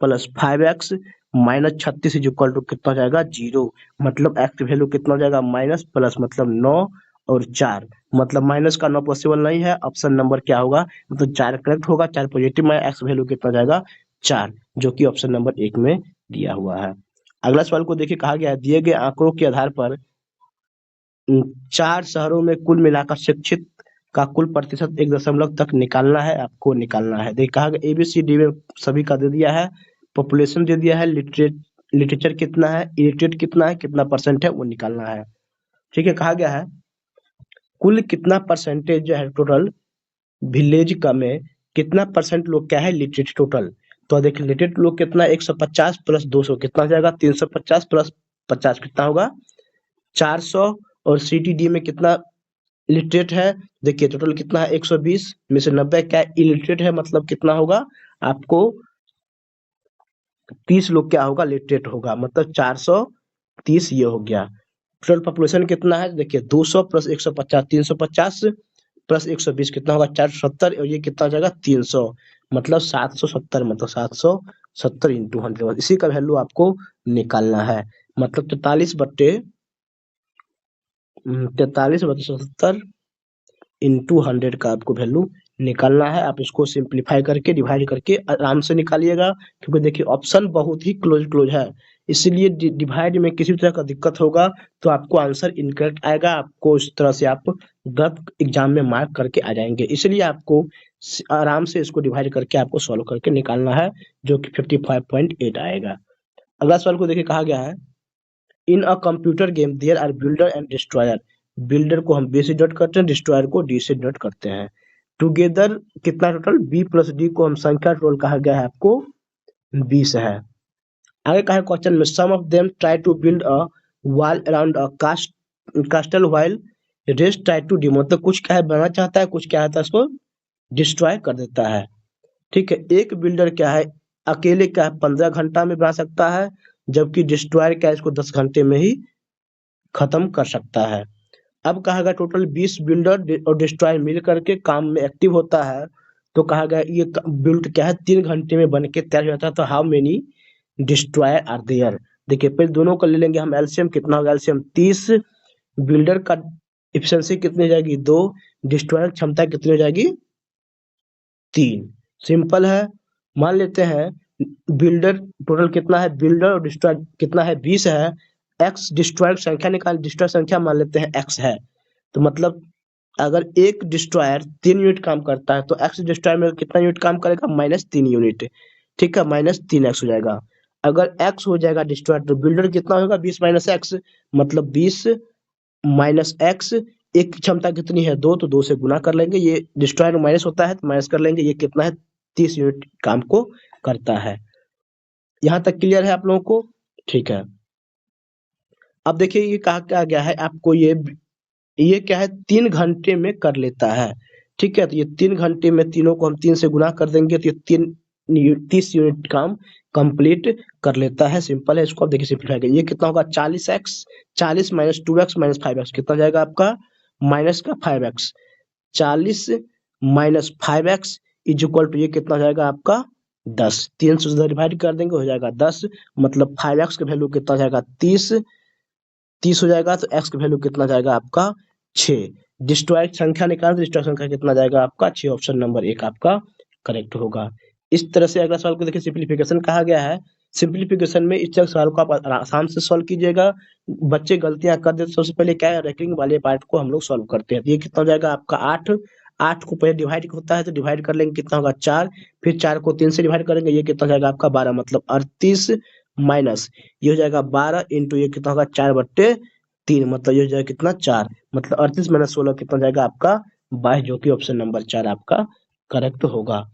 plus 5x minus 36 is equal to कितना जाएगा 0, मतलब एक्स की वैल्यू कितना हो जाएगा माइनस प्लस, मतलब 9 और 4, मतलब माइनस का 9 पॉसिबल नहीं है, ऑप्शन नंबर क्या होगा, मतलब 4 करेक्ट होगा, 4 पॉजिटिव में, एक्स वैल्यू कितना जाएगा 4, जो कि ऑप्शन नंबर 1 में दिया हुआ है। अगला सवाल को देखिए कहा गया है, दिए गए आंकड़ों के आधार पर 4 शहरों में कुल मिलाकर शिक्षित का कुल प्रतिशत 1 दशमलव तक निकालना है, आपको निकालना है। देखिए कहा गया एबीसीडी में सभी का दे दिया है, पॉपुलेशन दे दिया है, लिटरेचर कितना है, इलिटरेट कितना है, कितना परसेंट है वो निकालना है, ठीक है। कहा गया है कुल कितना परसेंटेज जो है टोटल विलेज का में कितना परसेंट लोग क्या है लिटरेट टोटल, तो देखिए लिटरेट लोग कितना 150 प्लस 200 कितना जाएगा 350 प्लस 50 कितना होगा 400, और सीटीडी में कितना लिटरेट है, देखिए टोटल कितना है 120 में से 90 क्या इलिटरेट है, मतलब कितना होगा आपको 30 लोग क्या होगा लिटरेट होगा, मतलब 430 ये हो गया। टोटल पॉपुलेशन कितना है, देखिए 200 प्लस 150 350 प्लस 120 कितना होगा 470, और ये कितना हो जाएगा 300, मतलब 770, मतलब 770 इंटू 100, इसी का वैल्यू आपको निकालना है, मतलब 43/70 इंटू 100 का आपको वैल्यू निकालना है। आप इसको सिंप्लीफाई करके डिवाइड करके आराम से निकालिएगा, क्योंकि देखिए ऑप्शन बहुत ही क्लोज है, इसीलिए डिवाइड में किसी तरह का दिक्कत होगा तो आपको आंसर इनकरेक्ट आएगा, आपको इस तरह से आप गलत एग्जाम में मार्क करके आ जाएंगे, इसलिए आपको आराम से इसको डिवाइड करके आपको सॉल्व करके निकालना है, जो कि 55.8 आएगा। अगला सवाल को देखिए कहा गया है in a computer game there are builder and destroyer, builder को हम बी से डिनोट करते हैं, डिस्ट्रॉयर को डी से डिनोट करते हैं। टुगेदर कितना टोटल बी प्लस डी को हम संख्या टोटल कहा गया है आपको 20 है। आगे कहा है क्वेश्चन में some of them try to build a wall around a castle while rest try to D, मतलब कुछ क्या है बनाना चाहता है, कुछ क्या है इसको डिस्ट्रॉय कर देता है, ठीक है। एक बिल्डर क्या है अकेले क्या है 15 घंटा में बना सकता है, जबकि डिस्ट्रॉयर क्या है इसको 10 घंटे में ही खत्म कर सकता है। अब कहा गया टोटल 20 बिल्डर और डिस्ट्रॉयर मिल करके काम में एक्टिव होता है, तो कहा गया ये बिल्ड क्या है 3 घंटे में बन के तैयार हो जाता है, तो how many destroyer are there, देखिए पहले दोनों को ले लेंगे हम एलसीएम, कितना होगा एलसीएम 30 बिल्डर का इफिशियंसी कितनी हो जाएगी 2, डिस्ट्रॉयर क्षमता कितनी हो जाएगी 3। सिंपल है। मान लेते हैं बिल्डर टोटल कितना है, बिल्डर और डिस्ट्रॉयर कितना है 20 है, एक्स डिस्ट्रॉयर संख्या निकाल, डिस्ट्रॉयर संख्या मान लेते हैं एक्स है, तो मतलब अगर एक डिस्ट्रॉयर 3 यूनिट काम करता है तो एक्स डिस्ट्रॉयर में कितना यूनिट काम करेगा, -3 यूनिट। ठीक है, -3x हो जाएगा। अगर एक्स हो जाएगा डिस्ट्रॉयर तो बिल्डर कितना होगा 20 माइनस एक्स, मतलब 20 माइनस एक्स। एक की क्षमता कितनी है 2, तो 2 से गुना कर लेंगे, ये डिस्ट्रॉयर माइनस होता है तो माइनस कर लेंगे, ये कितना है 30 यूनिट काम को करता है। यहाँ तक क्लियर है आप लोगों को? ठीक है। अब देखिए ये कहा क्या गया है आपको, ये क्या है 3 घंटे में कर लेता है। ठीक है, तो ये 3 घंटे में तीनों को हम 3 से गुना कर देंगे तो ये 30 यूनिट काम कंप्लीट कर लेता है। सिंपल है, इसको आप देखिए सिंपलीफाई करिए, ये कितना होगा 40x, 40 minus 2x minus 5x कितना जाएगा आपका माइनस का 5x, 40 minus 5x is equal to ये कितना हो जाएगा आपका 10। 3 से डिवाइड कर देंगे हो जाएगा 10, मतलब 5x का वैल्यू कितना हो जाएगा 30, 30 हो जाएगा तो x का वैल्यू कितना जाएगा आपका 6। डिस्ट्रॉय संख्या निकाल, डिस्ट्रॉय संख्या कितना जाएगा आपका 6, ऑप्शन नंबर 1 आपका करेक्ट होगा। इस तरह से अगला सवाल को देखिए, सिंपलीफिकेशन कहा गया है। सिंपलीफिकेशन में इस तरह के सवाल को आप आसान से सॉल्व कीजिएगा। बच्चे गलतियां कर देते, सबसे पहले क्या है रैंकिंग वाले पार्ट को हम लोग सॉल्व करते हैं। तो ये कितना हो जाएगा आपका 8, 8 को पहले डिवाइड होता है तो डिवाइड कर लेंगे कितना होगा 4, फिर 4 को 3 से डिवाइड करेंगे, ये कितना हो जाएगा आपका 12, मतलब 38 माइनस ये हो जाएगा 12 इंटू ये कितना होगा 4/3, मतलब ये हो जाएगा कितना 4, मतलब 38 माइनस 16 कितना हो जाएगा आपका 22, जो कि ऑप्शन नंबर 4 आपका करेक्ट होगा।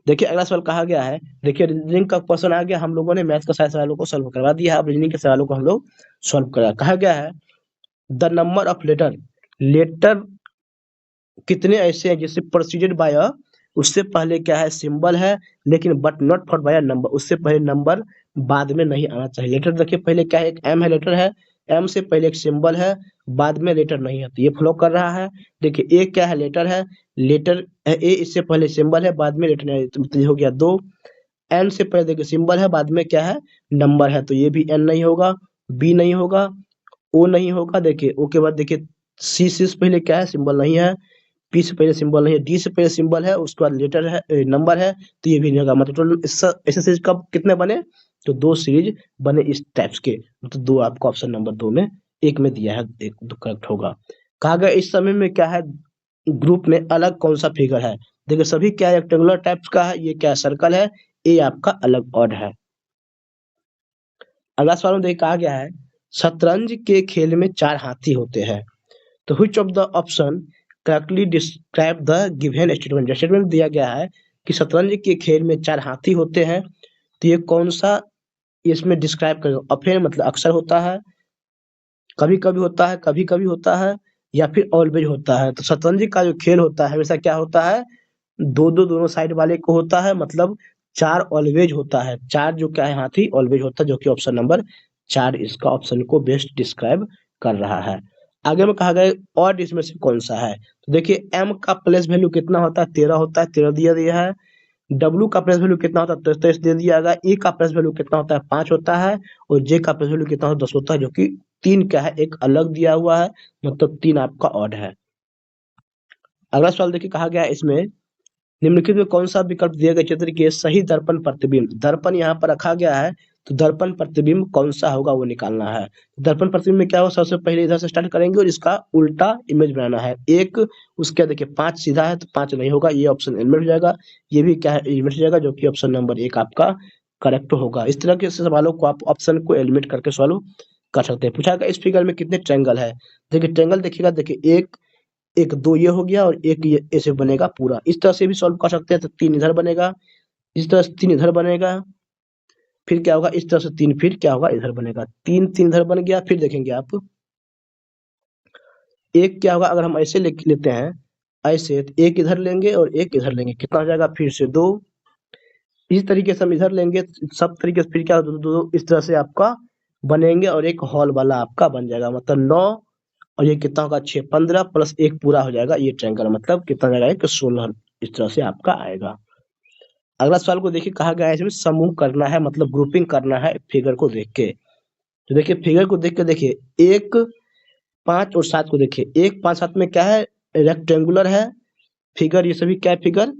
देखिए अगला सवाल कहा गया है, देखिए रीजनिंग का क्वेश्चन आ गया, हम लोगों ने मैथ का सारे सवालों को सॉल्व करवा दिया है, अब रीजनिंग के सवालों को हम लोग सॉल्व करा। कहा गया है the number of letter, letter कितने ऐसे हैं जिससे प्रोसीडेड बाय अ, उससे पहले क्या है सिंबल है, लेकिन but not for by a number, उससे पहले नंबर बाद में नहीं आना चाहिए। लेटर देखिए पहले क्या है, एक एम है लेटर है, एम से पहले एक सिंबल है, बाद में लेटर नहीं है, तो ये फ्लो कर रहा है। देखिए ए क्या है लेटर है, लेटर ए, इससे पहले सिंबल है, बाद में लेटर नहीं है, तो ये हो गया 2। एन से पहले देखिए सिंबल है, बाद में क्या है नंबर है, तो ये भी एन नहीं होगा, बी नहीं होगा, ओ नहीं होगा। देखिए ओ के बाद देखिए सी से पहले क्या है सिंबल नहीं है, पी से पहले सिंबल नहीं है, डी से पहले सिंबल है, उसके बाद लेटर है नंबर है, तो ये भी नहीं होगा। मतलब टोटल ऐसे सीरीज कब कितने बने, तो 2 सीरीज बने इस टाइप्स के, मतलब 2 आपको ऑप्शन नंबर 2 में एक में दिया है, एक तो करेक्ट होगा। कहा गया इस समय में क्या है ग्रुप में अलग कौन सा फिगर है, देखिए सभी क्या रेक्टेंगुलर टाइप्स का है, ये क्या सर्कल है, ये आपका अलग ऑड है। अगला सवाल में देखिए कहा गया है शतरंज के खेल में 4 हाथी होते हैं, तो which of the option correctly describe the given statement, statement दिया गया है कि शतरंज के खेल में 4 हाथी होते हैं, तो ये कौन सा इसमें डिस्क्राइब करेगा। ऑप्शन मतलब अक्सर होता है, कभी कभी होता है, कभी कभी होता है, या फिर ऑलवेज होता है। तो शतरंज का जो खेल होता है हमेशा क्या होता है, दो दो दोनों साइड वाले को होता है, मतलब 4 ऑलवेज होता है, 4 जो क्या है हाथी ऑलवेज होता है, जो कि ऑप्शन नंबर 4 इसका ऑप्शन को बेस्ट डिस्क्राइब कर रहा है। आगे में कहा गया ऑड इसमें से कौन सा है, तो देखिए एम का प्लेस वैल्यू कितना होता है 13 होता है, 13 दिया है। डब्ल्यू का प्रेस वैल्यू कितना होता है 23 दे दिया गया, ई का प्रेस वैल्यू कितना होता है 5 होता है, और जे का प्रेस वैल्यू कितना होता है 10 होता है, जो कि 3 क्या है एक अलग दिया हुआ है, मतलब 3 आपका ऑड है। अगला सवाल देखिए कहा गया है इसमें निम्नलिखित में कौन सा विकल्प दिया गया चित्र के सही दर्पण प्रतिबिंब, दर्पण यहाँ पर रखा गया है, तो दर्पण प्रतिबिंब कौन सा होगा वो निकालना है। दर्पण प्रतिबिंब में क्या होगा, सबसे पहले इधर से स्टार्ट करेंगे और इसका उल्टा इमेज बनाना है। एक उसके देखिए 5 सीधा है तो 5 नहीं होगा, ये ऑप्शन एलिमिनेट हो जाएगा, ये भी क्या है एलिमिनेट हो जाएगा, जो कि ऑप्शन नंबर 1 आपका करेक्ट होगा। इस तरह के सवालों को आप ऑप्शन को एलिमिनेट करके सॉल्व कर सकते हैं। पूछा गया इस फिगर में कितने ट्रायंगल है, देखिए ट्रायंगल देखिएगा, देखिए एक एक 2 ये हो गया और एक ये ऐसे बनेगा पूरा, इस तरह से भी सॉल्व कर सकते हैं, तो 3 इधर बनेगा, इस तरह से 3 इधर बनेगा, फिर क्या होगा इस तरह से 3 फिर क्या होगा इधर बनेगा, 3 3 इधर बन गया। फिर देखेंगे आप एक क्या होगा अगर हम ऐसे लेते हैं, ऐसे तो एक इधर लेंगे और एक इधर लेंगे, कितना हो जाएगा फिर से 2, इस तरीके से हम इधर लेंगे, सब तरीके से फिर क्या दो, दो, दो इस तरह से आपका बनेंगे और एक हॉल वाला आपका बन जाएगा, मतलब 9 और ये कितना होगा 6, 15 प्लस 1 पूरा हो जाएगा, ये ट्रायंगल मतलब कितना हो जाएगा 16, इस तरह से आपका आएगा। अगला सवाल को देखिए कहा गया है इसमें समूह करना है, मतलब ग्रुपिंग करना है फिगर को देख के। तो देखिए फिगर को देख के देखिए एक 5 और 7 को देखिए, 1 5 7 में क्या है, रेक्टेंगुलर है फिगर, ये सभी क्या है फिगर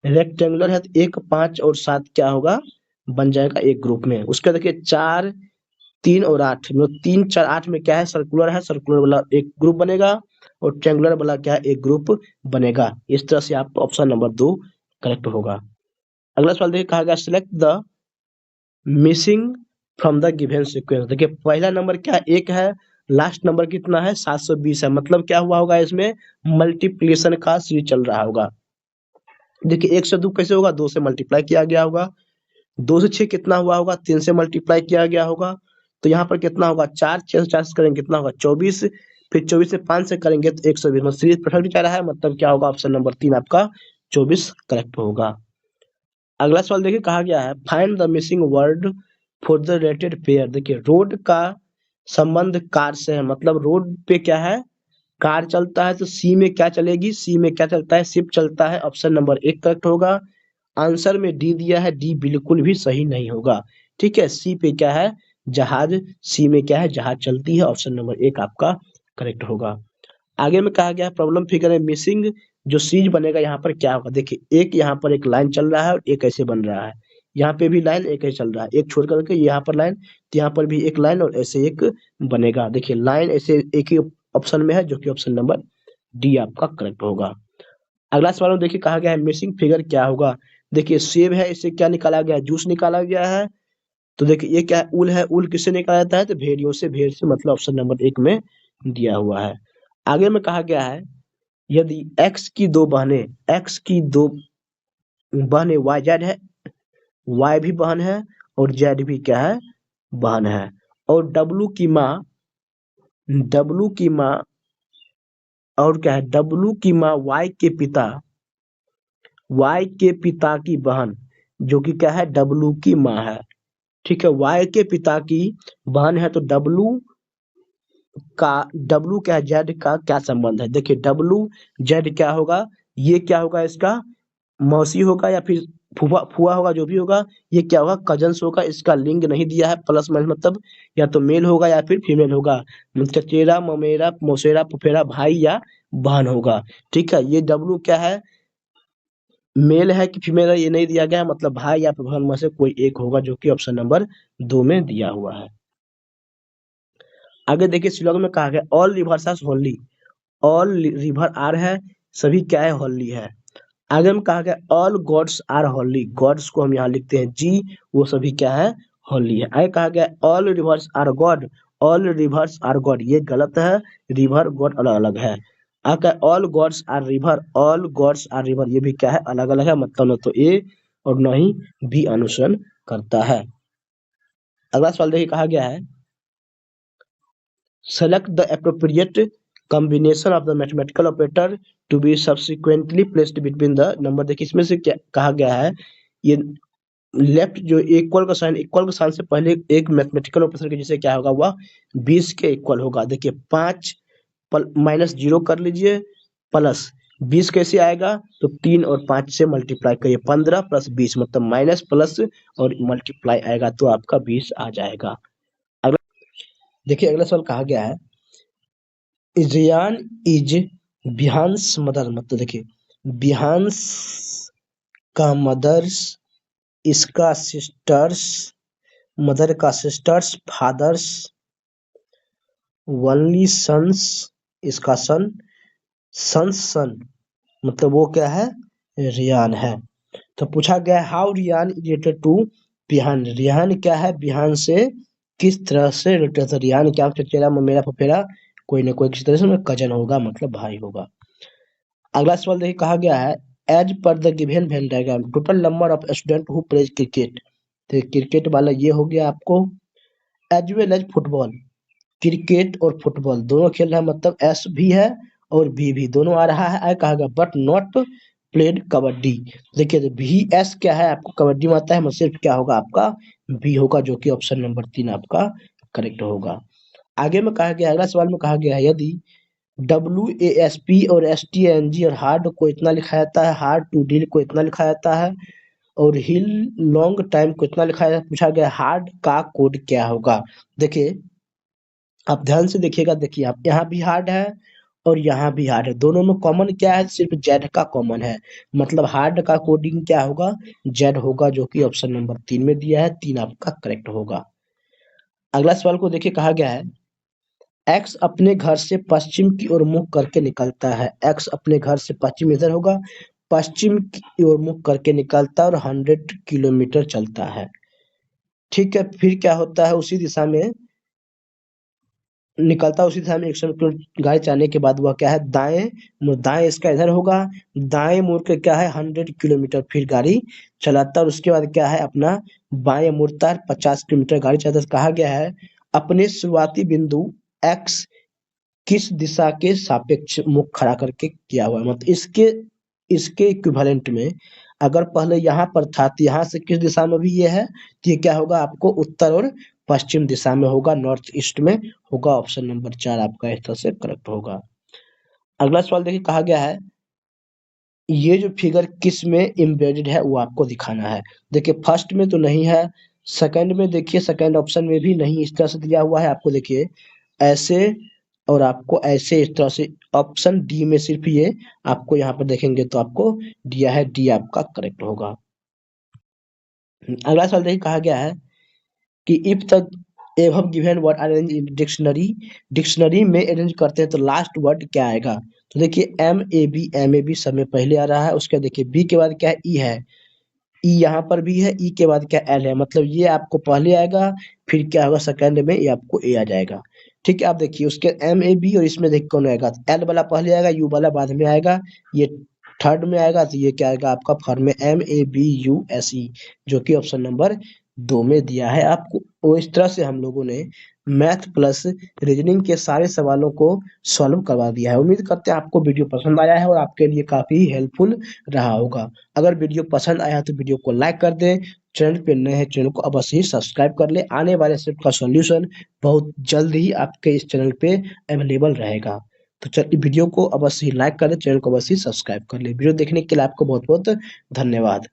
रेक्टेंगुलर है, तो 1 5 और 7 क्या होगा, बन जाएगा एक ग्रुप में। उसका देखिए 4 3 और 8, मतलब 3 4 8 में क्या है, सर्कुलर है, सर्कुलर वाला एक ग्रुप बनेगा और ट्रायंगुलर वाला क्या है, एक ग्रुप बनेगा। इस तरह से आप ऑप्शन नंबर 2 करेक्ट होगा। अगला सवाल देखिए, कहा गया select the missing from the given sequence. देखिए पहला नंबर क्या है, 1 है, लास्ट नंबर कितना है, 720 है, मतलब क्या हुआ होगा, इसमें मल्टीप्लिकेशन का सीरीज चल रहा होगा। देखिए 1 से 2 कैसे होगा, 2 से मल्टीप्लाई किया गया होगा, 2 से 6 कितना हुआ होगा, 3 से मल्टीप्लाई किया गया होगा, तो यहाँ पर कितना होगा, 4 6 से 4 से करेंगे कितना होगा, 24, फिर 24 से 5 से करेंगे तो 120, मतलब सीरीज परफेक्ट जा रहा है, मतलब क्या होगा, ऑप्शन नंबर 3 आपका 24 करेक्ट होगा। अगला सवाल देखिए, कहा गया है find the missing word for the related pair. देखिए रोड का संबंध कार से है, मतलब रोड पे क्या है, कार चलता है, तो सी में क्या चलेगी, सी में क्या चलता है, शिप चलता है, ऑप्शन नंबर 1 करेक्ट होगा। आंसर में डी दिया है, डी बिल्कुल भी सही नहीं होगा। ठीक है, सी पे क्या है, जहाज, सी में क्या है, जहाज चलती है, ऑप्शन नंबर 1 आपका करेक्ट होगा। आगे में कहा गया है प्रॉब्लम फिगर है मिसिंग, जो सीज बनेगा यहाँ पर क्या होगा, देखिए एक यहाँ पर एक लाइन चल रहा है और एक ऐसे बन रहा है, यहाँ पे भी लाइन एक ऐसे चल रहा है, एक छोड़ करके यहाँ पर लाइन, तो यहाँ पर भी एक लाइन और ऐसे एक बनेगा। देखिए लाइन ऐसे एक ही ऑप्शन में है, जो कि ऑप्शन नंबर डी आपका करेक्ट होगा। अगला सवाल में देखिए, कहा गया है मिसिंग फिगर क्या होगा। देखिए सेब है, इससे क्या निकाला गया है, जूस निकाला गया है, तो देखिए ये क्या है, उल है, उल किससे निकाला जाता है, तो भेड़ियों से, भेड़ से, मतलब ऑप्शन नंबर 1 में दिया हुआ है। आगे में कहा गया है यदि x की दो बहनें, x की दो बहनें y z है, y भी बहन है और z भी क्या है, बहन है, और w की माँ और क्या है, w की माँ y के पिता की बहन, जो कि क्या है, w की माँ है। ठीक है, y के पिता की बहन है, तो w क्या है, z का क्या संबंध है। देखिए w z क्या होगा, ये क्या होगा, इसका मौसी होगा या फिर फूफा फुआ होगा, जो भी होगा, ये क्या होगा, कजन्स होगा। इसका लिंग नहीं दिया है, प्लस माइनस मतलब या तो मेल होगा या फिर फीमेल होगा, चचेरा ममेरा मौसेरा फुफेरा भाई या बहन होगा। ठीक है, ये डब्लू क्या है, मेल है कि फीमेल है, ये नहीं दिया गया है, मतलब भाई या फिर बहन में से कोई एक होगा, जो कि ऑप्शन नंबर 2 में दिया हुआ है। आगे देखिए स्लोगन में कहा गया all rivers are holy, all river are है, सभी क्या है, होली है। आगे में कहा गया all gods are holy, gods को हम यहाँ लिखते हैं जी, वो सभी क्या है, होली है। आगे कहा गया all rivers are God, all rivers are god, ये गलत है, रिवर गॉड अलग अलग है। आगे all gods are river, all gods are river, ये भी क्या है, अलग अलग है, मतलब न तो ए और न ही बी अनुसरण करता है। अगला सवाल देखिए, कहा गया है select the appropriate combination of the mathematical operator to be subsequently placed between the number। देखिए इसमें से क्या कहा गया है, ये लेफ्ट जो इक्वल का साइन से पहले एक मैथमेटिकल ऑपरेटर के जिसे क्या होगा, वह 20 के इक्वल होगा। देखिए 5 माइनस 0 कर लीजिए, प्लस 20 कैसे आएगा, तो 3 और 5 से मल्टीप्लाई करिए, 15 प्लस 20, मतलब माइनस प्लस और मल्टीप्लाई आएगा, तो आपका 20 आ जाएगा। देखिए अगला सवाल कहा गया है रियान इज बिहान्स मदर, मतलब देखिए बिहान्स का मदर्स, इसका सिस्टर्स, मदर का सिस्टर्स, फादर्स ओनली सन्स, इसका सन, मतलब वो क्या है, रियान है। तो पूछा गया हाउ रियान रिलेटेड टू बिहान, रियान क्या है, बिहान से किस तरह से रिलेटेड है। रियान क्या, चचेरा ममेरा फफेरा, कोई ना कोई किसी तरह से कजन होगा, मतलब भाई होगा। अगला सवाल देखिए, कहा गया है as per the given Venn diagram total number of student who plays cricket. तो क्रिकेट वाला ये हो गया आपको, as well as football, cricket और फुटबॉल दोनों खेल रहा है, मतलब एस भी है और बी भी दोनों आ रहा है। कहा गया बट नॉट प्लेड कबड्डी। देखिए तो भी एस क्या है, आपको कबड्डी में आता है, मतलब सिर्फ क्या होगा, आपका बी होगा, जो कि ऑप्शन नंबर 3 आपका करेक्ट होगा। आगे में कहा गया, अगला सवाल में कहा गया है यदि WASP और STNG और हार्ड को इतना लिखा जाता है, हार्ड टू डील को इतना लिखा जाता है, और हिल लॉन्ग टाइम को इतना लिखा जाता है, पूछा गया हार्ड का कोड क्या होगा। देखिए आप ध्यान से देखिएगा, देखिए आप यहाँ भी हार्ड है और यहाँ भी हार्ड है, दोनों में कॉमन क्या है, सिर्फ जेड का कॉमन है, मतलब हार्ड का कोडिंग क्या होगा, जेड होगा, जो कि ऑप्शन नंबर 3 में दिया है, 3 आपका करेक्ट होगा। अगला सवाल को देखिए, कहा गया है एक्स अपने घर से पश्चिम की ओर मुख करके निकलता है, एक्स अपने घर से पश्चिम इधर होगा, पश्चिम की ओर मुख करके निकलता है और 100 किलोमीटर चलता है। ठीक है, फिर क्या होता है, उसी दिशा में निकलता है, उसी दिशा में 100 किलोमीटर गाड़ी चलाने के बाद वह क्या है, दाएं इसका इधर होगा, दाएं मुड़ के क्या है 100 किलोमीटर फिर गाड़ी चलाता है और उसके बाद क्या है अपना बाएं मुड़ता है, 50 किलोमीटर गाड़ी चलाता है। कहा गया है अपने शुरुआती बिंदु एक्स किस दिशा के सापेक्ष मुख खड़ा करके किया हुआ है, मतलब इसके इसके इक्विवेलेंट में अगर पहले यहाँ पर था तो यहाँ से किस दिशा में भी ये है, तो ये क्या होगा आपको उत्तर और पश्चिम दिशा में होगा, नॉर्थ ईस्ट में होगा, ऑप्शन नंबर 4 आपका इस तरह से करेक्ट होगा। अगला सवाल देखिए, कहा गया है ये जो फिगर किस में एम्बेडेड है वो आपको दिखाना है। देखिए फर्स्ट में तो नहीं है, सेकंड में देखिए, सेकंड ऑप्शन में भी नहीं, इस तरह से दिया हुआ है आपको, देखिए ऐसे और आपको ऐसे, इस तरह से ऑप्शन डी में सिर्फ ये आपको यहाँ पर देखेंगे तो आपको दिया है, डी आपका करेक्ट होगा। अगला सवाल देखिए, कहा गया है कि if the above given word arrange in dictionary, dictionary में अरेंज करते हैं तो लास्ट वर्ड क्या आएगा, तो देखिए एम ए बी सब में पहले आ रहा है, उसके बाद देखिए बी के बाद क्या है, ई है, ई यहाँ पर भी है, ई के बाद क्या एल है, मतलब ये आपको पहले आएगा, फिर क्या होगा सेकंड में ये आपको ए आ जाएगा। ठीक है, आप देखिए उसके एम ए बी और इसमें देखिए कौन आएगा, एल वाला पहले आएगा, यू वाला बाद में आएगा, ये थर्ड में आएगा, तो ये क्या आएगा आपका फॉर्म में M A B U S E, जो कि ऑप्शन नंबर 2 में दिया है आपको। और इस तरह से हम लोगों ने मैथ प्लस रीजनिंग के सारे सवालों को सॉल्व करवा दिया है। उम्मीद करते हैं आपको वीडियो पसंद आया है और आपके लिए काफी हेल्पफुल रहा होगा। अगर वीडियो पसंद आया तो वीडियो को लाइक कर दें, चैनल पे नए हैं चैनल को अवश्य ही सब्सक्राइब कर ले, आने वाले सेट का सॉल्यूशन बहुत जल्द ही आपके इस चैनल पे अवेलेबल रहेगा। तो चलिए वीडियो को अवश्य ही लाइक कर ले, चैनल को अवश्य ही सब्सक्राइब कर ले। वीडियो देखने के लिए आपको बहुत बहुत धन्यवाद।